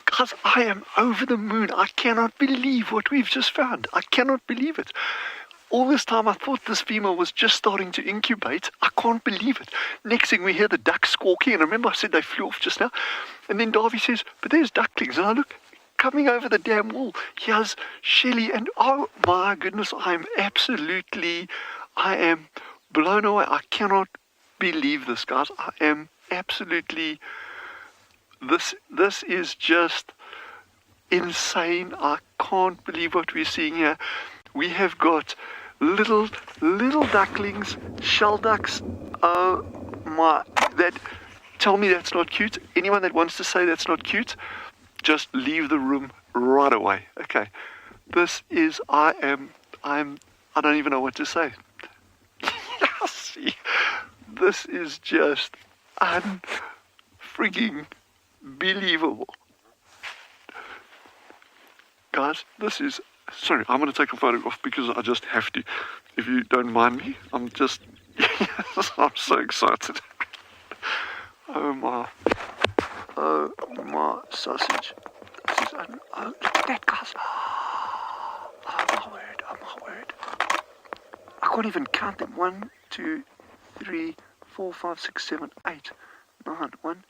Guys, I am over the moon. I cannot believe what we've just found. I cannot believe it. All this time I thought this female was just starting to incubate. I can't believe it. Next thing we hear the ducks squawking, and remember I said they flew off just now? And then Davy says, but there's ducklings. And I look, coming over the damn wall, here's Shelly, and oh my goodness, I am blown away. I cannot believe this, guys. I am absolutely, this is just insane. I can't believe what we're seeing here. We have got little ducklings, shell ducks. Oh my, tell me that's not cute. Anyone that wants to say that's not cute, just leave the room right away. Okay, I don't even know what to say. See, this is just unfreaking believable. Guys, this is, sorry, I'm going to take a photograph because I just have to. If you don't mind me, I'm just, I'm so excited. Oh my sausage. This is, oh, look at that, guys. Oh my word. I can't even count them. 1, 2, 3, 4, 5, 6, 7, 8, 9, 1.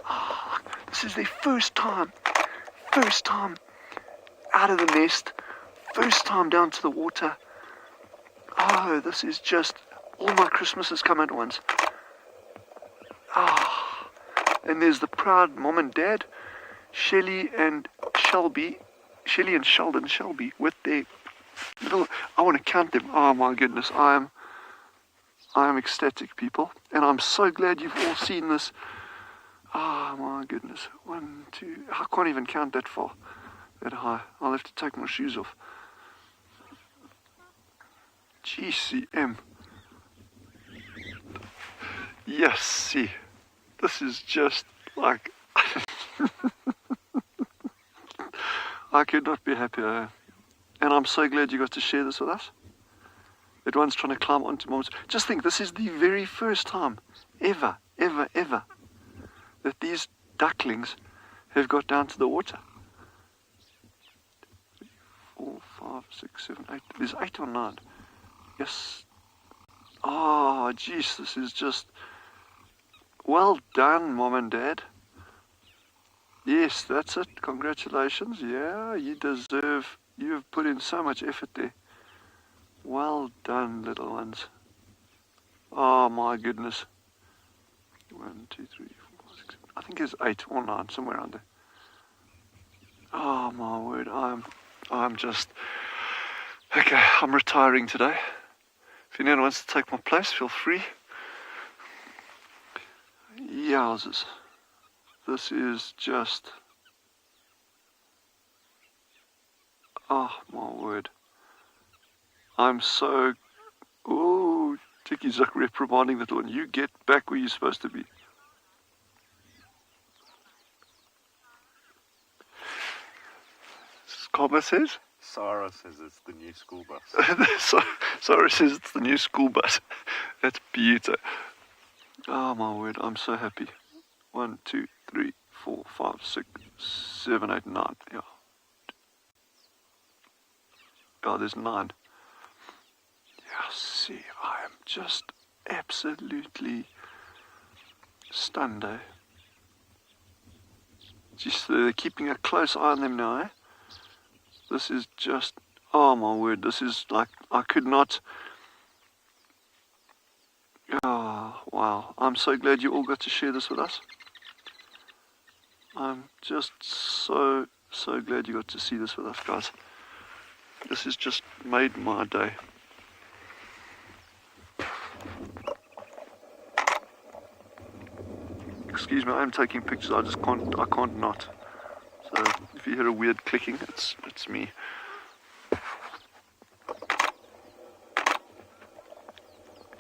Oh, this is their first time out of the nest, first time down to the water. Oh, this is just, all my Christmases come at once. Ah, and there's the proud mom and dad, Shelly and Sheldon Shelby, with their little, I want to count them. Oh my goodness, I am ecstatic, people, and I'm so glad you've all seen this. Oh my goodness, 1, 2, I can't even count that far, that high. I'll have to take my shoes off. GCM. Yes, see, this is just like, I could not be happier. And I'm so glad you got to share this with us. That one's trying to climb onto mom's. Just think, this is the very first time ever that these ducklings have got down to the water. 4, 5, 6, 7, 8. There's 8 or 9. Yes. Oh, jeez, this is just, well done, Mom and Dad. Yes, that's it. Congratulations. Yeah, you deserve, you have put in so much effort there. Well done, little ones. Oh my goodness. 1, 2, 3, 4, 6, I think it's 8 or 9, somewhere around there. Oh my word, I'm just, okay, I'm retiring today. If anyone wants to take my place, feel free. Yowzers. This is just, oh my word. I'm so, oh, Ticky Zuck reprimanding the one. You get back where you're supposed to be. Karma says? Sarah says it's the new school bus. Sarah says it's the new school bus. That's beautiful. Oh my word, I'm so happy. 1, 2, 3, 4, 5, 6, 7, 8, 9. Yeah. Oh, there's 9. Yeah, see, I am just absolutely stunned, eh? Just they're keeping a close eye on them now, eh? This is just, oh my word, this is like, I could not, oh, wow. I'm so glad you all got to share this with us. I'm just so glad you got to see this with us, guys. This has just made my day. Excuse me, I'm taking pictures, I can't not. So if you hear a weird clicking, it's me.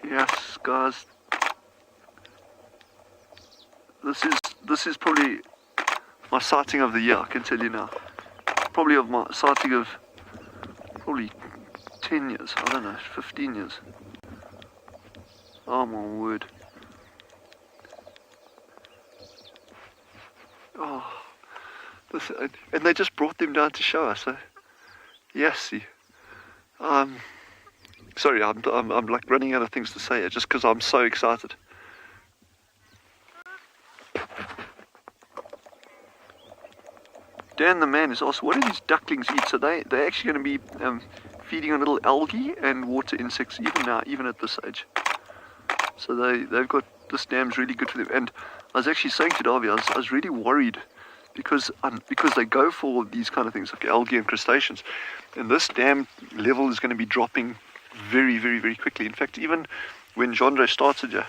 Yes, guys. This is probably my sighting of the year, I can tell you now. Probably of my sighting of probably 10 years, I don't know, 15 years. Oh my word. Oh, and they just brought them down to show us. Yes, see. Sorry, I'm like running out of things to say just because I'm so excited. Dan the man is also, what do these ducklings eat? So they're actually going to be feeding on little algae and water insects even now, even at this age. So they've got, this dam's really good for them. And I was actually saying to Darby, I was really worried because they go for these kind of things like algae and crustaceans, and this dam level is going to be dropping very, very, very quickly. In fact, even when Jandre started,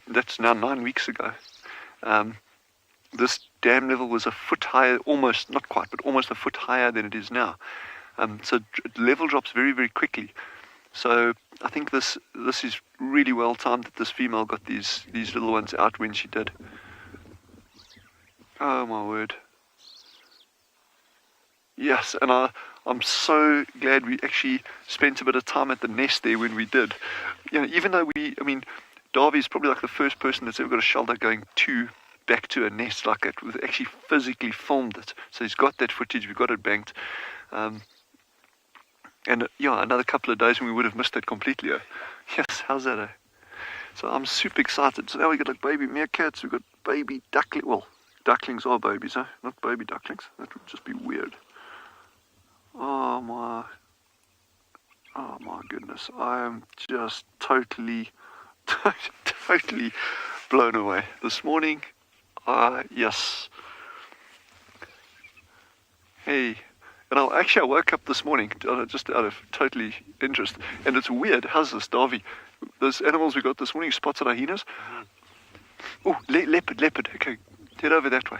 that's now 9 weeks ago, this dam level was a foot higher, almost, not quite, but almost a foot higher than it is now. So level drops very, very quickly. So I think this is really well timed that this female got these little ones out when she did. Oh my word. Yes, and I'm so glad we actually spent a bit of time at the nest there when we did. You know, even though Darby's probably like the first person that's ever got a shelter going back to a nest like that, with actually physically filmed it. So he's got that footage, we've got it banked. And yeah, another couple of days and we would have missed it completely. Yes, how's that? So I'm super excited. So now we got like baby meerkats, we've got baby duckling. Well, ducklings are babies, not baby ducklings. That would just be weird. Oh my goodness. I am just totally blown away. This morning, yes. Hey. And I woke up this morning just out of totally interest. And it's weird. How's this, Davy? Those animals we got this morning, spotted hyenas. Oh, leopard. Okay, head over that way.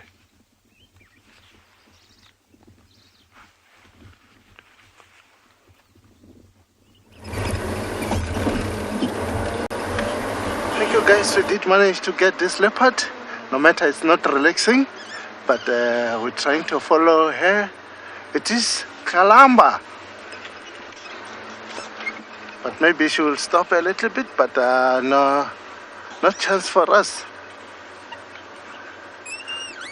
Thank you guys, we did manage to get this leopard. No matter it's not relaxing, but we're trying to follow her. It is Kalamba. But maybe she will stop a little bit, but no chance for us.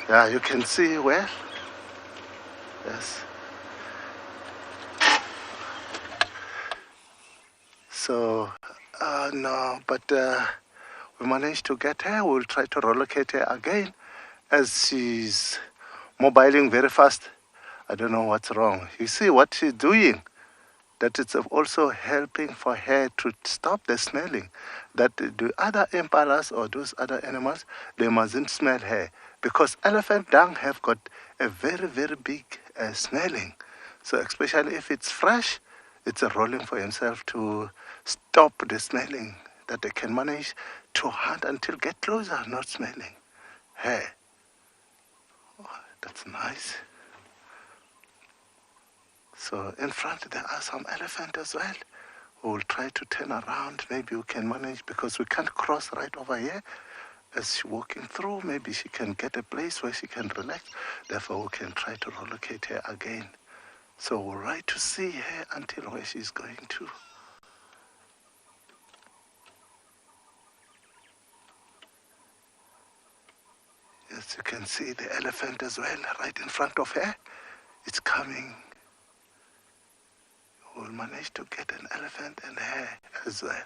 Yeah, you can see well. Yes. So, no, but we managed to get her. We'll try to relocate her again. as she's mobiling very fast. I don't know what's wrong. You see what she's doing? That it's also helping for her to stop the smelling. That the other impalas or those other animals, they mustn't smell her. Because elephant dung have got a very, very big smelling. So especially if it's fresh, it's a rolling for himself to stop the smelling. That they can manage to hunt until get closer, not smelling her. Oh, that's nice. So in front there are some elephants as well. We will try to turn around. Maybe we can manage because we can't cross right over here. As she's walking through, maybe she can get a place where she can relax. Therefore, we can try to relocate her again. So we'll try to see her until where she's going to. Yes, you can see the elephant as well right in front of her. It's coming. We'll manage to get an elephant and her as well.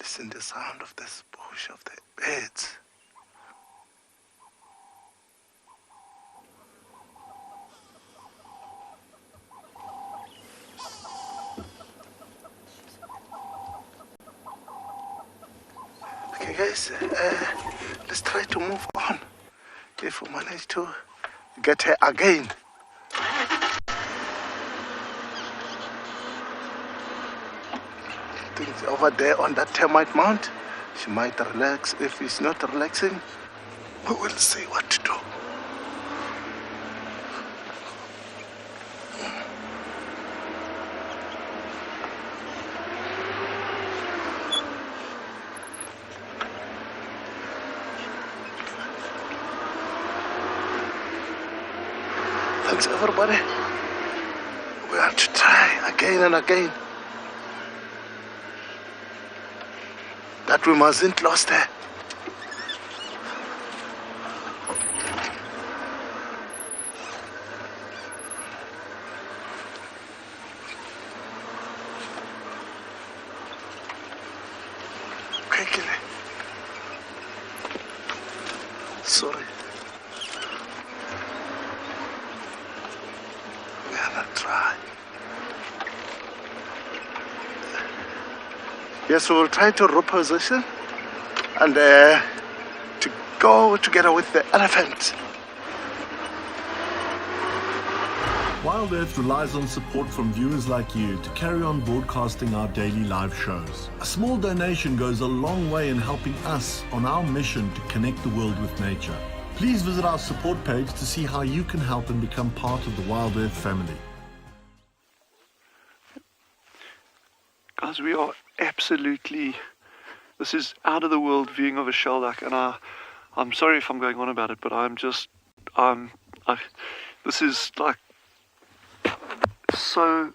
Listen to the sound of this bush of the birds. Okay guys, let's try to move on. If we manage to get her again. I think over there on that termite mound, she might relax. If it's not relaxing, we will see what to do. Thanks everybody. We have to try again and again. That we mustn't lose her. Quickly. Sorry. We are not trying. Yes, we will try to reposition and to go together with the elephant. WildEarth relies on support from viewers like you to carry on broadcasting our daily live shows. A small donation goes a long way in helping us on our mission to connect the world with nature. Please visit our support page to see how you can help and become part of the WildEarth family. Guys, we are absolutely, this is out of the world viewing of a shell duck, and I'm sorry if I'm going on about it, but this is like so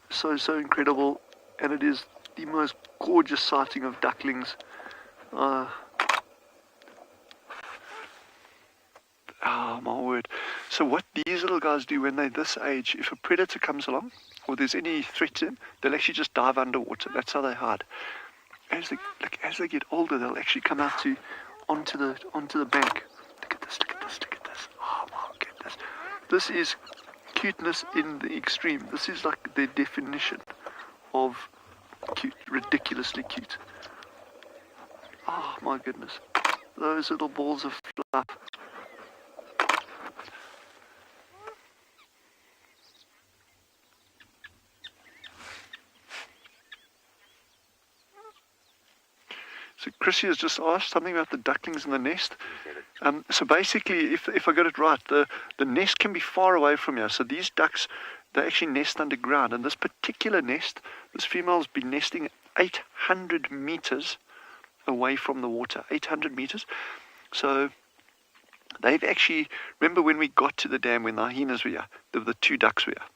incredible, and it is the most gorgeous sighting of ducklings. Oh my word. So what these little guys do when they're this age, if a predator comes along or there's any threat to them, they'll actually just dive underwater. That's how they hide. As they get older, they'll actually come out onto the bank. Look at this. Oh my goodness. This is cuteness in the extreme. This is like the definition of cute, ridiculously cute. Oh my goodness. Those little balls of fluff. So Chrissy has just asked something about the ducklings in the nest. So basically, if I got it right, the nest can be far away from here. So these ducks, they actually nest underground. And this particular nest, this female's been nesting 800 meters away from the water. 800 meters. So they've actually, remember when we got to the dam when the hyenas were here, the two ducks were here.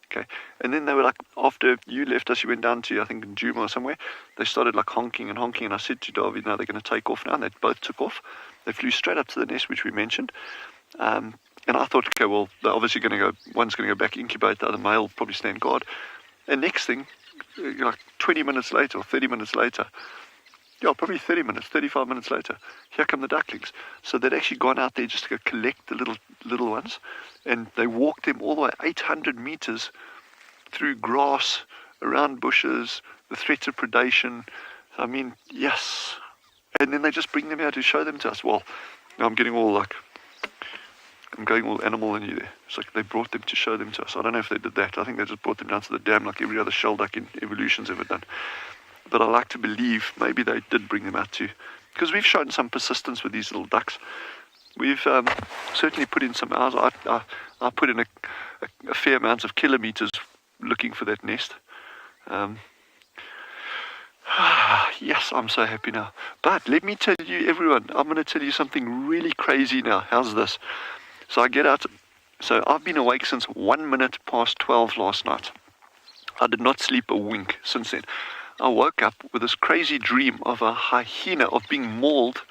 Okay, and then they were like, after you left us, you went down to, I think, Djuma or somewhere, they started like honking, and I said to David, now they're going to take off now, and they both took off. They flew straight up to the nest, which we mentioned, and I thought, okay, well, they're obviously going to go, one's going to go back, incubate, the other male will probably stand guard, and next thing, like 20 minutes later or 30 minutes later, yeah, probably 30 minutes, 35 minutes later, here come the ducklings. So they'd actually gone out there just to go collect the little ones, and they walked them all the way 800 meters through grass, around bushes, the threat of predation. I mean, yes. And then they just bring them out to show them to us. Well, now I'm going all animal in you there. It's like they brought them to show them to us. I don't know if they did that. I think they just brought them down to the dam like every other shell duck in evolution's ever done. But I like to believe maybe they did bring them out too, because we've shown some persistence with these little ducks. We've certainly put in some hours. I put in a fair amount of kilometers looking for that nest. Yes, I'm so happy now. But let me tell you, everyone, I'm going to tell you something really crazy now. How's this? So I get out. So I've been awake since 1 minute past 12 last night. I did not sleep a wink since then. I woke up with this crazy dream of a hyena, of being mauled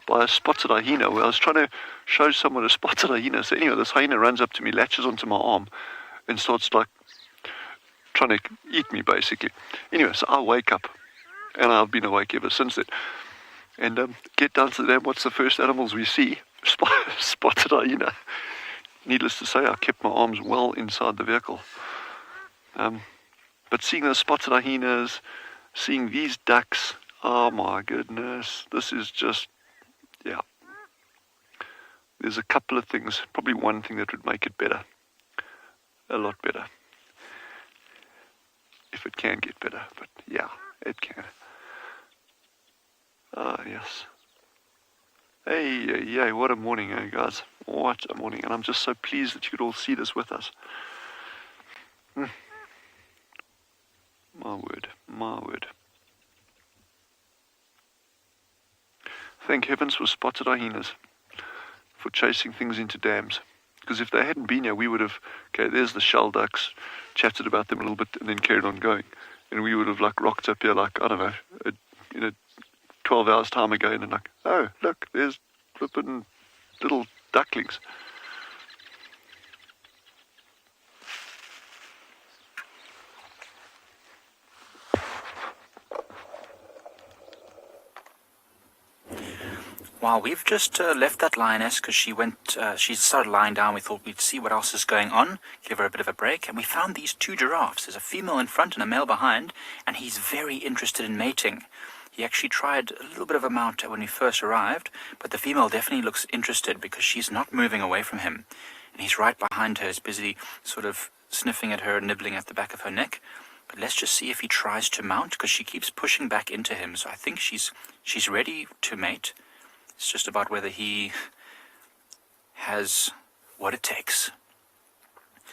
by a spotted hyena, where I was trying to show someone a spotted hyena. So anyway, this hyena runs up to me, latches onto my arm, and starts like trying to eat me, basically. Anyway, so I wake up, and I've been awake ever since then. And get down to the dam. What's the first animals we see? Spotted hyena. Needless to say, I kept my arms well inside the vehicle. But seeing those spotted hyenas, seeing these ducks, oh my goodness, this is just, yeah. There's a couple of things, probably one thing that would make it better. A lot better. If it can get better, but yeah, it can. Ah, yes. Hey, what a morning, eh, guys. What a morning. And I'm just so pleased that you could all see this with us. My word. Thank heavens for spotted hyenas, for chasing things into dams. Because if they hadn't been here, we would have, okay, there's the shell ducks, chatted about them a little bit, and then carried on going. And we would have, like, rocked up here, like, I don't know, 12 hours time ago, and then like, oh, look, there's flippin' little ducklings. Wow, we've just left that lioness because she started lying down. We thought we'd see what else is going on, give her a bit of a break, and we found these two giraffes. There's a female in front and a male behind, and he's very interested in mating. He actually tried a little bit of a mount when we first arrived, but the female definitely looks interested because she's not moving away from him. And he's right behind her, is busy sort of sniffing at her, nibbling at the back of her neck. But let's just see if he tries to mount, because she keeps pushing back into him. So I think she's ready to mate. It's just about whether he has what it takes.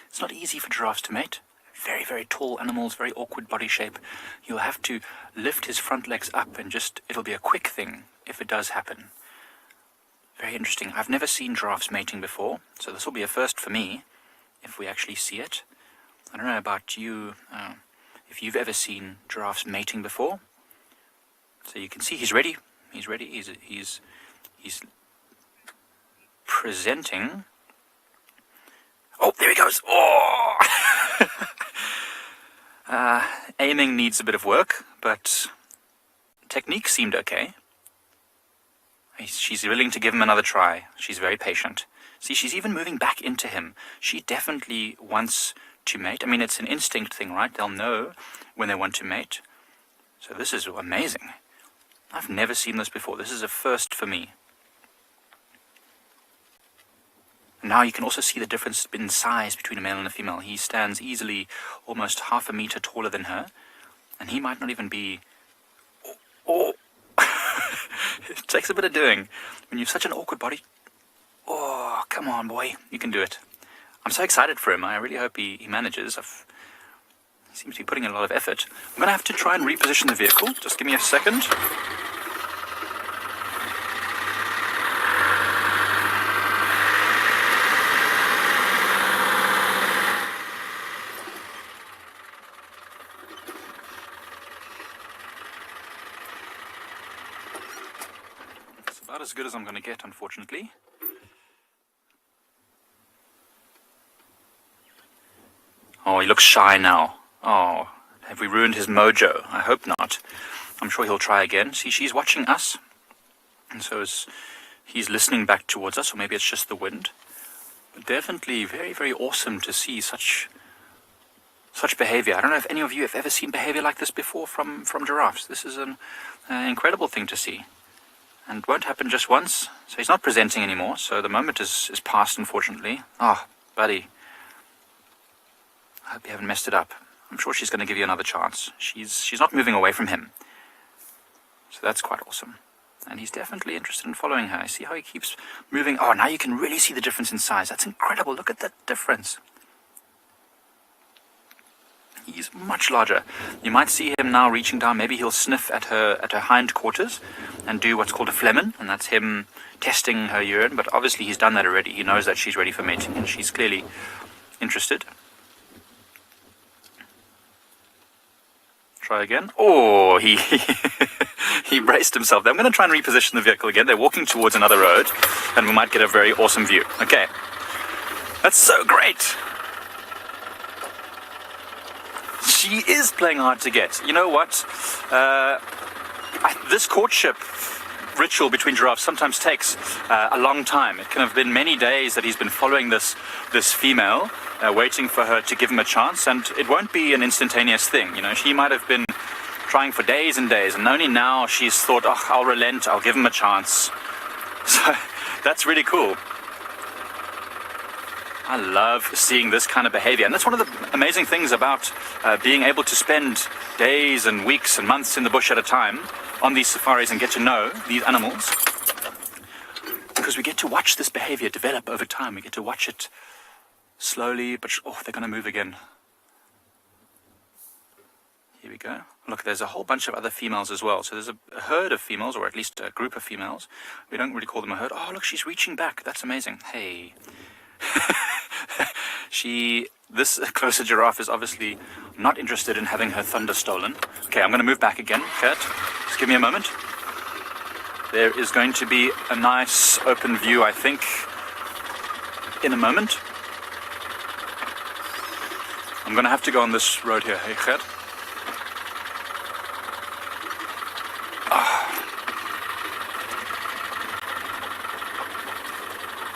It's not easy for giraffes to mate. Very, very tall animals, very awkward body shape. You'll have to lift his front legs up and it'll be a quick thing if it does happen. Very interesting. I've never seen giraffes mating before, so this will be a first for me if we actually see it. I don't know about you, if you've ever seen giraffes mating before. So you can see he's ready. He's ready. He's presenting. Oh, there he goes. Oh! Aiming needs a bit of work, but technique seemed okay. She's willing to give him another try. She's very patient. See, she's even moving back into him. She definitely wants to mate. I mean, it's an instinct thing, right? They'll know when they want to mate. So this is amazing. I've never seen this before. This is a first for me. Now you can also see the difference in size between a male and a female. He stands easily almost half a meter taller than her, and he might not even be... Oh! It takes a bit of doing. When you have such an awkward body... Oh, come on, boy. You can do it. I'm so excited for him. I really hope he manages. He seems to be putting in a lot of effort. I'm going to have to try and reposition the vehicle. Just give me a second. About as good as I'm going to get, unfortunately. Oh, he looks shy now. Oh, Have we ruined his mojo? I hope not. I'm sure he'll try again. See, she's watching us, and so he's listening back towards us, or maybe it's just the wind. But definitely very, very awesome to see such behavior. I don't know if any of you have ever seen behavior like this before from giraffes. This is an incredible thing to see. And it won't happen just once. So he's not presenting anymore, so the moment is past, unfortunately. Oh, buddy. I hope you haven't messed it up. I'm sure she's going to give you another chance. She's not moving away from him. So that's quite awesome. And he's definitely interested in following her. See how he keeps moving? Oh, now you can really see the difference in size. That's incredible. Look at that difference. He's much larger. You might see him now reaching down. Maybe he'll sniff at her hindquarters and do what's called a phlegm, and that's him testing her urine. But obviously he's done that already. He knows that she's ready for mating, and she's clearly interested. Try again. Oh, he he braced himself. I'm going to try and reposition the vehicle again. They're walking towards another road, and we might get a very awesome view. Okay, that's so great. She is playing hard to get. You know what? This courtship ritual between giraffes sometimes takes a long time. It can have been many days that he's been following this female, waiting for her to give him a chance, and it won't be an instantaneous thing. You know, she might have been trying for days and days, and only now she's thought, oh, I'll relent, I'll give him a chance. So that's really cool. I love seeing this kind of behavior, and that's one of the amazing things about being able to spend days and weeks and months in the bush at a time on these safaris and get to know these animals, because we get to watch this behavior develop over time. We get to watch it slowly, but oh, they're going to move again. Here we go. Look, there's a whole bunch of other females as well. So there's a herd of females, or at least a group of females. We don't really call them a herd. Oh, look, she's reaching back. That's amazing. Hey. This closer giraffe is obviously not interested in having her thunder stolen. Okay, I'm going to move back again, Kurt. Just give me a moment. There is going to be a nice open view, I think, in a moment. I'm going to have to go on this road here. Hey, Kurt.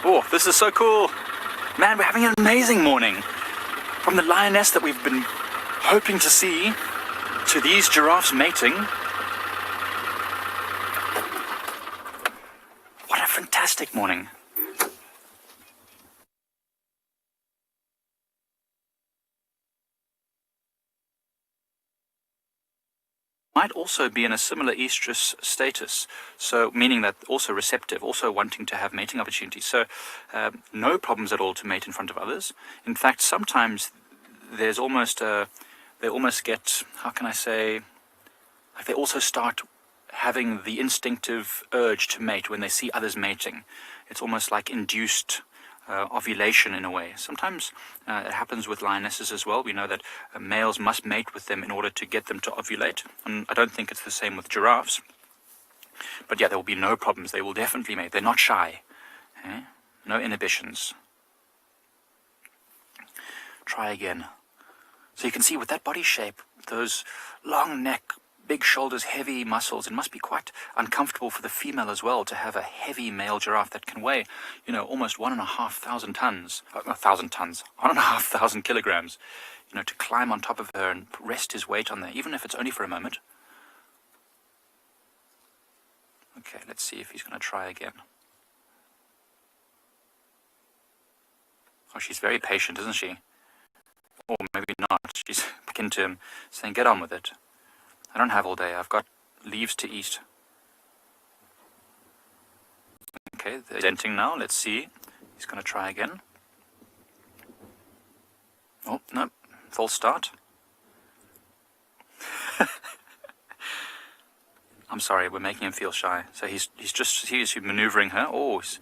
Oh, this is so cool. Man, we're having an amazing morning. From the lioness that we've been hoping to see to these giraffes mating. What a fantastic morning. Might also be in a similar estrus status, so meaning that also receptive, also wanting to have mating opportunities. So no problems at all to mate in front of others. In fact, sometimes there's almost they almost get, how can I say, like they also start having the instinctive urge to mate when they see others mating. It's almost like induced ovulation in a way. Sometimes it happens with lionesses as well. We know that males must mate with them in order to get them to ovulate, and I don't think it's the same with giraffes. But yeah, there will be no problems. They will definitely mate. They're not shy. Okay? No inhibitions. Try again. So you can see with that body shape, those long neck, big shoulders, heavy muscles, it must be quite uncomfortable for the female as well to have a heavy male giraffe that can weigh, you know, almost 1,500 tons, 1,500 kilograms, you know, to climb on top of her and rest his weight on there, even if it's only for a moment. Okay, let's see if he's going to try again. Oh, she's very patient, isn't she? Or maybe not. She's akin to him, saying, get on with it. I don't have all day. I've got leaves to eat. Okay, they're denting now. Let's see. He's going to try again. Oh, no. False start. I'm sorry, we're making him feel shy. So he's maneuvering her. Oh, he's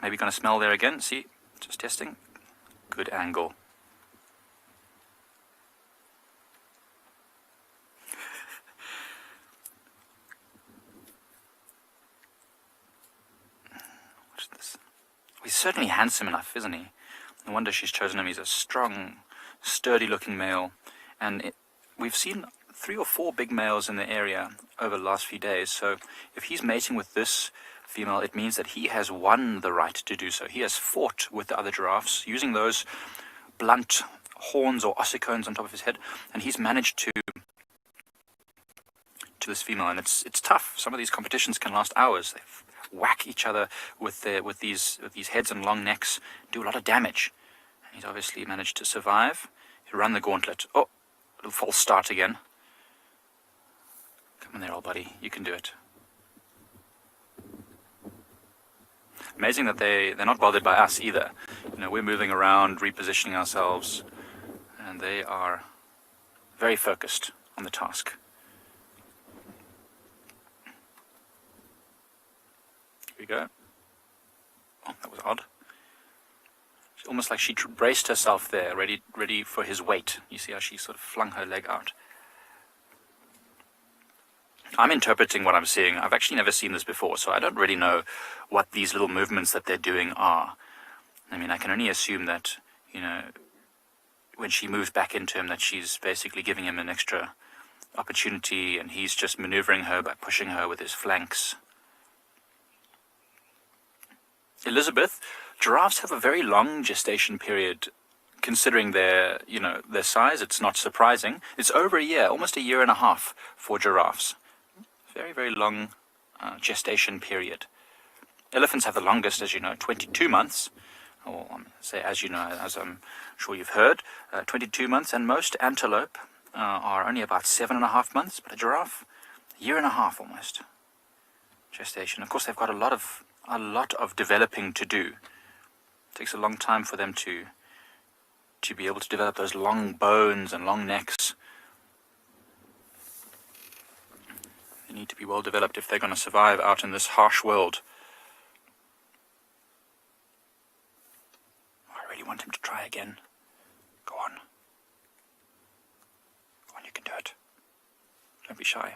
maybe going to smell there again. See? Just testing. Good angle. He's certainly handsome enough, isn't he? No wonder she's chosen him. He's a strong, sturdy-looking male. And we've seen 3 or 4 big males in the area over the last few days. So if he's mating with this female, it means that he has won the right to do so. He has fought with the other giraffes using those blunt horns or ossicones on top of his head, and he's managed to this female, and it's tough. Some of these competitions can last hours. They whack each other with these heads and long necks, do a lot of damage. And he's obviously managed to survive. He ran the gauntlet. Oh, little false start again. Come on there, old buddy, you can do it. Amazing that they're not bothered by us either. You know, we're moving around, repositioning ourselves, and they are very focused on the task. Here we go. Oh, that was odd. It's almost like she braced herself there, ready for his weight. You see how she sort of flung her leg out. I'm interpreting what I'm seeing. I've actually never seen this before, so I don't really know what these little movements that they're doing are. I mean, I can only assume that, you know, when she moves back into him, that she's basically giving him an extra opportunity, and he's just maneuvering her by pushing her with his flanks. Elizabeth, giraffes have a very long gestation period. Considering their size, it's not surprising. It's over a year, almost a year and a half for giraffes. Very, very long gestation period. Elephants have the longest, as you know, 22 months. Or say, as you know, as I'm sure you've heard, 22 months. And most antelope are only about 7.5 months. But a giraffe, a year and a half almost gestation. Of course, they've got a lot of developing to do. It takes a long time for them to be able to develop those long bones and long necks. They need to be well developed if they're going to survive out in this harsh world. I really want him to try again. Go on. Go on, you can do it. Don't be shy.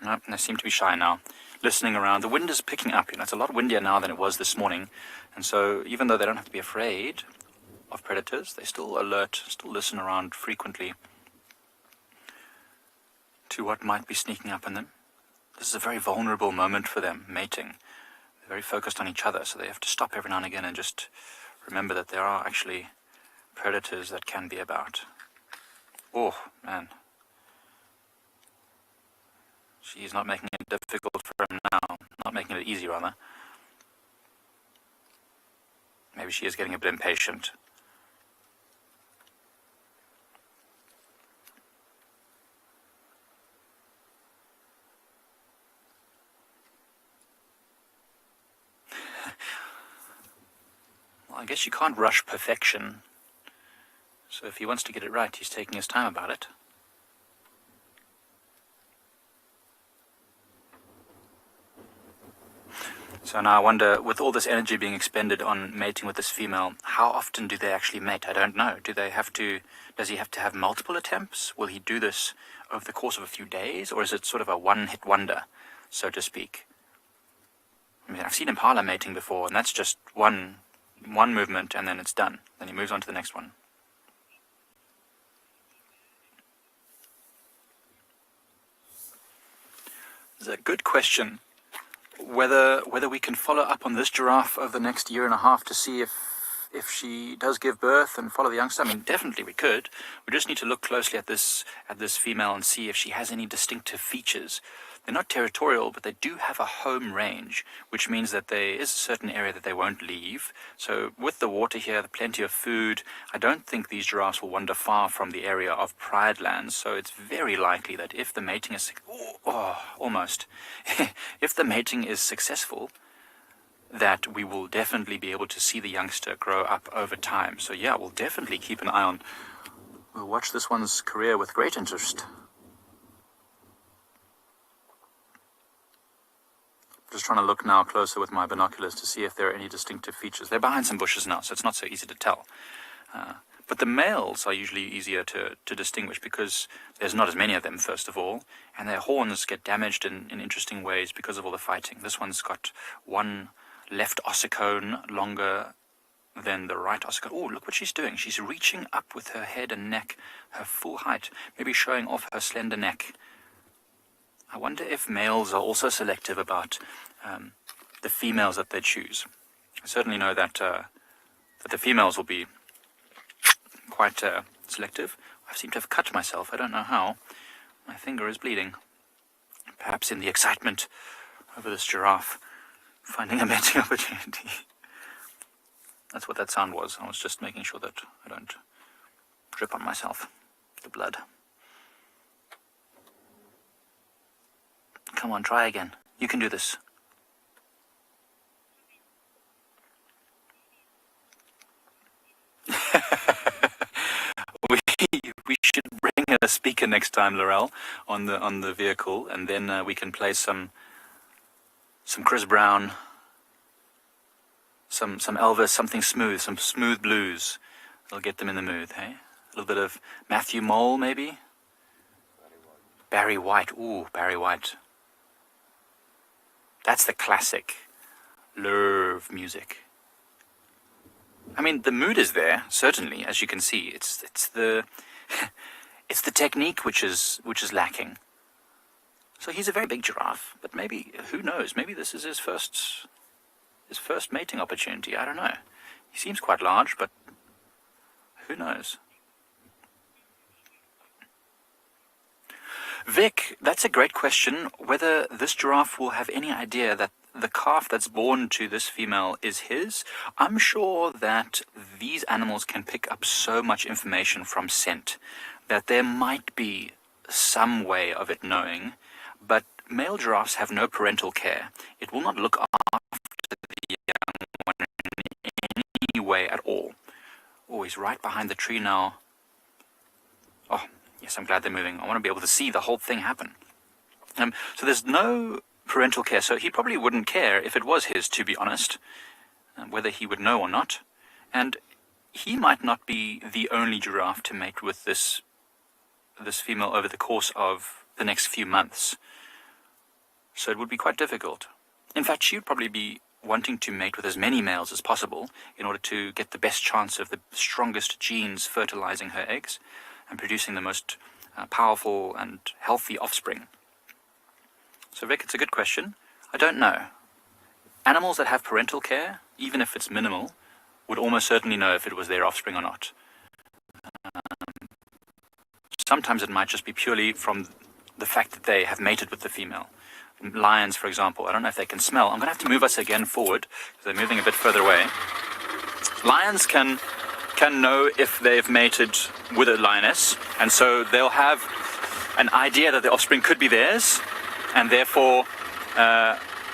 No, they seem to be shy now. Listening around. The wind is picking up. You know, it's a lot windier now than it was this morning. And so even though they don't have to be afraid of predators, they still alert, still listen around frequently to what might be sneaking up on them. This is a very vulnerable moment for them, mating. They're very focused on each other, so they have to stop every now and again and just remember that there are actually predators that can be about. Oh, man. She's not making it difficult for him now. Not making it easy, rather. Maybe she is getting a bit impatient. Well, I guess you can't rush perfection. So if he wants to get it right, he's taking his time about it. So now I wonder, with all this energy being expended on mating with this female, how often do they actually mate? I don't know. Does he have to have multiple attempts? Will he do this over the course of a few days? Or is it sort of a one-hit wonder, so to speak? I mean, I've seen Impala mating before, and that's just one movement, and then it's done. Then he moves on to the next one. It's a good question. Whether we can follow up on this giraffe over the next year and a half to see if she does give birth and follow the youngster. I mean, definitely we could. We just need to look closely at this female and see if she has any distinctive features. They're not territorial, but they do have a home range, which means that there is a certain area that they won't leave. So with the water here, plenty of food, I don't think these giraffes will wander far from the area of pride lands. So it's very likely that if the mating is almost if the mating is successful, that we will definitely be able to see the youngster grow up over time. So yeah, we'll definitely keep an eye on. We'll watch this one's career with great interest. Just trying to look now closer with my binoculars to see if there are any distinctive features. They're behind some bushes now, so it's not so easy to tell. But the males are usually easier to distinguish because there's not as many of them, first of all, and their horns get damaged in interesting ways because of all the fighting. This one's got one left ossicone longer than the right ossicone. Oh, look what she's doing. She's reaching up with her head and neck, her full height, maybe showing off her slender neck. I wonder if males are also selective about the females that they choose. I certainly know that the females will be quite selective. I seem to have cut myself. I don't know how. My finger is bleeding. Perhaps in the excitement over this giraffe finding a mating opportunity. That's what that sound was. I was just making sure that I don't drip on myself, the blood. Come on, try again. You can do this. We should bring a speaker next time, Laurel, on the vehicle, and then we can play some Chris Brown, some Elvis, something smooth, some smooth blues. It'll get them in the mood, hey? A little bit of Matthew Mole, maybe? Barry White. Ooh, Barry White. That's the classic Lerv music. I mean, the mood is there, certainly, as you can see. It's the it's the technique which is lacking. So he's a very big giraffe, but maybe, who knows? Maybe this is his first mating opportunity. I don't know. He seems quite large, but who knows? Vic, that's a great question. Whether this giraffe will have any idea that the calf that's born to this female is his. I'm sure that these animals can pick up so much information from scent that there might be some way of it knowing, but male giraffes have no parental care. It will not look after the young one in any way at all. Oh, he's right behind the tree now. Oh, yes, I'm glad they're moving. I want to be able to see the whole thing happen. So there's no parental care, so he probably wouldn't care if it was his, to be honest, whether he would know or not. And he might not be the only giraffe to mate with this female over the course of the next few months. So it would be quite difficult. In fact, she would probably be wanting to mate with as many males as possible in order to get the best chance of the strongest genes fertilizing her eggs and producing the most powerful and healthy offspring. So Vic, it's a good question. I don't know. Animals that have parental care, even if it's minimal, would almost certainly know if it was their offspring or not. Sometimes it might just be purely from the fact that they have mated with the female. Lions, for example, I don't know if they can smell. I'm going to have to move us again forward, because they're moving a bit further away. Lions can know if they've mated with a lioness, and so they'll have an idea that the offspring could be theirs, and therefore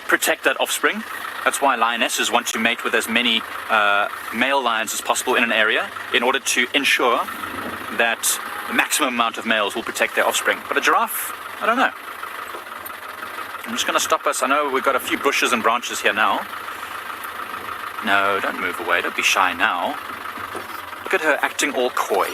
protect that offspring. That's why lionesses want to mate with as many male lions as possible in an area in order to ensure that the maximum amount of males will protect their offspring. But a giraffe, I don't know. I'm just going to stop us. I know we've got a few bushes and branches here now. No, don't move away. Don't be shy now. Look at her acting all coy.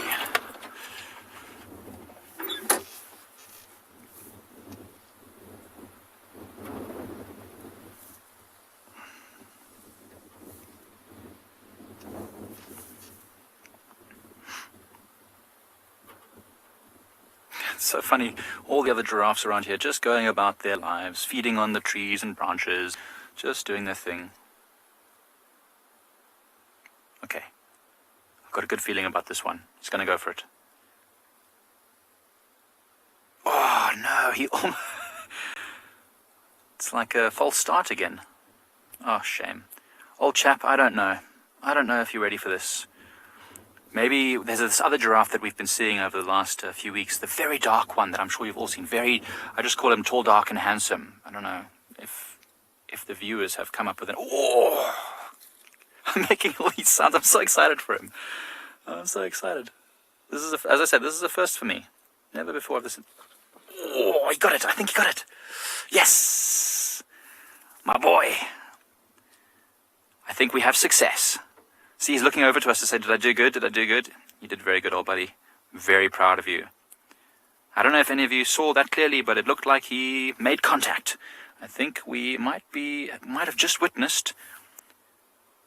So funny, all the other giraffes around here just going about their lives, feeding on the trees and branches, just doing their thing. Okay, I've got a good feeling about this one. He's going to go for it. Oh no, he almost... It's like a false start again. Oh, shame. Old chap, I don't know. I don't know if you're ready for this. Maybe there's this other giraffe that we've been seeing over the last few weeks, the very dark one that I'm sure you've all seen. I just call him tall, dark, and handsome. I don't know if the viewers have come up with an... Oh! I'm making all these sounds. I'm so excited for him. I'm so excited. This is, as I said, this is a first for me. Never before have this... Oh, he got it. I think he got it. Yes! My boy. I think we have success. See, he's looking over to us to say, did I do good? Did I do good? You did very good, old buddy. Very proud of you. I don't know if any of you saw that clearly, but it looked like he made contact. I think we might have just witnessed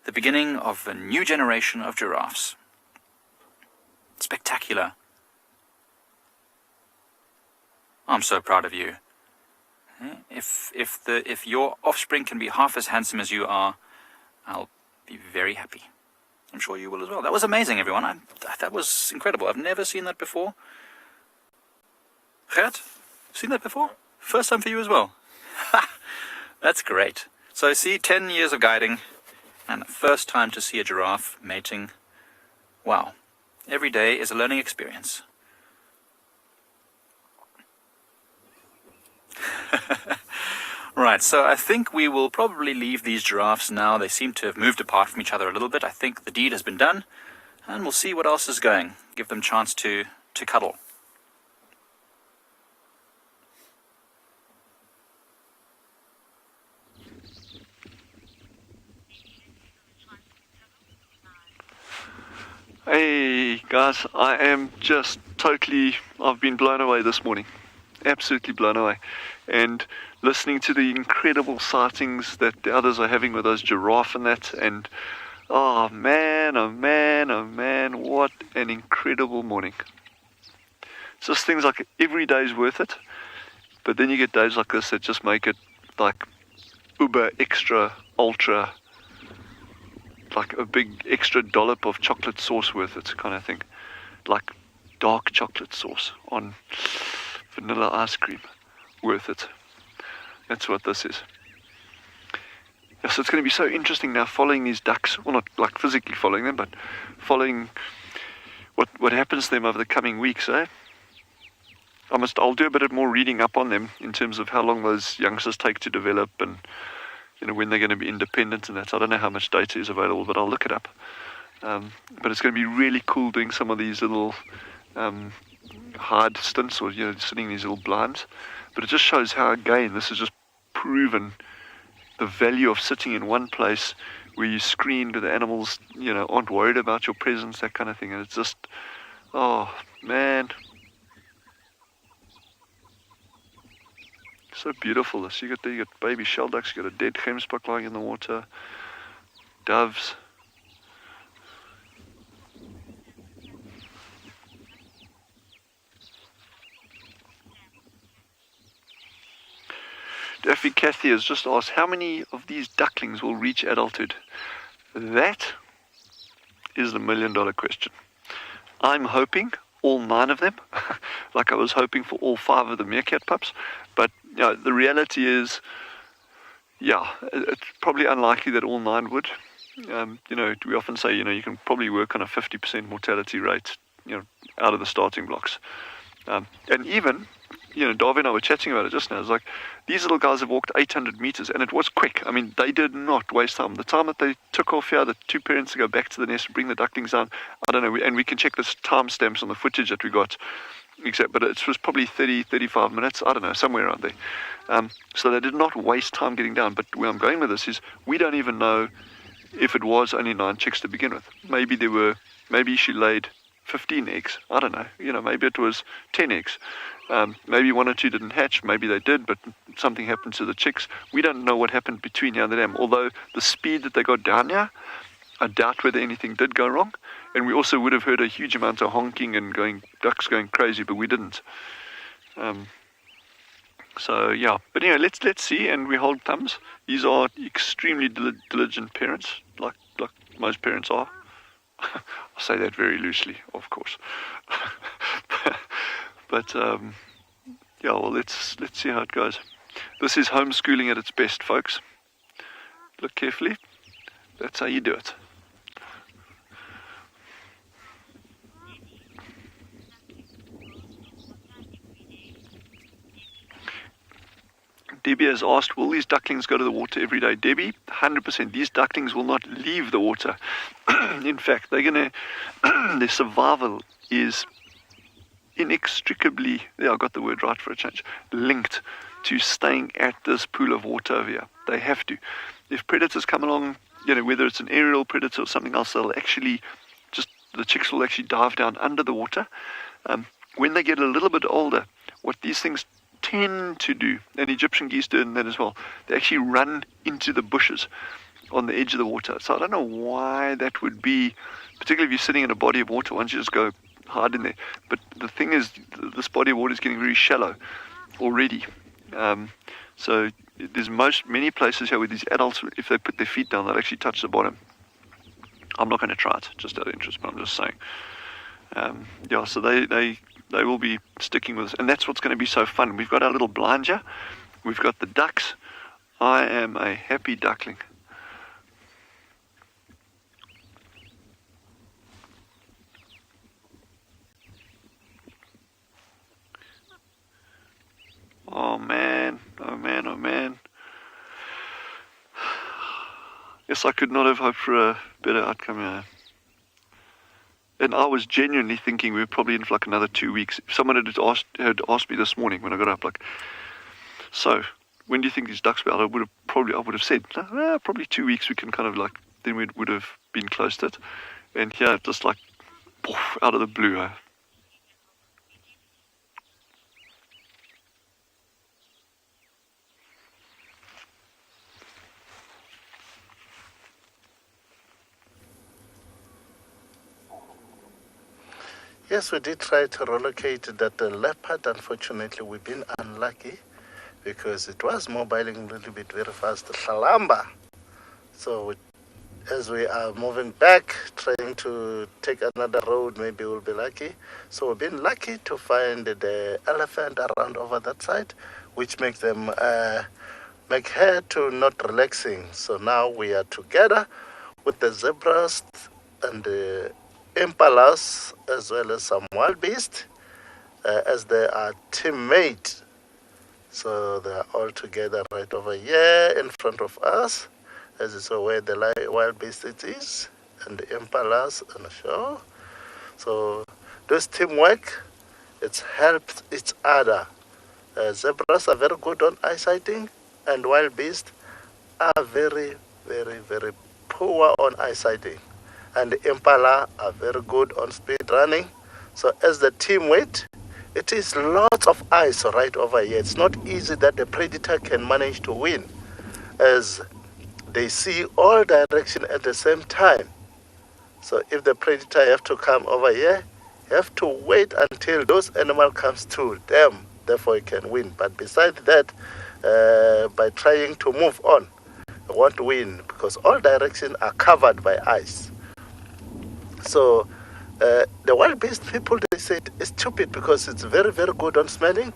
the beginning of a new generation of giraffes. Spectacular. I'm so proud of you. If your offspring can be half as handsome as you are, I'll be very happy. I'm sure you will as well. That was amazing, everyone. That was incredible. I've never seen that before. Gert, seen that before? First time for you as well. That's great. So see, 10 years of guiding, and the first time to see a giraffe mating. Wow. Every day is a learning experience. Right, so I think we will probably leave these giraffes now. They seem to have moved apart from each other a little bit. I think the deed has been done, and we'll see what else is going. Give them a chance to cuddle. Hey guys, I've been blown away this morning. Absolutely blown away. And listening to the incredible sightings that the others are having with those giraffe and that, and oh man, what an incredible morning. It's just things like every day's worth it, but then you get days like this that just make it like uber extra ultra, like a big extra dollop of chocolate sauce worth it kind of thing, like dark chocolate sauce on vanilla ice cream worth it. That's what this is. Yeah, so it's going to be so interesting now following these ducks, well, not like physically following them, but following what happens to them over the coming weeks, eh? I'll do a bit more reading up on them in terms of how long those youngsters take to develop, and when they're going to be independent and that. So I don't know how much data is available, but I'll look it up. But it's going to be really cool doing some of these little hard stints, or sitting in these little blinds. But it just shows how, again, this has just proven the value of sitting in one place where you screened, the animals, aren't worried about your presence, that kind of thing. And it's just, oh man, so beautiful. This you got baby shell ducks, you got a dead gemsbok lying in the water, doves. Daffy Cathy has just asked, how many of these ducklings will reach adulthood? That is the $1 million question. I'm hoping all 9 of them, like I was hoping for all 5 of the meerkat pups. But the reality is, it's probably unlikely that all 9 would. We often say, you can probably work on a 50% mortality rate, out of the starting blocks. And even, Darwin and I were chatting about it just now. It's like, these little guys have walked 800 meters, and it was quick. I mean, they did not waste time. The time that they took off here, the 2 parents to go back to the nest and bring the ducklings down, I don't know, and we can check the timestamps on the footage that we got, but it was probably 30, 35 minutes, I don't know, somewhere around there. So they did not waste time getting down. But where I'm going with this is, we don't even know if it was only 9 chicks to begin with. Maybe she laid 15 eggs. I don't know. Maybe it was 10 eggs. Maybe 1 or 2 didn't hatch. Maybe they did, but something happened to the chicks. We don't know what happened between here and the dam. Although the speed that they got down here, I doubt whether anything did go wrong. And we also would have heard a huge amount of honking and ducks going crazy, but we didn't. So yeah. But anyway, let's see, and we hold thumbs. These are extremely diligent parents, like most parents are. I say that very loosely, of course. But let's see how it goes. This is homeschooling at its best, folks. Look carefully. That's how you do it. Debbie has asked, will these ducklings go to the water every day? Debbie, 100%. These ducklings will not leave the water. In fact, their survival is inextricably, I got the word right for a change, linked to staying at this pool of water over here. They have to. If predators come along, whether it's an aerial predator or something else, they'll actually just the chicks will actually dive down under the water. When they get a little bit older, what these things tend to do, and Egyptian geese do that as well, they actually run into the bushes on the edge of the water. So I don't know why that would be, particularly if you're sitting in a body of water. Once you just go hide in there. But the thing is, this body of water is getting very shallow already. So there's many places here where these adults, if they put their feet down, they'll actually touch the bottom. I'm not going to try it, just out of interest, but I'm just saying. Yeah, so they will be sticking with us, and that's what's going to be so fun. We've got our little blinder, we've got the ducks. I am a happy duckling. Oh man, oh man, oh man. Yes, I could not have hoped for a better outcome here. And I was genuinely thinking we were probably in for like another 2 weeks. If someone had asked me this morning when I got up, like, so when do you think these ducks were out? I would have said, probably 2 weeks. We can kind of like, then we would have been close to it. And here, just like, poof, out of the blue. Yes, we did try to relocate that leopard. Unfortunately, we've been unlucky because it was mobiling a little bit very fast. Shalamba. So as we are moving back, trying to take another road, maybe we'll be lucky. So we've been lucky to find the elephant around over that side, which makes them make her to not relaxing. So now we are together with the zebras and the Impalas, as well as some wild beasts, as they are teammates. So they are all together right over here in front of us, as is where the wild beast it is, and the Impalas on the shore. So this teamwork, it's helped each other. Zebras are very good on eyesighting, and wild beasts are very, very, very poor on eyesighting. And the Impala are very good on speed running. So as the team weight, it is lots of ice right over here. It's not easy that the predator can manage to win, as they see all direction at the same time. So if the predator have to come over here, you have to wait until those animals comes to them, therefore you can win. But besides that, by trying to move on, you won't win because all directions are covered by ice. So the wild beast people, they said it's stupid because it's very, very good on smelling.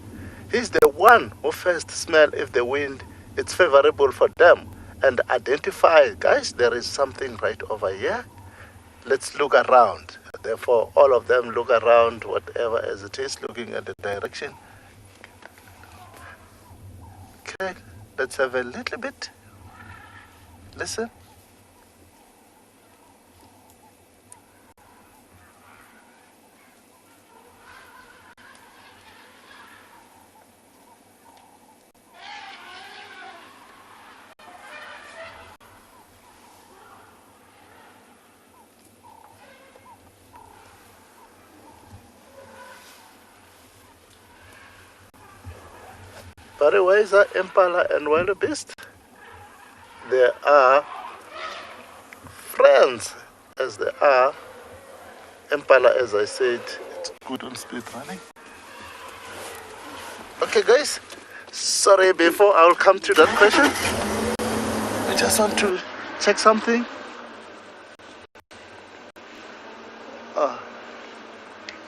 He's the one who first smell if the wind is favorable for them and identify, guys, there is something right over here. Let's look around. Therefore, all of them look around, whatever as it is, looking at the direction. Okay, let's have a little bit. Listen. Otherwise, Impala and wildebeest, they are friends as they are. Impala, as I said, it's good on speed running. Okay, guys, sorry, before I'll come to that question, I just want to check something.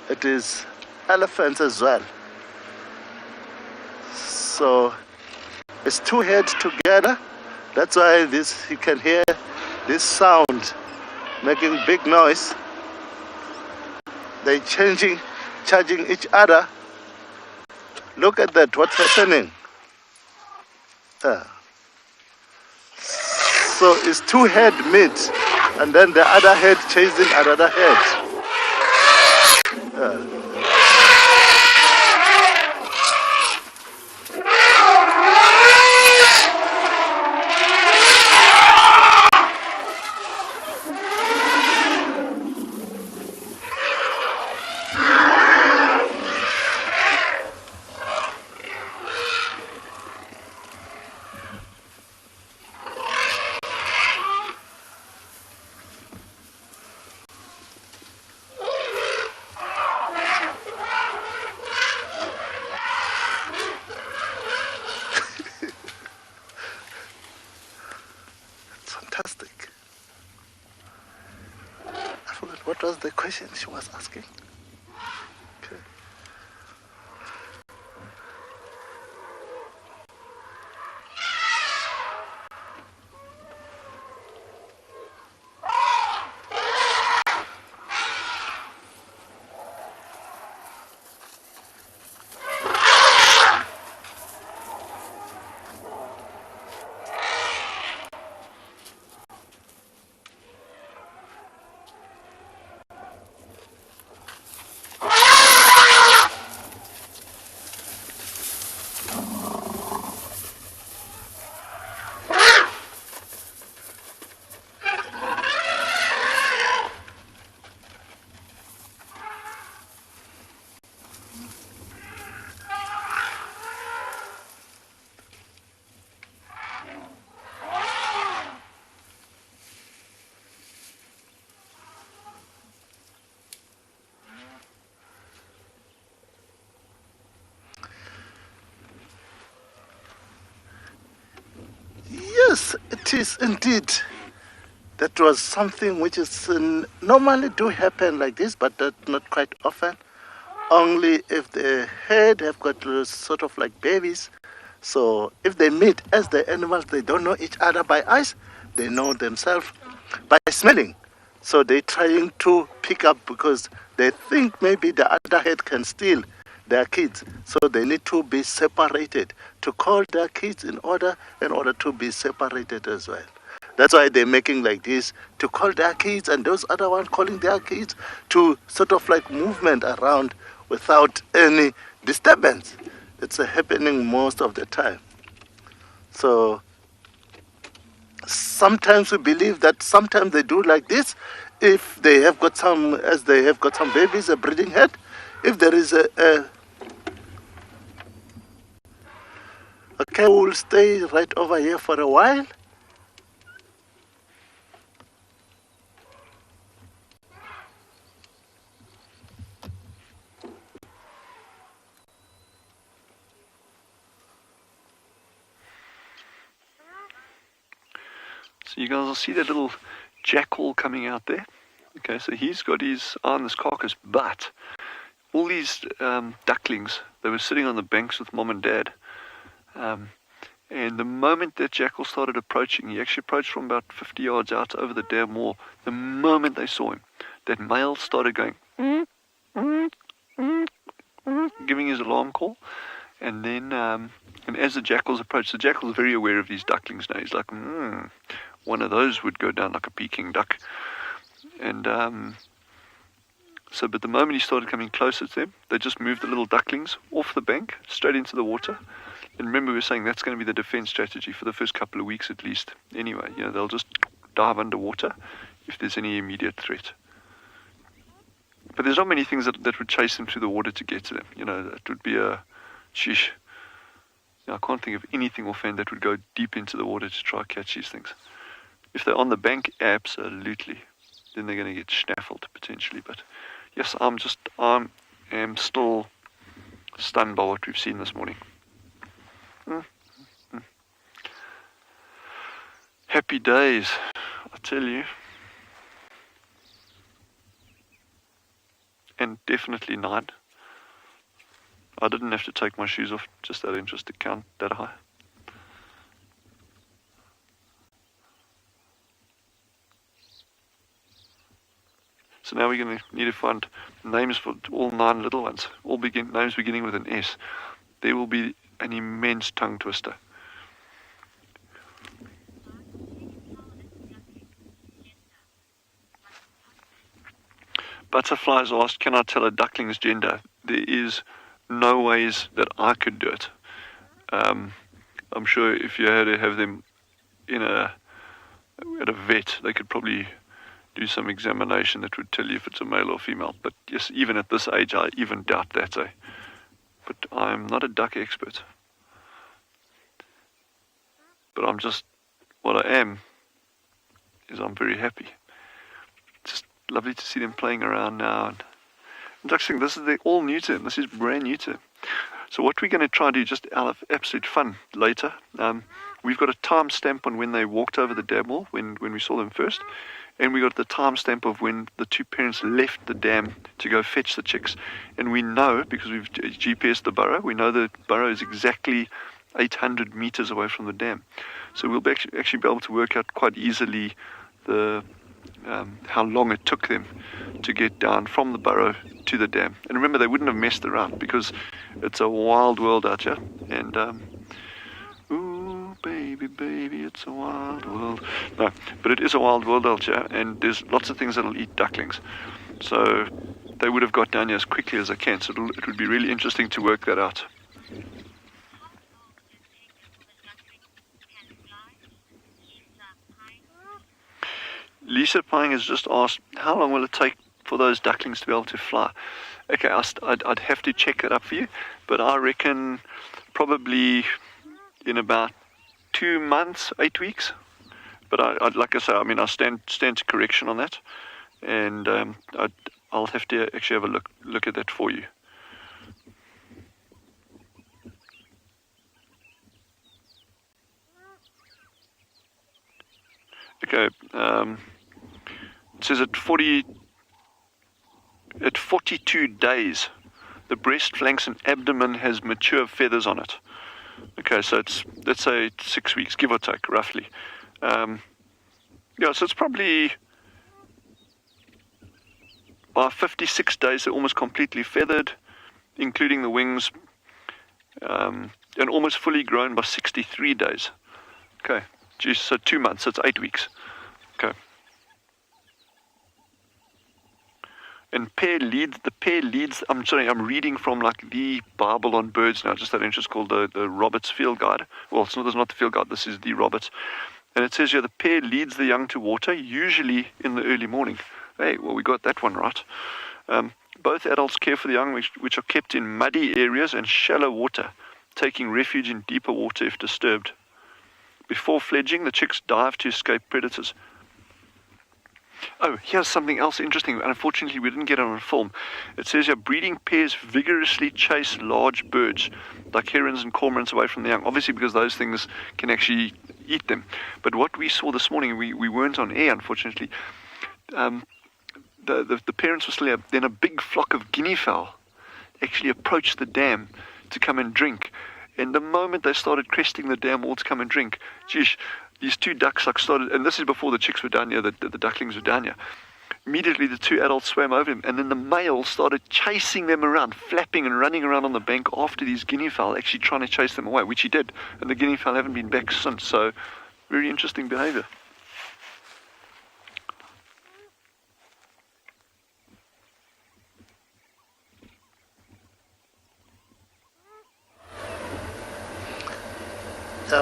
It is elephants as well. So it's two heads together. That's why you can hear this sound making big noise. They're charging each other. Look at that, what's happening? So it's two head meet, and then the other head chasing another head. What was the question she was asking? Okay. Yes, it is indeed. That was something which is normally do happen like this, but not quite often. Only if the herd have got sort of like babies. So if they meet as the animals, they don't know each other by eyes. They know themselves by smelling. So they're trying to pick up because they think maybe the other herd can steal their kids. So they need to be separated, to call their kids in order to be separated as well. That's why they're making like this, to call their kids and those other ones calling their kids, to sort of like movement around without any disturbance. It's happening most of the time. So sometimes we believe that sometimes they do like this if they have got some, as they have got some babies, a breeding head. If there is a okay, we'll stay right over here for a while. So you guys will see that little jackal coming out there. Okay, so he's got his eye on this carcass, but all these ducklings, they were sitting on the banks with mom and dad. And the moment that jackal started approaching, he actually approached from about 50 yards out over the dam wall. The moment they saw him, that male started going, giving his alarm call. And then, and as the jackals approached, the jackal's very aware of these ducklings now. He's like, one of those would go down like a Peking duck. And but the moment he started coming closer to them, they just moved the little ducklings off the bank, straight into the water. And remember, we were saying that's going to be the defense strategy for the first couple of weeks at least. Anyway, they'll just dive underwater if there's any immediate threat. But there's not many things that would chase them through the water to get to them. That would be a sheesh. I can't think of anything offhand that would go deep into the water to try to catch these things. If they're on the bank, absolutely. Then they're going to get snaffled potentially. But yes, I am still stunned by what we've seen this morning. Happy days, I tell you. And definitely 9. I didn't have to take my shoes off just out of interest to count that high. So now we're going to need to find names for all 9 little ones, names beginning with an S. There will be an immense tongue twister. Butterflies asked, can I tell a duckling's gender? There is no ways that I could do it. I'm sure if you had to have them at a vet, they could probably do some examination that would tell you if it's a male or female. But yes, even at this age, I even doubt that. But I'm not a duck expert. But what I am is I'm very happy. Just lovely to see them playing around now. And ducks, this is all new to them. This is brand new to them. So what we're going to try to do, just out of absolute fun later, we've got a time stamp on when they walked over the dam wall, when we saw them first. and we got the timestamp of when the two parents left the dam to go fetch the chicks. And we know, because we've GPSed the burrow, we know the burrow is exactly 800 meters away from the dam. So we'll actually be able to work out quite easily the how long it took them to get down from the burrow to the dam. And remember, they wouldn't have messed around because it's a wild world out here. And ooh, baby, baby, it's a wild world. No, but it is a wild world out here, and there's lots of things that'll eat ducklings. So they would have got down here as quickly as they can. So it would be really interesting to work that out. Lisa Pine has just asked, how long will it take for those ducklings to be able to fly? Okay, I'd have to check that up for you, but I reckon probably in about 2 months, 8 weeks. But I'd like I say, I mean, I stand to correction on that, and I'll have to actually have a look at that for you. Okay, it says at 42 days, the breast, flanks, and abdomen has mature feathers on it. Okay, so it's, let's say 6 weeks, give or take, roughly. Yeah, so it's probably by 56 days, they're almost completely feathered, including the wings, and almost fully grown by 63 days. Okay, geez, so 2 months, so it's 8 weeks. Okay. And the pair leads, I'm sorry, I'm reading from like the Bible on birds now, just that interest called the Roberts Field Guide. Well, this is not the Field Guide, this is the Roberts. And it says here, the pair leads the young to water, usually in the early morning. Hey, well, we got that one right. Both adults care for the young, which are kept in muddy areas and shallow water, taking refuge in deeper water if disturbed. Before fledging, the chicks dive to escape predators. Oh, here's something else interesting. Unfortunately, we didn't get it on film. It says here, breeding pairs vigorously chase large birds, like herons and cormorants, away from the young. Obviously, because those things can actually eat them. But what we saw this morning, we weren't on air, unfortunately. The parents were still here. Then a big flock of guinea fowl actually approached the dam to come and drink. And the moment they started cresting the dam wall to come and drink, geez, these two ducks started, and this is before the chicks were down here, the ducklings were down here. Immediately the two adults swam over him, and then the male started chasing them around, flapping and running around on the bank after these guinea fowl, actually trying to chase them away, which he did. And the guinea fowl haven't been back since, so very interesting behavior.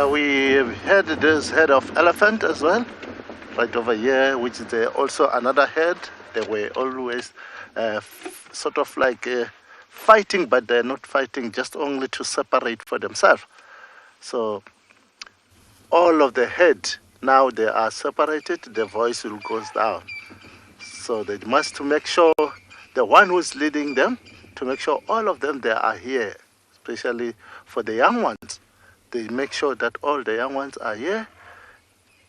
We had this head of elephant as well, right over here, which is also another head. They were always sort of like fighting, but they're not fighting, just only to separate for themselves. So all of the head, now they are separated, the voice will go down. So they must make sure, the one who's leading them, to make sure all of them, they are here, especially for the young ones. They make sure that all the young ones are here.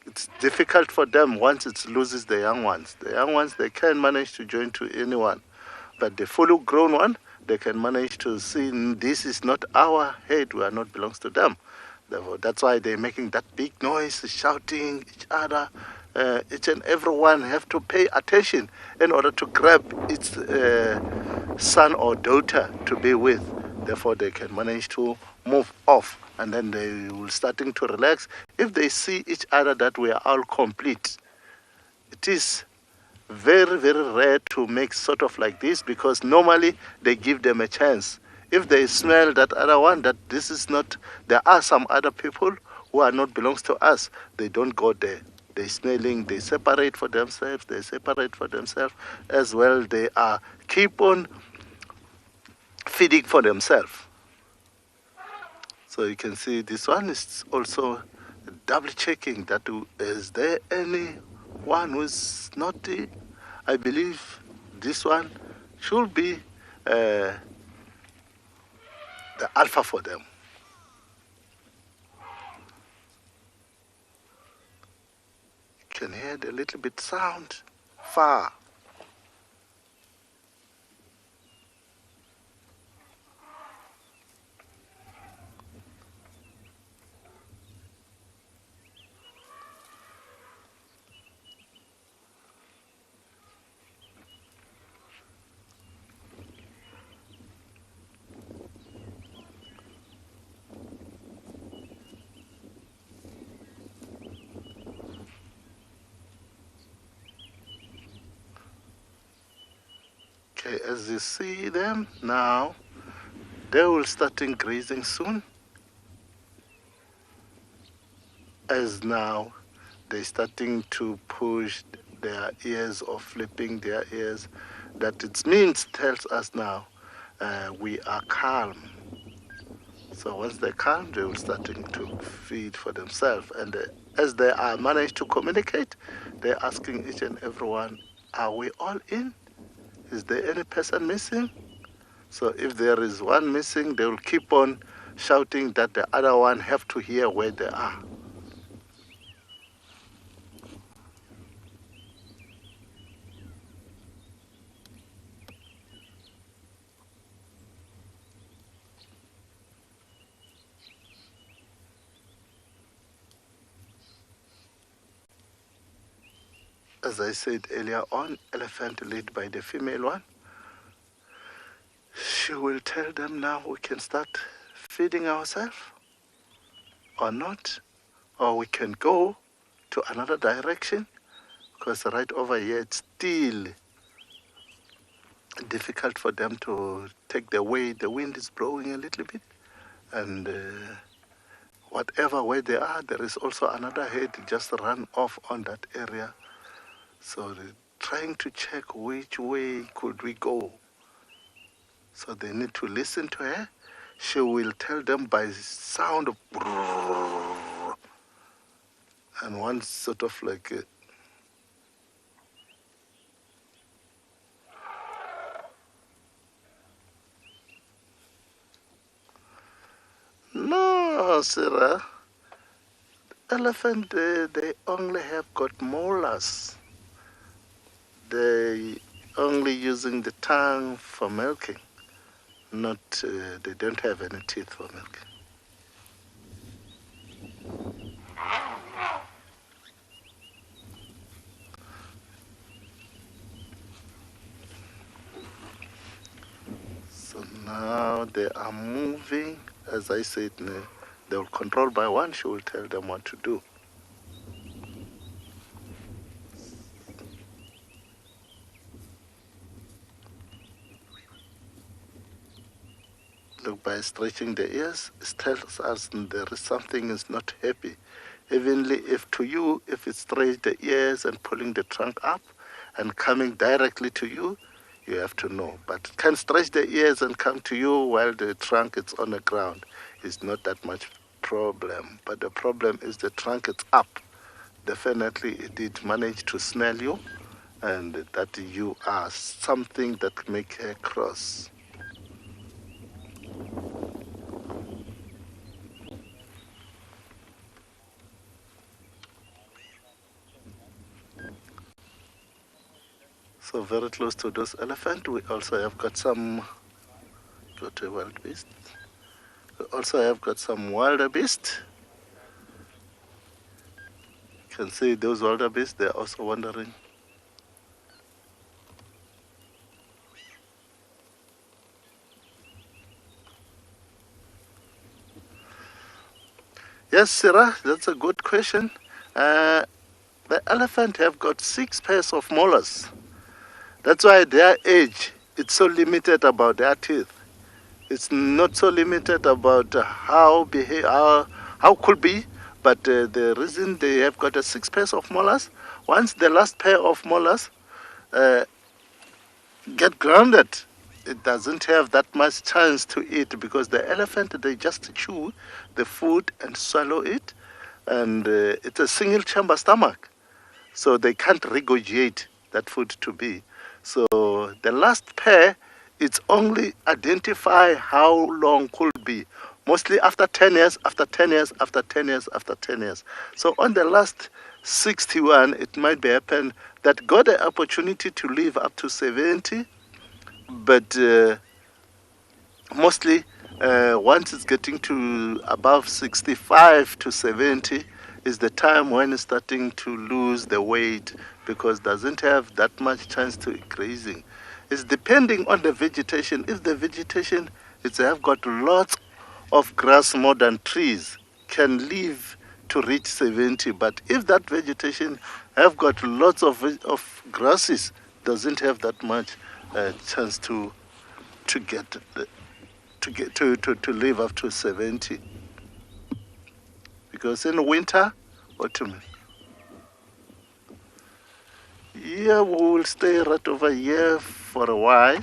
It's difficult for them once it loses the young ones. The young ones, they can manage to join to anyone. But the fully grown one, they can manage to see, this is not our head, we are not belongs to them. Therefore, that's why they're making that big noise, shouting each other. Each and everyone have to pay attention in order to grab its son or daughter to be with. Therefore, they can manage to move off, and then they will starting to relax. If they see each other that we are all complete, it is very, very rare to make sort of like this, because normally they give them a chance. If they smell that other one, that this is not, there are some other people who are not belongs to us, they don't go there. They smelling, they separate for themselves, as well. They are keep on feeding for themselves. So you can see this one is also double checking that is there anyone who's naughty. I believe this one should be the alpha for them. You can hear the little bit sound far. Okay, as you see them now, they will start grazing soon. As now, they're starting to push their ears or flipping their ears. That it means tells us now we are calm. So once they're calm, they will starting to feed for themselves. And as they are managed to communicate, they're asking each and everyone, are we all in? Is there any person missing? So if there is one missing, they will keep on shouting that the other one have to hear where they are. As I said earlier on, elephant led by the female one. She will tell them now we can start feeding ourselves or not, or we can go to another direction, because right over here it's still difficult for them to take the way. The wind is blowing a little bit, and whatever way they are, there is also another herd just run off on that area. So they're trying to check which way could we go. So they need to listen to her. She will tell them by sound of brrrr, and one sort of like no, Sarah. Elephant, they only have got molars. They only using the tongue for milking. Not, they don't have any teeth for milking. So now they are moving. As I said, they will control by one. She will tell them what to do. Look, by stretching the ears, it tells us there is something is not happy. Evenly, if to you, if it stretches the ears and pulling the trunk up and coming directly to you, you have to know. But it can stretch the ears and come to you while the trunk is on the ground. It's not that much problem. But the problem is the trunk is up. Definitely, it did manage to smell you, and that you are something that make her cross. So very close to those elephants, we also have got some, go to wild beast. We also have got some wildebeest. You can see those wildebeest, they're also wandering. Yes, Sarah, that's a good question. The elephant have got 6 pairs of molars. That's why their age, it's so limited about their teeth. It's not so limited about how could be, but the reason they have got 6 pairs of molars, once the last pair of molars get grounded, it doesn't have that much chance to eat, because the elephant, they just chew the food and swallow it, and it's a single chamber stomach, so they can't regurgitate that food to be. So the last pair, it's only identify how long could be. Mostly after 10 years, after 10 years, after 10 years, after 10 years. So on the last 61, it might be happen that got an opportunity to live up to 70, but mostly once it's getting to above 65 to 70 is the time when it's starting to lose the weight, because doesn't have that much chance to grazing. It's depending on the vegetation. If the vegetation have got lots of grass more than trees, can live to reach 70. But if that vegetation have got lots of grasses, doesn't have that much chance to live up to 70. Because in winter, autumn, yeah, we will stay right over here for a while.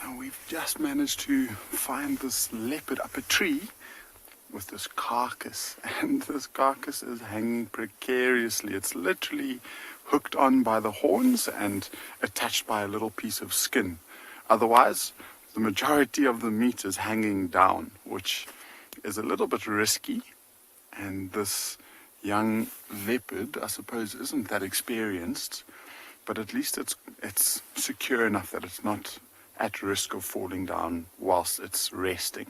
Now we've just managed to find this leopard up a tree with this carcass, and this carcass is hanging precariously. It's literally hooked on by the horns and attached by a little piece of skin. Otherwise, the majority of the meat is hanging down, which is a little bit risky. And this young leopard, I suppose, isn't that experienced, but at least it's secure enough that it's not at risk of falling down whilst it's resting.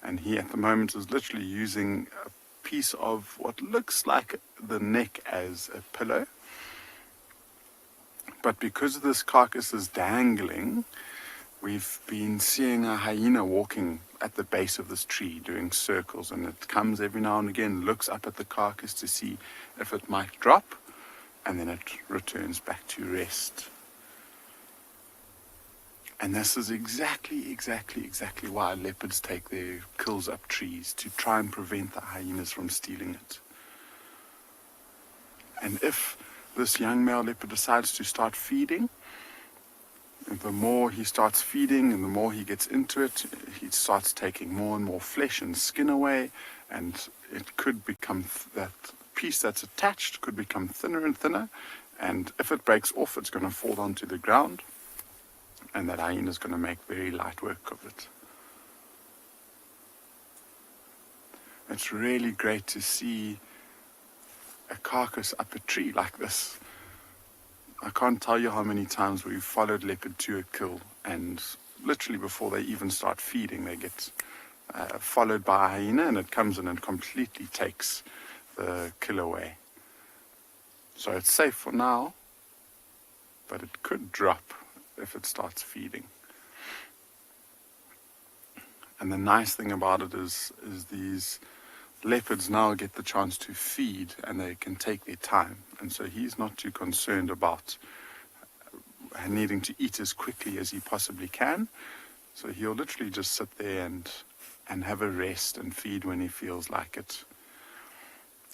And he at the moment is literally using a piece of what looks like the neck as a pillow. But because this carcass is dangling, we've been seeing a hyena walking at the base of this tree doing circles, and it comes every now and again, looks up at the carcass to see if it might drop, and then it returns back to rest. And this is exactly why leopards take their kills up trees, to try and prevent the hyenas from stealing it. And if this young male leopard decides to start feeding, and the more he starts feeding and the more he gets into it, he starts taking more and more flesh and skin away, and it could become, that piece that's attached could become thinner and thinner, and if it breaks off, it's going to fall onto the ground, and that hyena is going to make very light work of it. It's really great to see a carcass up a tree like this. I can't tell you how many times we've followed leopard to a kill, and literally before they even start feeding, they get followed by a hyena, and it comes in and completely takes the kill away. So it's safe for now, but it could drop if it starts feeding. And the nice thing about it is these leopards now get the chance to feed, and they can take their time, and so he's not too concerned about needing to eat as quickly as he possibly can. So he'll literally just sit there and have a rest and feed when he feels like it.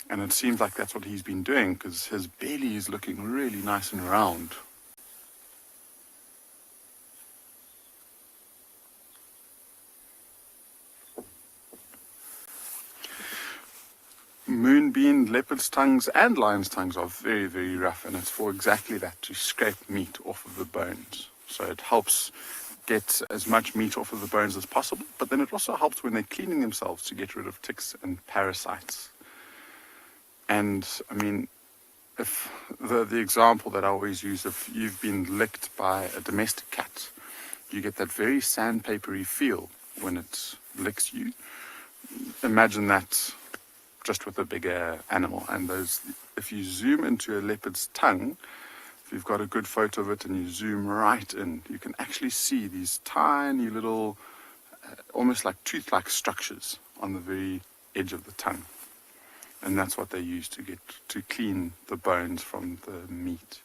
And it seems like that's what he's been doing, because his belly is looking really nice and round. Moonbeam, leopard's tongues and lion's tongues are very, very rough, and it's for exactly that, to scrape meat off of the bones. So it helps get as much meat off of the bones as possible, but then it also helps when they're cleaning themselves to get rid of ticks and parasites. And I mean, if the example that I always use, if you've been licked by a domestic cat, you get that very sandpapery feel when it licks you. Imagine that just with a bigger animal. And those, if you zoom into a leopard's tongue, if you've got a good photo of it and you zoom right in, you can actually see these tiny little, almost like tooth-like structures on the very edge of the tongue. And that's what they use to clean the bones from the meat.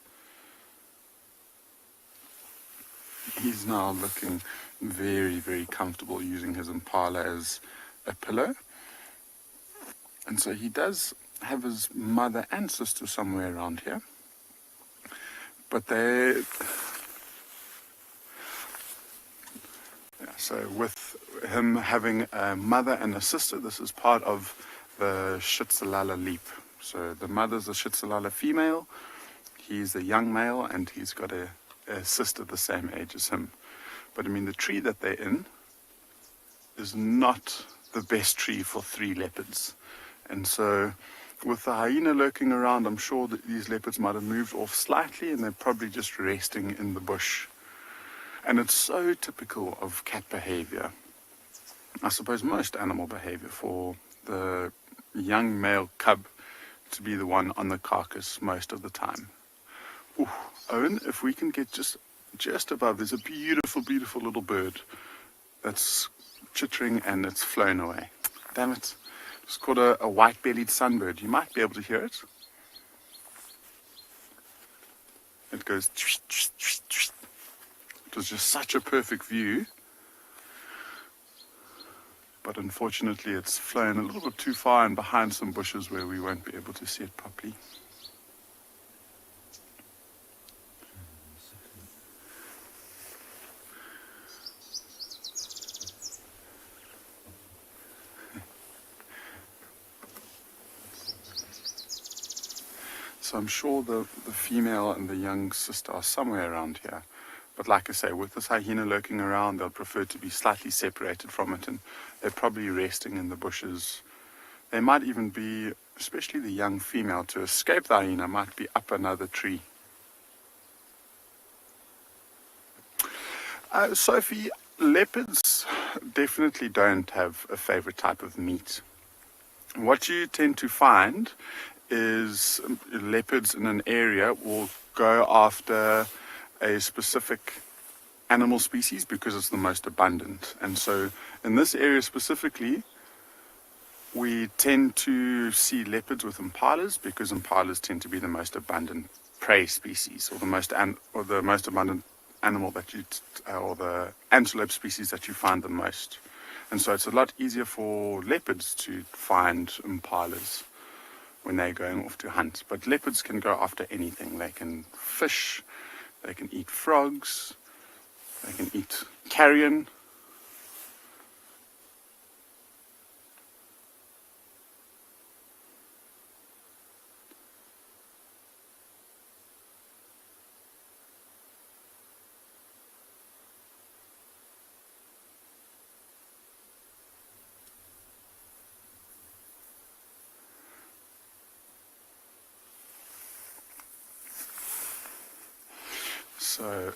He's now looking very, very comfortable using his Impala as a pillow. And so he does have his mother and sister somewhere around here. But so with him having a mother and a sister, this is part of the Tswalu leap. So the mother's a Tswalu female. he's a young male and he's got a sister the same age as him. But I mean, the tree that they're in is not the best tree for 3 leopards. And so with the hyena lurking around, I'm sure that these leopards might have moved off slightly and they're probably just resting in the bush. And it's so typical of cat behavior. I suppose most animal behavior, for the young male cub to be the one on the carcass most of the time. Ooh, Owen, if we can get just above, there's a beautiful, beautiful little bird that's chittering and it's flown away. Damn it. It's called a white-bellied sunbird. You might be able to hear it. It goes... It was just such a perfect view. But unfortunately it's flown a little bit too far and behind some bushes where we won't be able to see it properly. So I'm sure the female and the young sister are somewhere around here. But like I say, with this hyena lurking around, they'll prefer to be slightly separated from it, and they're probably resting in the bushes. They might even be, especially the young female, to escape the hyena, might be up another tree. Sophie, leopards definitely don't have a favorite type of meat. What you tend to find is leopards in an area will go after a specific animal species because it's the most abundant. And so in this area specifically, we tend to see leopards with impalas because impalas tend to be the most abundant prey species, or the most abundant animal that or the antelope species that you find the most. And so it's a lot easier for leopards to find impalas when they're going off to hunt. But leopards can go after anything. They can fish, they can eat frogs, they can eat carrion. So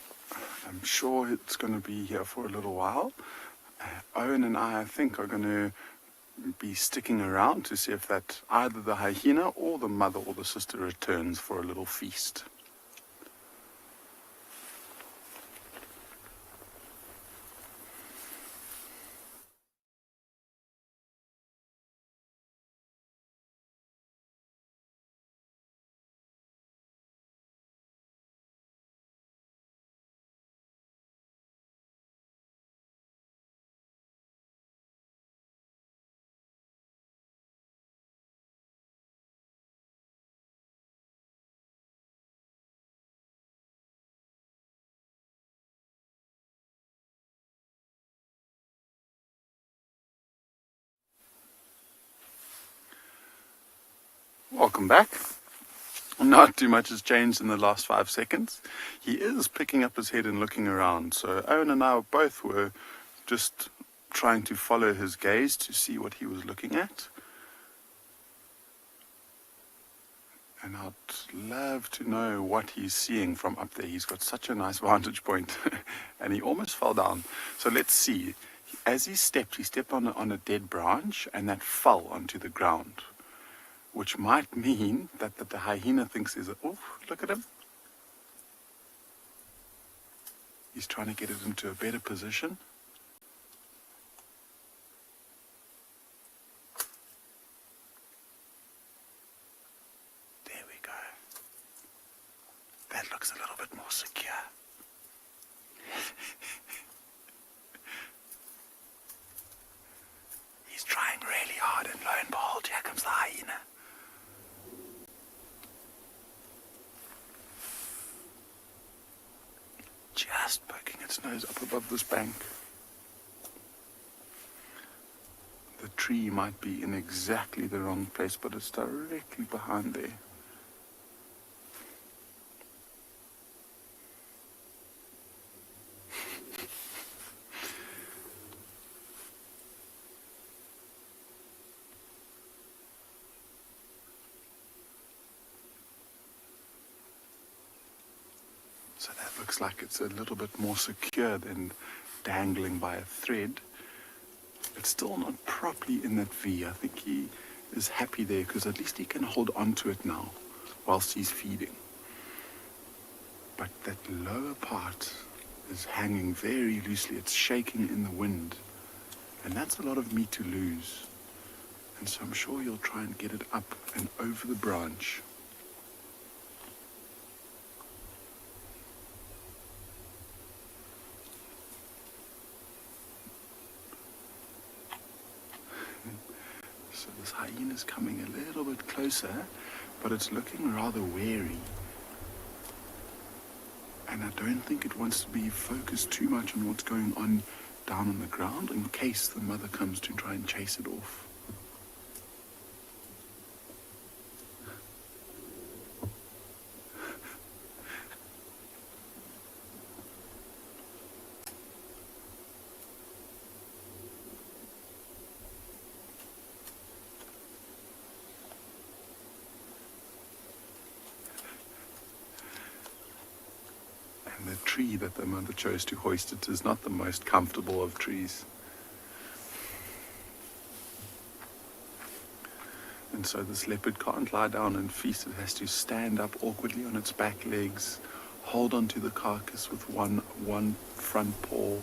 I'm sure it's going to be here for a little while. Owen and I think, are going to be sticking around to see if that either the hyena or the mother or the sister returns for a little feast. Welcome back. Not too much has changed in the last 5 seconds. He is picking up his head and looking around. So Owen and I both were just trying to follow his gaze to see what he was looking at. And I'd love to know what he's seeing from up there. He's got such a nice vantage point. And he almost fell down. So let's see. As he stepped on a dead branch, and that fell onto the ground. Which might mean that the hyena thinks oh, look at him. He's trying to get it into a better position. There we go. That looks a little bit more secure. He's trying really hard, and lo and behold, here comes the hyena. Just poking its nose up above this bank. The tree might be in exactly the wrong place, but it's directly behind there. So that looks like it's a little bit more secure than dangling by a thread. It's still not properly in that V. I think he is happy there because at least he can hold on to it now whilst he's feeding. But that lower part is hanging very loosely. It's shaking in the wind. And that's a lot of meat to lose. And so I'm sure he'll try and get it up and over the branch. So this hyena's coming a little bit closer, but it's looking rather wary. And I don't think it wants to be focused too much on what's going on down on the ground in case the mother comes to try and chase it off. The tree that the mother chose to hoist it is not the most comfortable of trees. And so this leopard can't lie down and feast. It has to stand up awkwardly on its back legs, hold onto the carcass with one front paw,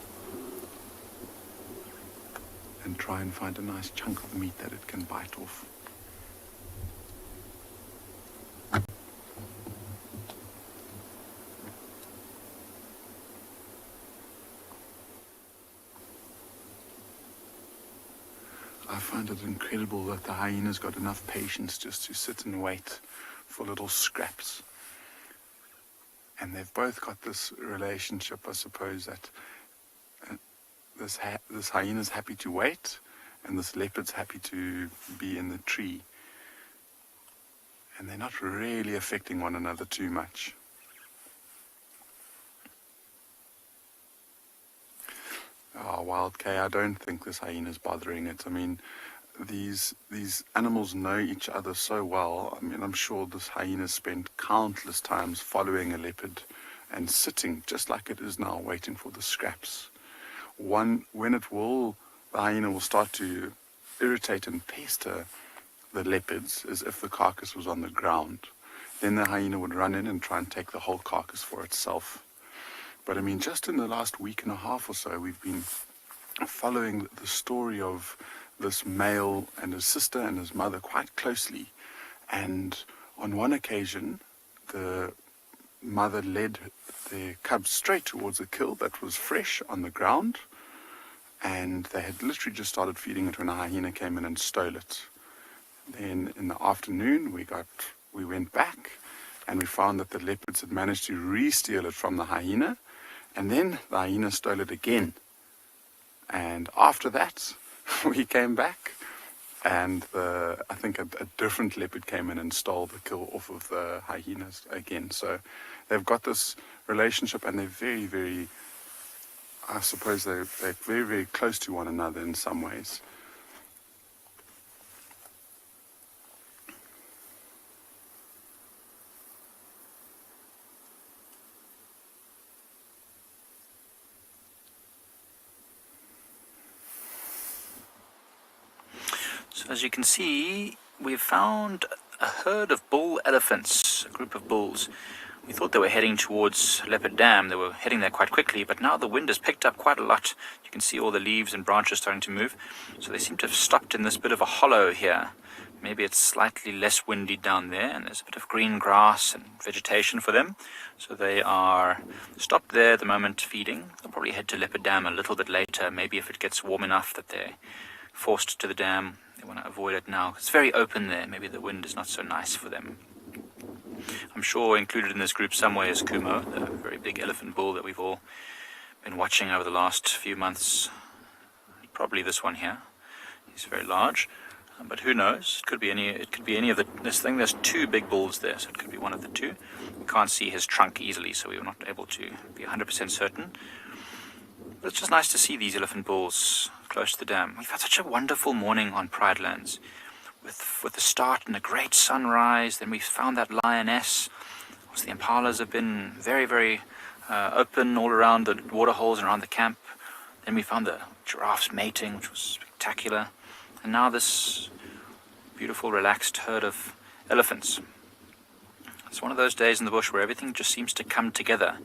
and try and find a nice chunk of meat that it can bite off. I find it incredible that the hyena's got enough patience just to sit and wait for little scraps. And they've both got this relationship, I suppose, that this hyena's happy to wait and this leopard's happy to be in the tree. And they're not really affecting one another too much. Oh, Wild K, I don't think this hyena's bothering it. I mean, these animals know each other so well. I mean, I'm sure this hyena spent countless times following a leopard and sitting just like it is now, waiting for the scraps. The hyena will start to irritate and pester the leopards as if the carcass was on the ground. Then the hyena would run in and try and take the whole carcass for itself. But I mean, just in the last week and a half or so, we've been following the story of this male and his sister and his mother quite closely. And on one occasion, the mother led their cubs straight towards a kill that was fresh on the ground. And they had literally just started feeding it when a hyena came in and stole it. Then in the afternoon, we went back and we found that the leopards had managed to re-steal it from the hyena. And then the hyena stole it again. And after that, we came back and I think a different leopard came in and stole the kill off of the hyenas again. So they've got this relationship and they're very, very, I suppose they're very, very close to one another in some ways. So as you can see, we've found a herd of bull elephants, a group of bulls. We thought they were heading towards Leopard Dam. They were heading there quite quickly, but now the wind has picked up quite a lot. You can see all the leaves and branches starting to move. So they seem to have stopped in this bit of a hollow here. Maybe it's slightly less windy down there, and there's a bit of green grass and vegetation for them. So they are stopped there at the moment feeding. They'll probably head to Leopard Dam a little bit later, maybe if it gets warm enough that they're forced to the dam. They want to avoid it now. It's very open there. Maybe the wind is not so nice for them. I'm sure included in this group somewhere is Kumo, the very big elephant bull that we've all been watching over the last few months. Probably this one here. He's very large, but who knows? It could be any of this thing. There's two big bulls there, so it could be one of the two. We can't see his trunk easily, so we were not able to be 100% certain. But it's just nice to see these elephant bulls close to the dam. We've had such a wonderful morning on Pride Lands, with the start and a great sunrise. Then we found that Lioness. The Impalas have been very, very open all around the water holes and around the camp. Then we found the giraffes mating, which was spectacular. And now this beautiful, relaxed herd of elephants. It's one of those days in the bush where everything just seems to come together.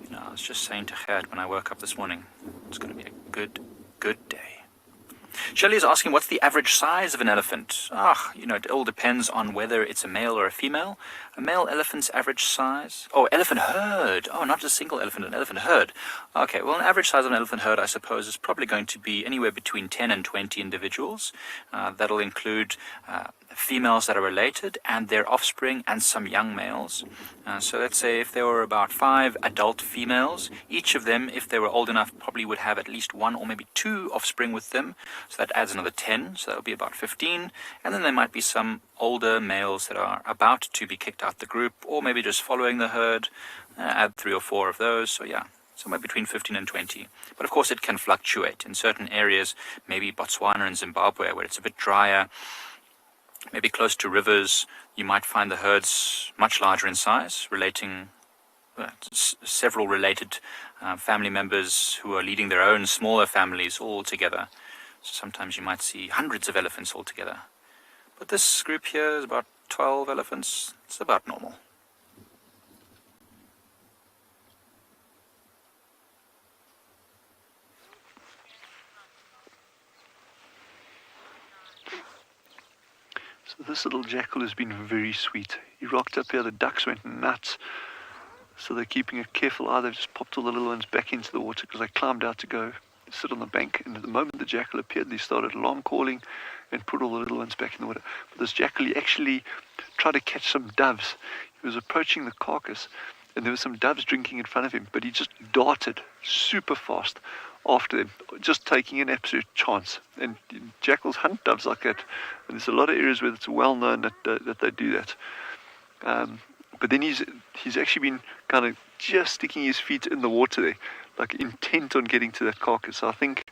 You know, I was just saying to Gert when I woke up this morning, it's going to be a good day. Shelley is asking, what's the average size of an elephant? You know, it all depends on whether it's a male or a female. A male elephant's average size... Oh, elephant herd. Oh, not just a single elephant, an elephant herd. Okay, well, an average size of an elephant herd, I suppose, is probably going to be anywhere between 10 and 20 individuals. That'll include females that are related and their offspring and some young males. So let's say if there were about 5 adult females, each of them, if they were old enough, probably would have at least 1 or maybe 2 offspring with them. So that adds another 10, so that would be about 15. And then there might be some older males that are about to be kicked out the group, or maybe just following the herd, add 3 or 4 of those. So yeah, somewhere between 15 and 20. But of course it can fluctuate. In certain areas, maybe Botswana and Zimbabwe, where it's a bit drier, maybe close to rivers, you might find the herds much larger in size, relating several related family members who are leading their own smaller families all together. So sometimes you might see hundreds of elephants all together. But this group here is about 12 elephants. It's about normal. So this little jackal has been very sweet. He rocked up here, the ducks went nuts. So they're keeping a careful eye. They've just popped all the little ones back into the water because they climbed out to go sit on the bank. And at the moment the jackal appeared, they started alarm calling and put all the little ones back in the water. But this jackal, he actually tried to catch some doves. He was approaching the carcass and there were some doves drinking in front of him, but he just darted super fast after them, just taking an absolute chance. And jackals hunt doves like that, and there's a lot of areas where it's well known that they do that. But then he's actually been kind of just sticking his feet in the water there, like intent on getting to that carcass. So I think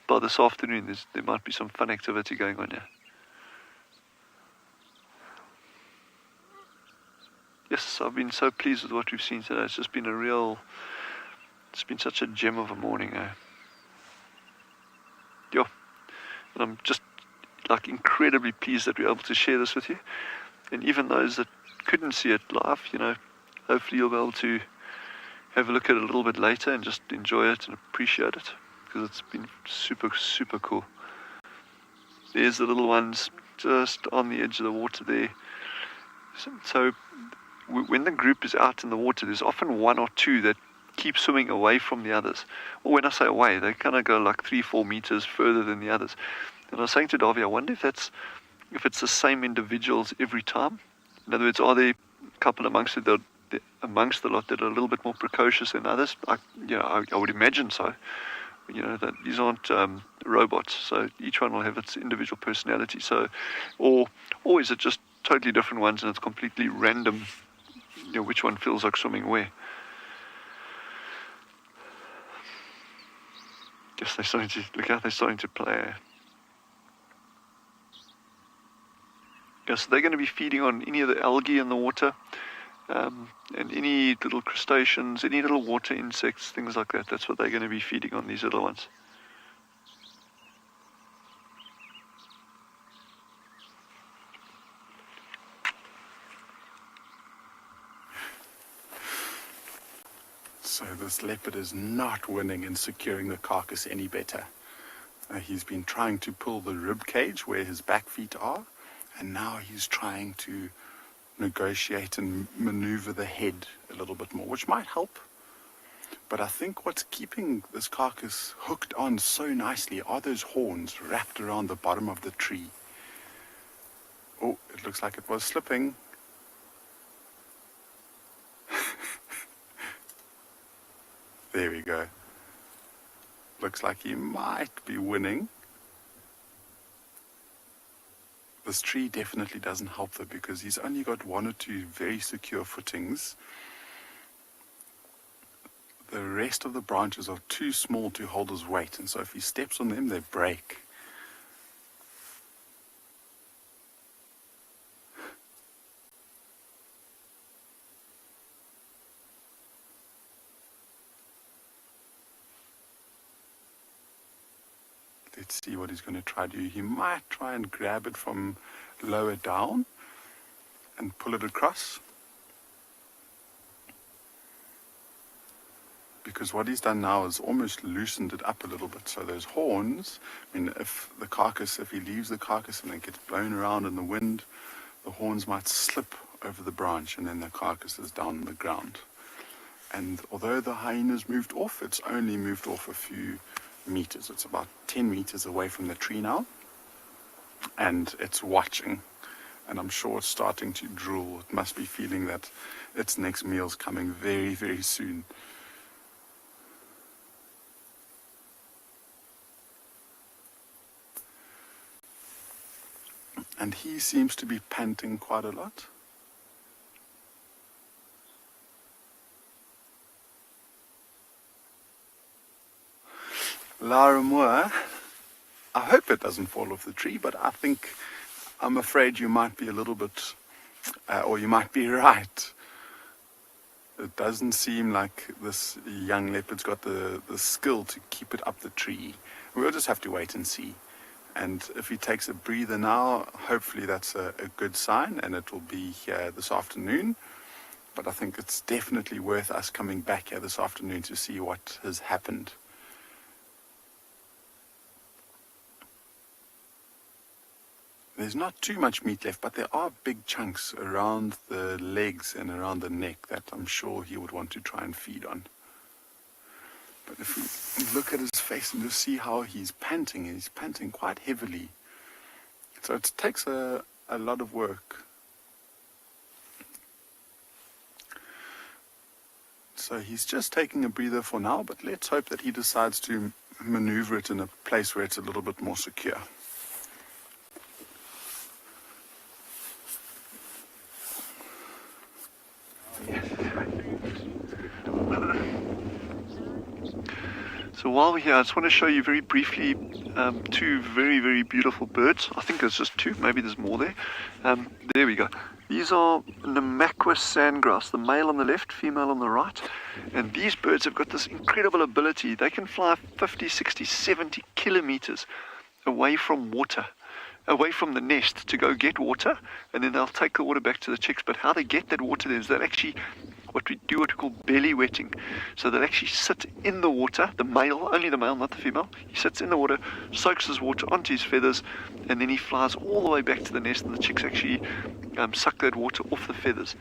by this afternoon there might be some fun activity going on here. Yes, I've been so pleased with what we've seen today. It's just been it's been such a gem of a morning. Yeah, and I'm just like incredibly pleased that we're able to share this with you. And even those that couldn't see it live, you know, hopefully you'll be able to have a look at it a little bit later and just enjoy it and appreciate it, because it's been super, super cool. There's the little ones just on the edge of the water there. So when the group is out in the water, there's often 1 or 2 that keep swimming away from the others. Well, when I say away, they kind of go like 3-4 meters further than the others. And I was saying to Davy, I wonder if it's the same individuals every time. In other words, are there a couple amongst the lot that are a little bit more precocious than others? I would imagine so. You know, that these aren't robots, so each one will have its individual personality. So, or is it just totally different ones and it's completely random, you know, which one feels like swimming where? Yes, they're starting to play. Yes, they're going to be feeding on any of the algae in the water, and any little crustaceans, any little water insects, things like that. That's what they're going to be feeding on, these little ones. So this leopard is not winning in securing the carcass any better. He's been trying to pull the rib cage where his back feet are, and now he's trying to negotiate and maneuver the head a little bit more, which might help. But I think what's keeping this carcass hooked on so nicely are those horns wrapped around the bottom of the tree. Oh, it looks like it was slipping. There we go. Looks like he might be winning. This tree definitely doesn't help though, because he's only got 1 or 2 very secure footings. The rest of the branches are too small to hold his weight, and so if he steps on them, they break. Let's see what he's going to try to do. He might try and grab it from lower down and pull it across. Because what he's done now is almost loosened it up a little bit. So those horns, I mean, if he leaves the carcass and it gets blown around in the wind, the horns might slip over the branch and then the carcass is down on the ground. And although the hyena's moved off, it's only moved off a few meters. It's about 10 meters away from the tree now. And it's watching. And I'm sure it's starting to drool. It must be feeling that its next meal's coming very, very soon. And he seems to be panting quite a lot. Lara Moore, I hope it doesn't fall off the tree, but I'm afraid you might be a little bit, or you might be right. It doesn't seem like this young leopard's got the skill to keep it up the tree. We'll just have to wait and see. And if he takes a breather now, hopefully that's a good sign, and it will be here this afternoon. But I think it's definitely worth us coming back here this afternoon to see what has happened. There's not too much meat left, but there are big chunks around the legs and around the neck that I'm sure he would want to try and feed on. But if we look at his face and just see how he's panting quite heavily. So it takes a lot of work. So he's just taking a breather for now, but let's hope that he decides to maneuver it in a place where it's a little bit more secure. So while we're here, I just want to show you very briefly two very, very beautiful birds. I think there's just two, maybe there's more there. There we go. These are Namaqua sandgrouse, the male on the left, female on the right. And these birds have got this incredible ability. They can fly 50, 60, 70 kilometers away from water, away from the nest to go get water, and then they'll take the water back to the chicks. But how they get that water is they'll actually what we call belly wetting. So they'll actually sit in the water, the male, only the male, not the female. He sits in the water, soaks his water onto his feathers, and then he flies all the way back to the nest, and the chicks actually suck that water off the feathers.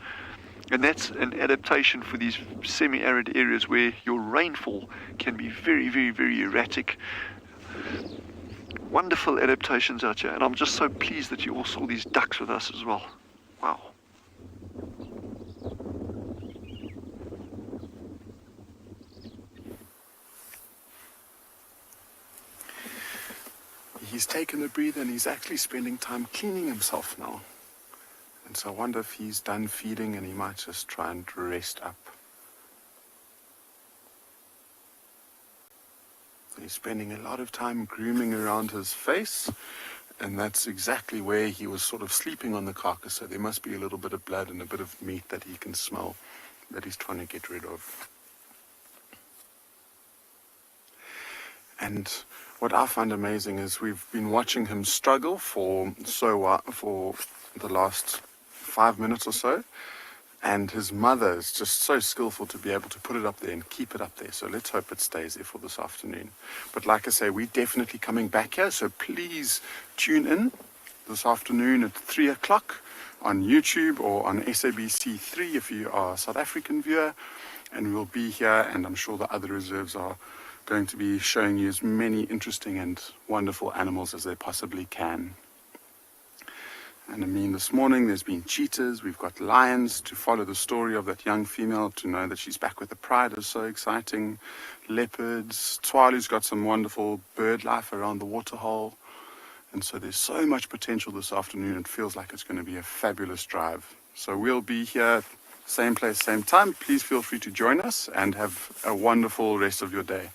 And that's an adaptation for these semi-arid areas where your rainfall can be very, very, very erratic. Wonderful adaptations out here, and I'm just so pleased that you all saw these ducks with us as well. Wow. He's taken a breather and he's actually spending time cleaning himself now. And so I wonder if he's done feeding and he might just try and rest up. So he's spending a lot of time grooming around his face, and that's exactly where he was sort of sleeping on the carcass. So there must be a little bit of blood and a bit of meat that he can smell that he's trying to get rid of. And what I find amazing is we've been watching him struggle for the last 5 minutes or so, and his mother is just so skillful to be able to put it up there and keep it up there. So let's hope it stays there for this afternoon. But like I say, we're definitely coming back here, so please tune in this afternoon at 3 o'clock on YouTube or on SABC3 if you are a South African viewer, and we'll be here, and I'm sure the other reserves are going to be showing you as many interesting and wonderful animals as they possibly can. And I mean, this morning there's been cheetahs, we've got lions to follow the story of that young female, to know that she's back with the pride is so exciting. Leopards, Tswalu's got some wonderful bird life around the waterhole. And so there's so much potential this afternoon, it feels like it's going to be a fabulous drive. So we'll be here, same place, same time. Please feel free to join us and have a wonderful rest of your day.